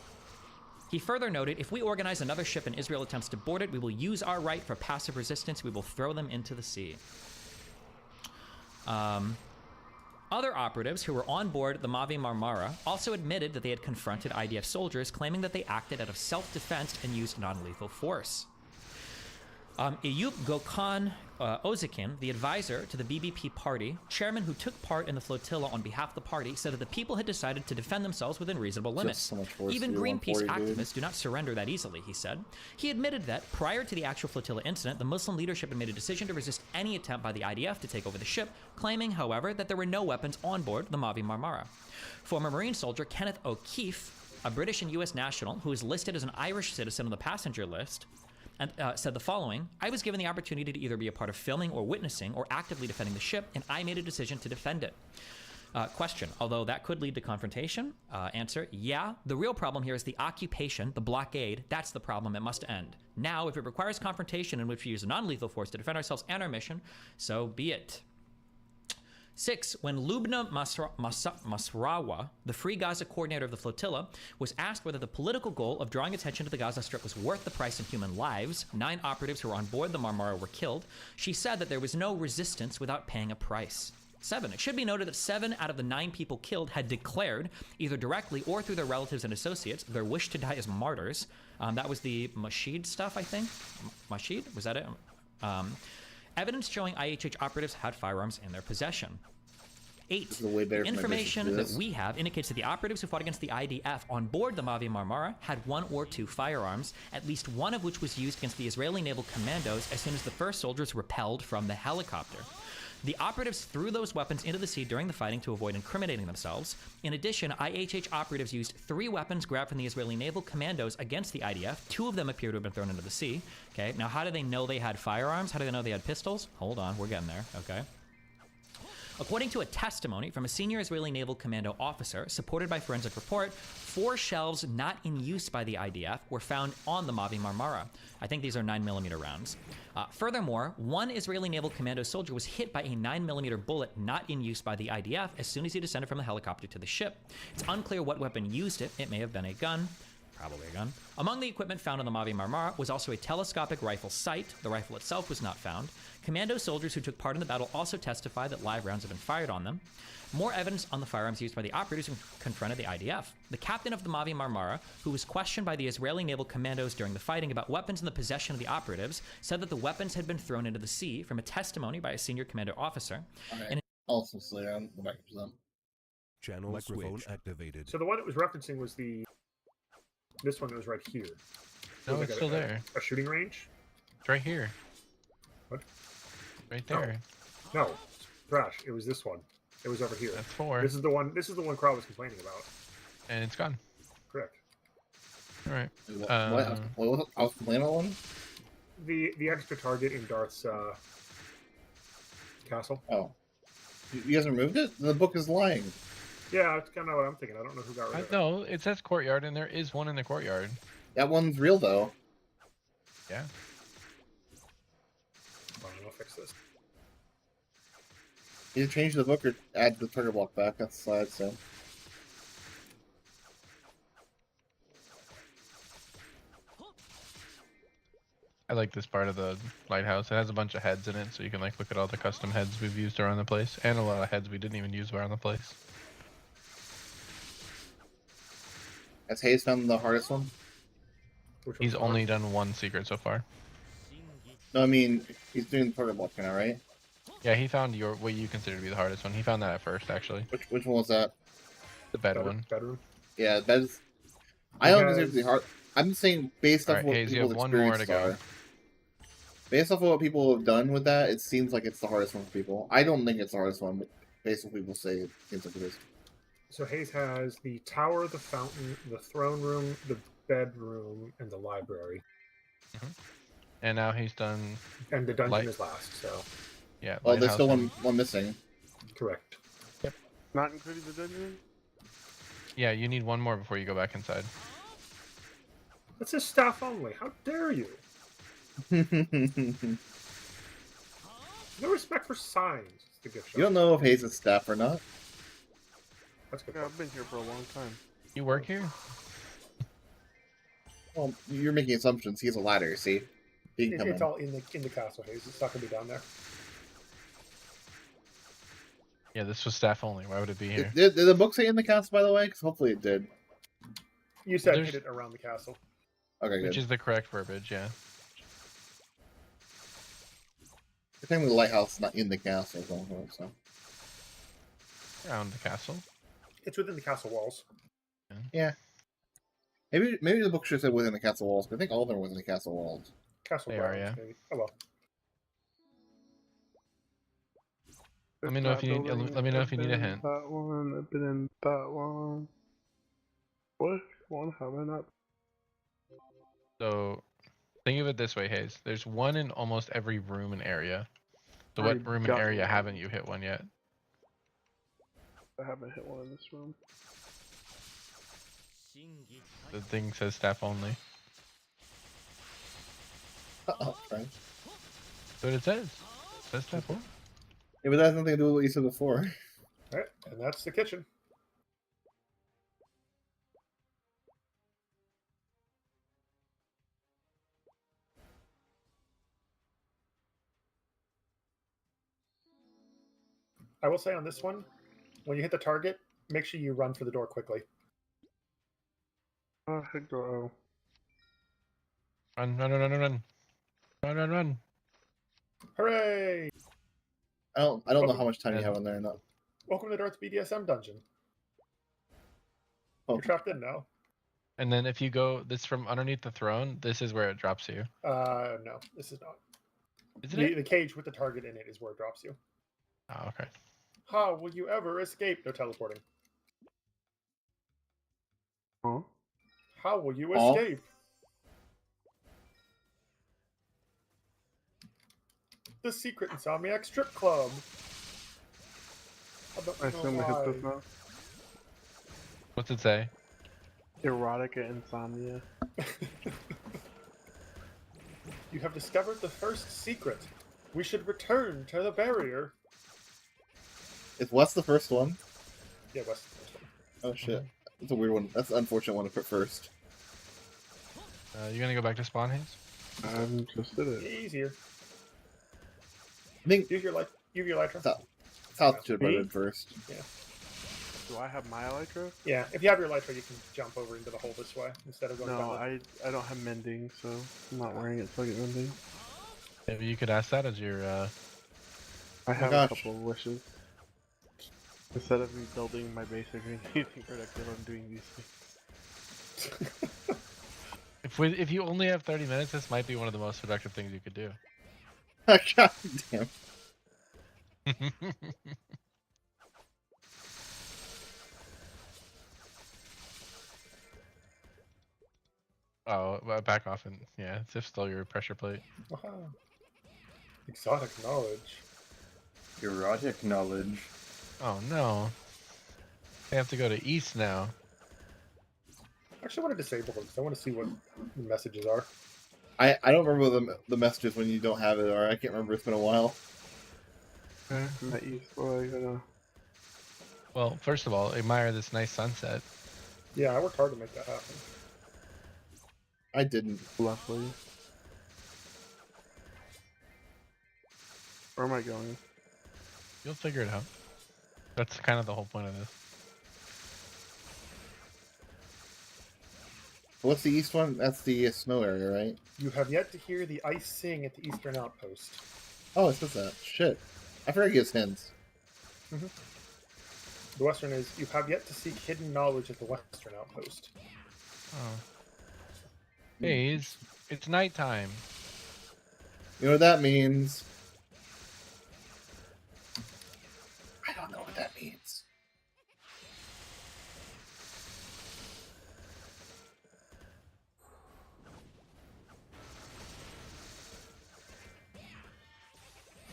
He further noted, "If we organize another ship and Israel attempts to board it, we will use our right for passive resistance. We will throw them into the sea." Other operatives who were on board the Mavi Marmara also admitted that they had confronted IDF soldiers, claiming that they acted out of self-defense and used non-lethal force. Eyüp Gökhan Öztekin, the advisor to the BBP party, chairman who took part in the flotilla on behalf of the party, said that the people had decided to defend themselves within reasonable limits. Even Greenpeace activists do not surrender that easily, he said. He admitted that prior to the actual flotilla incident, the Muslim leadership had made a decision to resist any attempt by the IDF to take over the ship, claiming, however, that there were no weapons on board the Mavi Marmara. Former Marine soldier Kenneth O'Keefe, a British and U.S. national who is listed as an Irish citizen on the passenger list, and said the following: "I was given the opportunity to either be a part of filming or witnessing or actively defending the ship, and I made a decision to defend it." Question, although that could lead to confrontation? Answer, yeah, the real problem here is the occupation, the blockade. That's the problem. It must end. Now, if it requires confrontation in which we use a non-lethal force to defend ourselves and our mission, so be it. 6, when Lubna Masrawa, the Free Gaza coordinator of the flotilla, was asked whether the political goal of drawing attention to the Gaza Strip was worth the price in human lives, 9 operatives who were on board the Marmara were killed, she said that there was no resistance without paying a price. 7, it should be noted that 7 out of the 9 people killed had declared, either directly or through their relatives and associates, their wish to die as martyrs. That was the Mashid stuff, I think. Mashid? Was that it? Evidence showing IHH operatives had firearms in their possession. 8, the information that we have indicates that the operatives who fought against the IDF on board the Mavi Marmara had 1 or 2 firearms, at least one of which was used against the Israeli naval commandos as soon as the first soldiers repelled from the helicopter. The operatives threw those weapons into the sea during the fighting to avoid incriminating themselves. In addition, IHH operatives used 3 weapons grabbed from the Israeli naval commandos against the IDF. 2 of them appear to have been thrown into the sea. Okay, now how do they know they had firearms? How do they know they had pistols? Hold on, we're getting there, okay? According to a testimony from a senior Israeli naval commando officer, supported by forensic report, 4 shells not in use by the IDF were found on the Mavi Marmara. I think these are 9mm rounds. Furthermore, one Israeli naval commando soldier was hit by a 9mm bullet not in use by the IDF as soon as he descended from the helicopter to the ship. It's unclear what weapon used it. It may have been a gun. Probably a gun. Among the equipment found on the Mavi Marmara was also a telescopic rifle sight. The rifle itself was not found. Commando soldiers who took part in the battle also testified that live rounds had been fired on them. More evidence on the firearms used by the operators who confronted the IDF. The captain of the Mavi Marmara, who was questioned by the Israeli naval commandos during the fighting about weapons in the possession of the operatives, said that the weapons had been thrown into the sea from a testimony by a senior commando officer. Alright. And Also, Slayer, I'm back to them. Channel Microphone switch. activated. So the one it was referencing was this one that was right here. No, Was it's like still there. A shooting range? It's right here. What? Right No. there. No, Thrash. It was this one. It was over here. That's 4. This is the one. This is the one Crow was complaining about. And it's gone. Correct. All right. What? What was it? I was complaining about one? The extra target in Darth's castle. Oh. You guys removed it? The book is lying. Yeah, that's kind of what I'm thinking. I don't know who got rid of it. No, it says courtyard, and there is one in the courtyard. That one's real, though. Yeah. Fine, I'll fix this. Either change the book or add the target block back. That's what I'd say. I like this part of the lighthouse. It has a bunch of heads in it, so you can like look at all the custom heads we've used around the place, and a lot of heads we didn't even use around the place. Has Hayes found the hardest one? Which He's one's only done one secret so far. No, I mean, he's doing the target block now, right? Yeah, he found what you consider to be the hardest one. He found that at first, actually. Which one was that? The bed one. Bedroom. Yeah, that is... I don't consider it to be Because- hard. I'm just saying, based off Alright, what Hayes, you people's have one more to experiences go. are. Based off of what people have done with that, it seems like it's the hardest one for people. I don't think it's the hardest one, but based on what people say, it seems like it is. So Hayes has the tower, the fountain, the throne room, the bedroom, and the library. And now he's done. And the dungeon Light- is last. So Yeah. Oh, there's lighthouse still and- one missing. correct. Not including the dungeon? Yeah, you need one more before you go back inside. It says staff only. How dare you? You No respect for signs. It's the gift shop. don't know if Hayes is staff or not. That's good. Yeah, I've been here for a long time. You work here? Well, you're making assumptions. He has a ladder, see? He can come It's in. all in the castle, Hayes. It's not gonna be down there. Yeah, this was staff only. Why would it be here? Did the book say in the castle, by the way? Because hopefully it did. You said There's- hit it around the castle. Okay, good. Which is the correct verbiage, yeah. You're telling me the lighthouse is not in the castle, so. Around the castle. It's within the castle walls. Maybe the book should have said within the castle walls, but I think all of them were within the castle walls. Castle They are, grounds, yeah. maybe. Oh well. Let me know if you need. Let me know if you need a hint. That one, I've been in that one. What one have I not? So, think of it this way, Hayes. There's one in almost every room and area. So, what Already room and got area one. haven't you hit one yet? I haven't hit one in this room. The thing says staff only. Oh, right. That's what it says. It says staff only. Yeah, but that has nothing to do with what you said before. Alright, and that's the kitchen. I will say on this one, when you hit the target, make sure you run for the door quickly. Heck go. Run, run, run, run, run. Run, run, run. Hooray! I don't know how much time you have on there or not. Welcome to Darth's BDSM dungeon. Oh. You're trapped in now. And then if you go this from underneath the throne, this is where it drops you. No, this is not. Isn't it? The cage with the target in it is where it drops you. Oh, okay. How will you ever escape? No teleporting. Huh? How will you Oh. escape? The secret Insomniac strip club. don't I know assume it hits why. us now. What's it say? Erotica insomnia. You have discovered the first secret. We should return to the barrier. Is West the first one? Yeah, West is the first one. Oh shit. That's a weird one. That's an unfortunate one to put first. You gonna go back to spawn, Hayes? I'm just did it. Easier. I think Use your light. Use your elytra. South should have Me? been first. Do I have my elytra? Yeah, if you have your elytra, you can jump over into the hole this way instead of going No, down. I don't have mending, so I'm not wearing it so I get mending. Maybe you could ask that as your. I have gosh. a couple of wishes. Instead of me building my base or doing anything productive, I'm doing these things. If you only have 30 minutes, this might be one of the most productive things you could do. God damn. Oh, well, back off and yeah, Ziff stole your pressure plate. Wow. Exotic knowledge. Erotic knowledge. Oh no. They have to go to east now. I actually want to disable them because I want to see what the messages are. I don't remember the messages when you don't have it, or I can't remember. It's been a while. Okay, that east, well, I gotta... Well, first of all, admire this nice sunset. Yeah, I worked hard to make that happen. I didn't. Lovely. Where am I going? You'll figure it out. That's kind of the whole point of this. What's the east one? That's the snow area, right? You have yet to hear the ice sing at the eastern outpost. Oh, it says that. Shit. I forgot it gives hints. The western is, you have yet to seek hidden knowledge at the western outpost. Oh. Hayes, it's nighttime. You know what that means? I don't know what that means.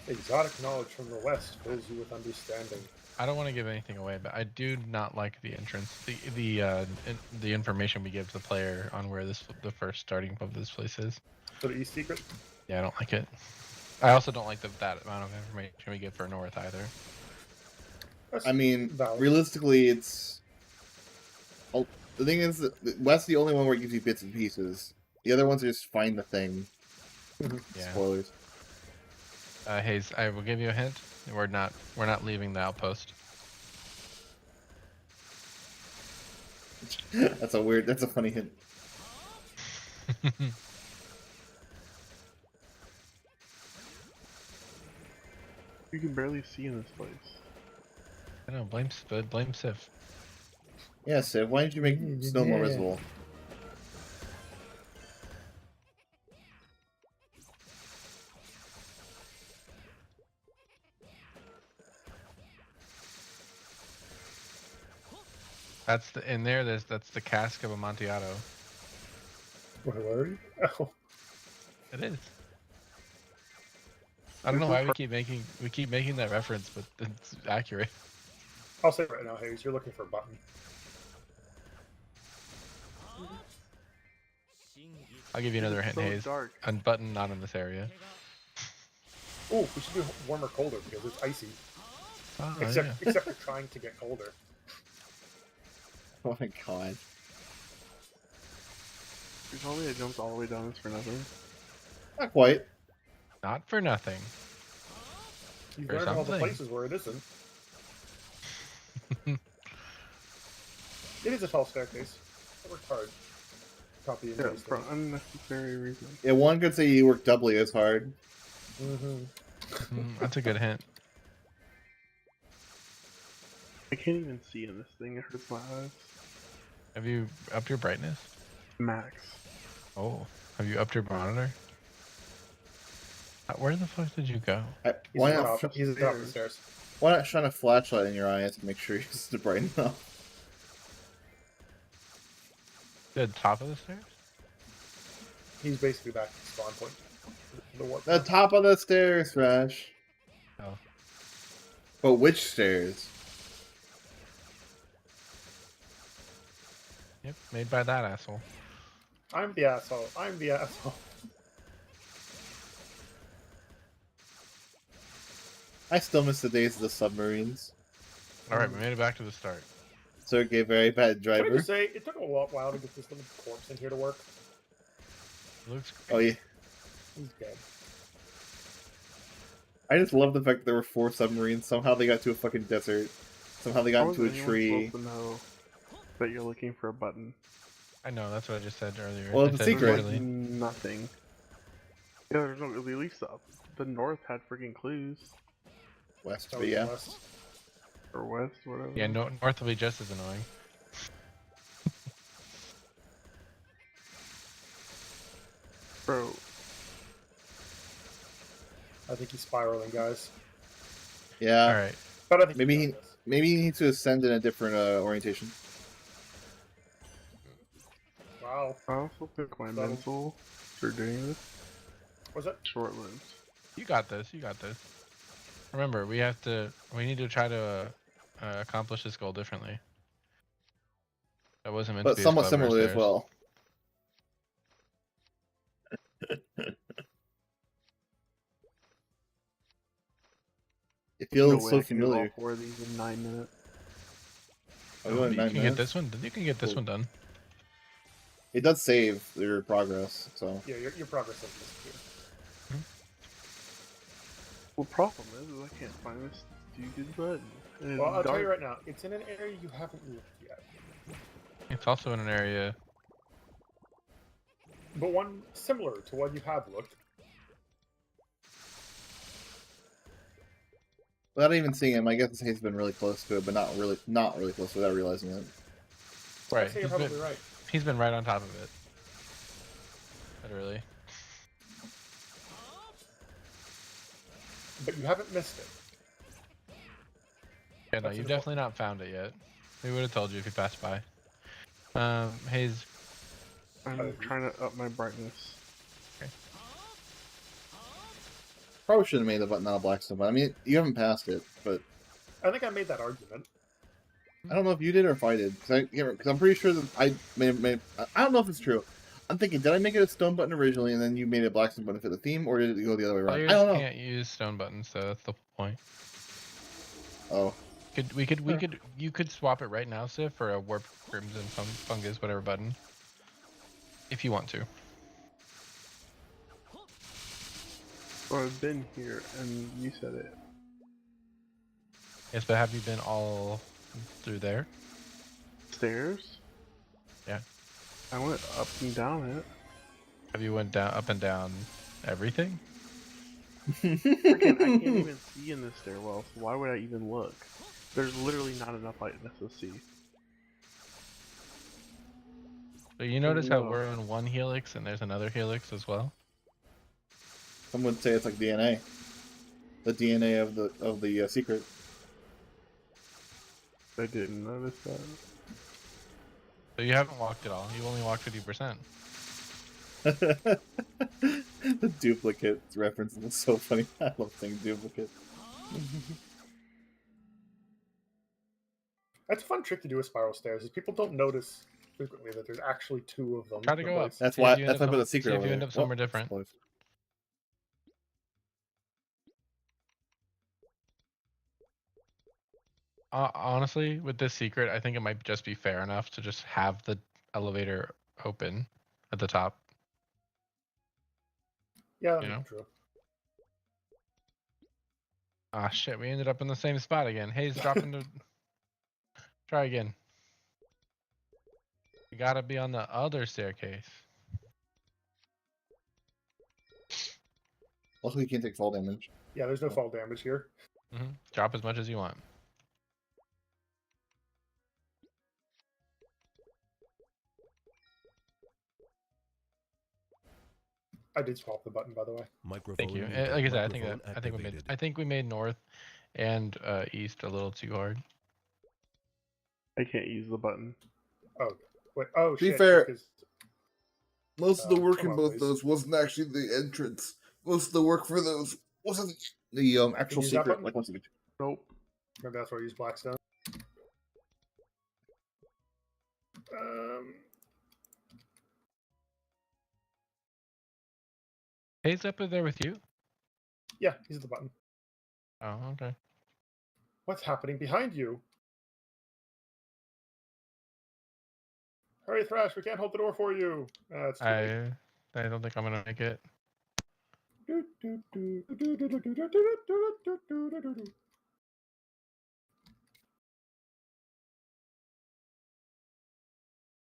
Exotic knowledge from the west fills you with understanding. I don't want to give anything away, but I do not like the entrance, the information we give to the player on where the first starting of this place is. For the east secret? Yeah, I don't like it. I also don't like that amount of information we give for North either. That's I mean, valid. realistically, it's... Oh, the thing is, that West's the only one where it gives you bits and pieces. The other ones are just find the thing. Yeah. Spoilers. Hayes, I will give you a hint. We're not leaving the outpost. That's a funny hint. You can barely see in this place. I know, blame Spud, blame Sif. Yeah, Civ, why didn't you make snow more Yeah. visible? That's that's the cask of Amontillado. Where were you? Oh. It is. I don't know why we keep making that reference, but it's accurate. I'll say it right now, Hayes, you're looking for a button. I'll give you another It's hint, so Hayes. dark. A button not in this area. Oh, we should do warmer, colder because it's icy. Oh, Except, yeah. except for trying to get colder. Oh my god. You told me I jumped all the way down this for nothing. Not quite. Not for nothing. You've For learned all the something. places where it isn't. It is a tall staircase. I worked hard. Copy and Yeah, paste for it. unnecessary reasons. Yeah, one could say you work doubly as hard. That's a good hint. I can't even see in this thing, it hurts my eyes. Have you upped your brightness? Max. Oh, have you upped your monitor? Where the fuck did you go? He's Why at the not? top, he's at the top of the stairs. Why not shine a flashlight in your eyes to make sure you're just bright enough? The top of the stairs? He's basically back to spawn point. The warp. The top of the stairs, Rash. Oh. But which stairs? Yep, made by that asshole. I'm the asshole. I'm the asshole. I still miss the days of the submarines. All right, we made it back to the start. Sergey, very bad Can I driver. just say, it took a while to get this little corpse in here to work. Looks Oh yeah. He's dead. I just love the fact that there were 4 submarines. Somehow they got to a fucking desert. Somehow they got How into a is anyone tree. supposed to know that you're looking for a button? I know, that's what I just said earlier. Well, I it's a said secret. Like literally. nothing. Yeah, there's no. At least the north had freaking clues. West, That but was yeah. West. Or west, whatever. Yeah, north will be just as annoying. Bro, I think he's spiraling, guys. Yeah. All right. But I think Maybe he he got this. maybe he needs to ascend in a different orientation. Wow. I also pick my That'll- mental for doing this. Was that? Short lived. You got this. You got this. Remember, we need to try to accomplish this goal differently. That wasn't meant to But be somewhat as clever similarly as theirs. well. It feels No way so I can do all familiar. 4 of these in 9 minutes. Oh, we went you 9 can get minutes? this one. You can get this Cool. one done. It does save your progress, so. Yeah, your progress doesn't disappear. Well, problem is I can't find this stupid button. And Well, it's I'll tell you dark. right now, it's in an area you haven't looked yet. It's also in an area. But one similar to one you have looked. Without even seeing him, I guess he's been really close to it, but not really close without realizing it. Right. I'd say you're He's probably been, right. he's been right on top of it. Literally. But you haven't missed it. Yeah, no, That's you've an- definitely not found it yet. We would have told you if you passed by. Hayes, I'm trying to up my brightness. Probably should have made the button out of Blackstone, but I mean, you haven't passed it, but I think I made that argument. I don't know if you did or if I did. Because I'm pretty sure that I I don't know if it's true. I'm thinking, did I make it a stone button originally and then you made it a Blackstone button for the theme, or did it go the other way around? players I don't know. can't use stone buttons, so that's the point. Oh. You could swap it right now, Sif, for a warp crimson fungus whatever button, if you want to. Well, I've been here, and you said it. Yes, but have you been all through there? Stairs? Yeah. I went up and down it. Have you went down up and down everything? Freaking, I can't even see in this stairwell, so why would I even look? There's literally not enough lightness to see. So you notice how No. we're in one helix and there's another helix as well? Some would say it's like DNA. The DNA of the secret. I didn't notice that. So you haven't walked at all. You only walked 50%. The duplicate reference is so funny. I love saying duplicate. That's a fun trick to do with spiral stairs, is people don't notice frequently that there's actually 2 of them. Try to go up. That's See why if you end that's why I up put the see secret if over you end there. up somewhere Whoop, different. close. Honestly, with this secret, I think it might just be fair enough to just have the elevator open at the top. Yeah, that's You know? true. Ah, shit, we ended up in the same spot again. Hayes, drop into... Try again. You gotta be on the other staircase. Also, you can't take fall damage. Yeah, there's no fall damage here. Drop as much as you want. I did swap the button, by the way. Microphone Thank you. muted. Like I said, Microphone I think we made north and east a little too hard. I can't use the button. Oh, wait. Oh, To be shit. fair, because- Most of the work come in on, both please. those wasn't actually the entrance. Most of the work for those wasn't the actual use that secret. button? Like, once you get Nope. Maybe that's why I use Blackstone. Hayes up there with you? Yeah, he's at the button. Oh, okay. What's happening behind you? Hurry, Thrash! We can't hold the door for you. It's too late. I don't think I'm gonna make it.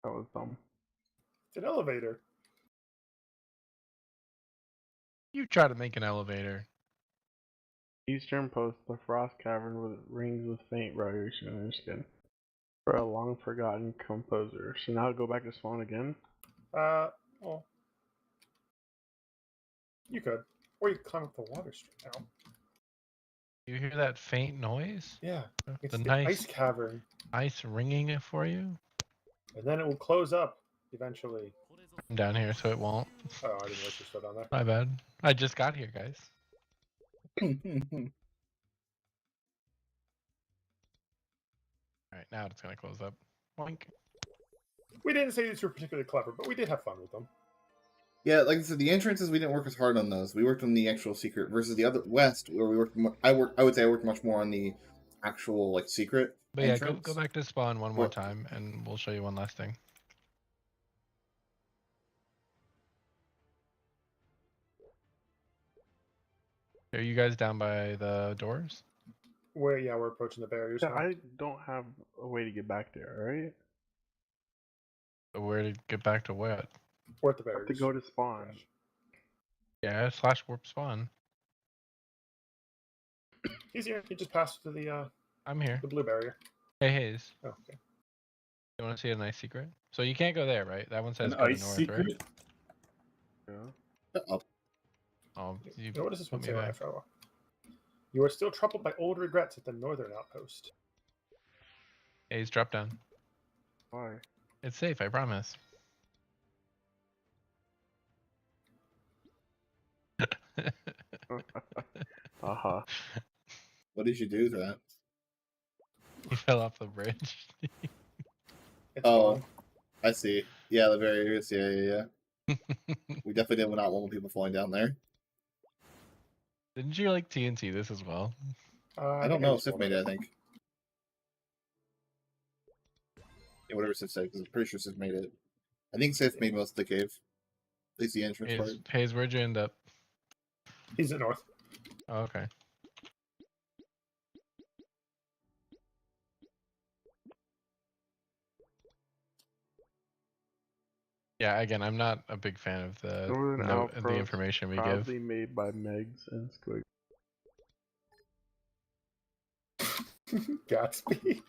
That was dumb. It's an elevator. You try to make an elevator. Eastern post, the frost cavern with rings with faint radiation in their skin. For a long forgotten composer. So now go back to spawn again? Well, you could. Or you could climb up the water stream now. You hear that faint noise? Yeah, it's The the nice ice cavern. ice ringing for you? And then it will close up eventually. I'm down here, so it won't. Oh, I didn't realize you still down there. My bad. I just got here, guys. Alright, now it's gonna close up. Boink. We didn't say these were particularly clever, but we did have fun with them. Yeah, like I said, the entrances we didn't work as hard on those. We worked on the actual secret versus the other west, where we worked. I would say I worked much more on the actual like secret. But yeah, entrance. go back to spawn one more What? time, and we'll show you one last thing. Are you guys down by the doors? We're approaching the barriers Yeah, now. I don't have a way to get back there, right? Where to get back to what? We're at the I have barriers. to go to spawn. Gosh. Yeah, /warp spawn. He's here. He just passed to the I'm here. blue barrier. Hey, Hayes. Oh, okay. You want to see a nice secret? So you can't go there, right? That one says An go to ice north, secret? right? Yeah. Oh, Oh, you What does this one put say me when I back. follow? You are still troubled by old regrets at the northern outpost. Hayes, drop down. Why? It's safe, I promise. Uh-huh. what did you do to that? He fell off the bridge. It's Oh, fun. I see. Yeah, the barriers. Yeah. We definitely did not want people falling down there. Didn't you like TNT this as well? I don't think know if just Sif wanted made it. I think. Yeah, whatever Sif said, because I'm pretty sure Sif made it. I think Sif made most of the cave. At least the entrance part. Hayes, where'd you end up? He's at north. Oh, okay. Yeah, again, I'm not a big fan of the Northern note, the outpost, information we give. proudly made by Megs and Squig. Gatsby.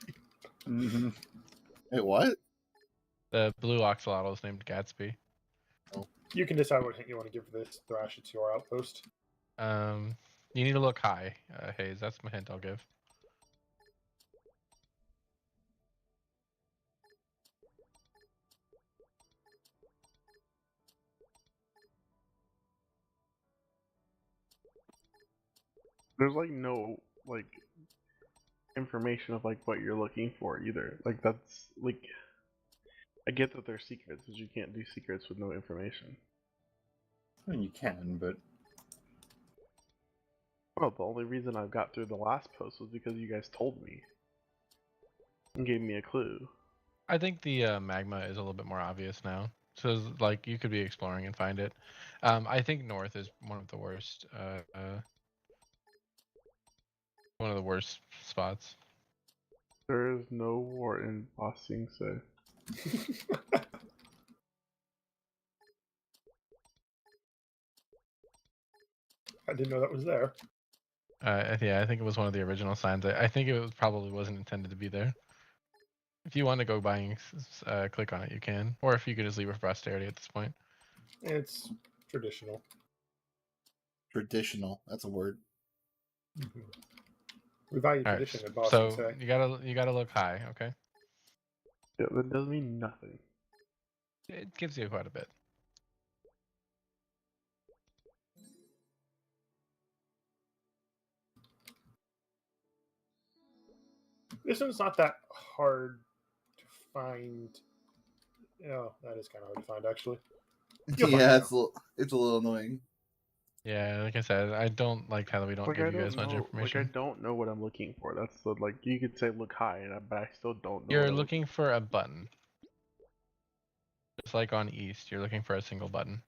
Mm-hmm. Wait, what? The blue axolotl is named Gatsby. You can decide what hint you want to give this Thrash. It's your outpost. You need to look high, Hayes. That's my hint I'll give. There's like no like information of like what you're looking for either. Like that's like I get that they're secrets, because you can't do secrets with no information. I mean, you can, but Well, the only reason I got through the last post was because you guys told me and gave me a clue. I think the magma is a little bit more obvious now. So like you could be exploring and find it. I think north is one of the worst. One of the worst spots. There is no war in Ba Sing Se. I didn't know that was there. Yeah, I think it was one of the original signs. I think it was probably wasn't intended to be there. If you want to go by and click on it, you can. Or if you could just leave it for posterity at this point. It's traditional. Traditional. That's a word. We value All tradition right, at Boston. so you gotta look high, okay? Yeah, that does mean nothing. It gives you quite a bit. This one's not that hard to find Yeah, that is kind of hard to find actually. Yeah, it's a little annoying. Yeah, like I said, I don't like how we don't Like give I you guys don't much know. Like I information. don't know what I'm looking for. That's the like you could say look high, but I still don't know. You're what I'm looking for a button. Just like on East, you're looking for a single button.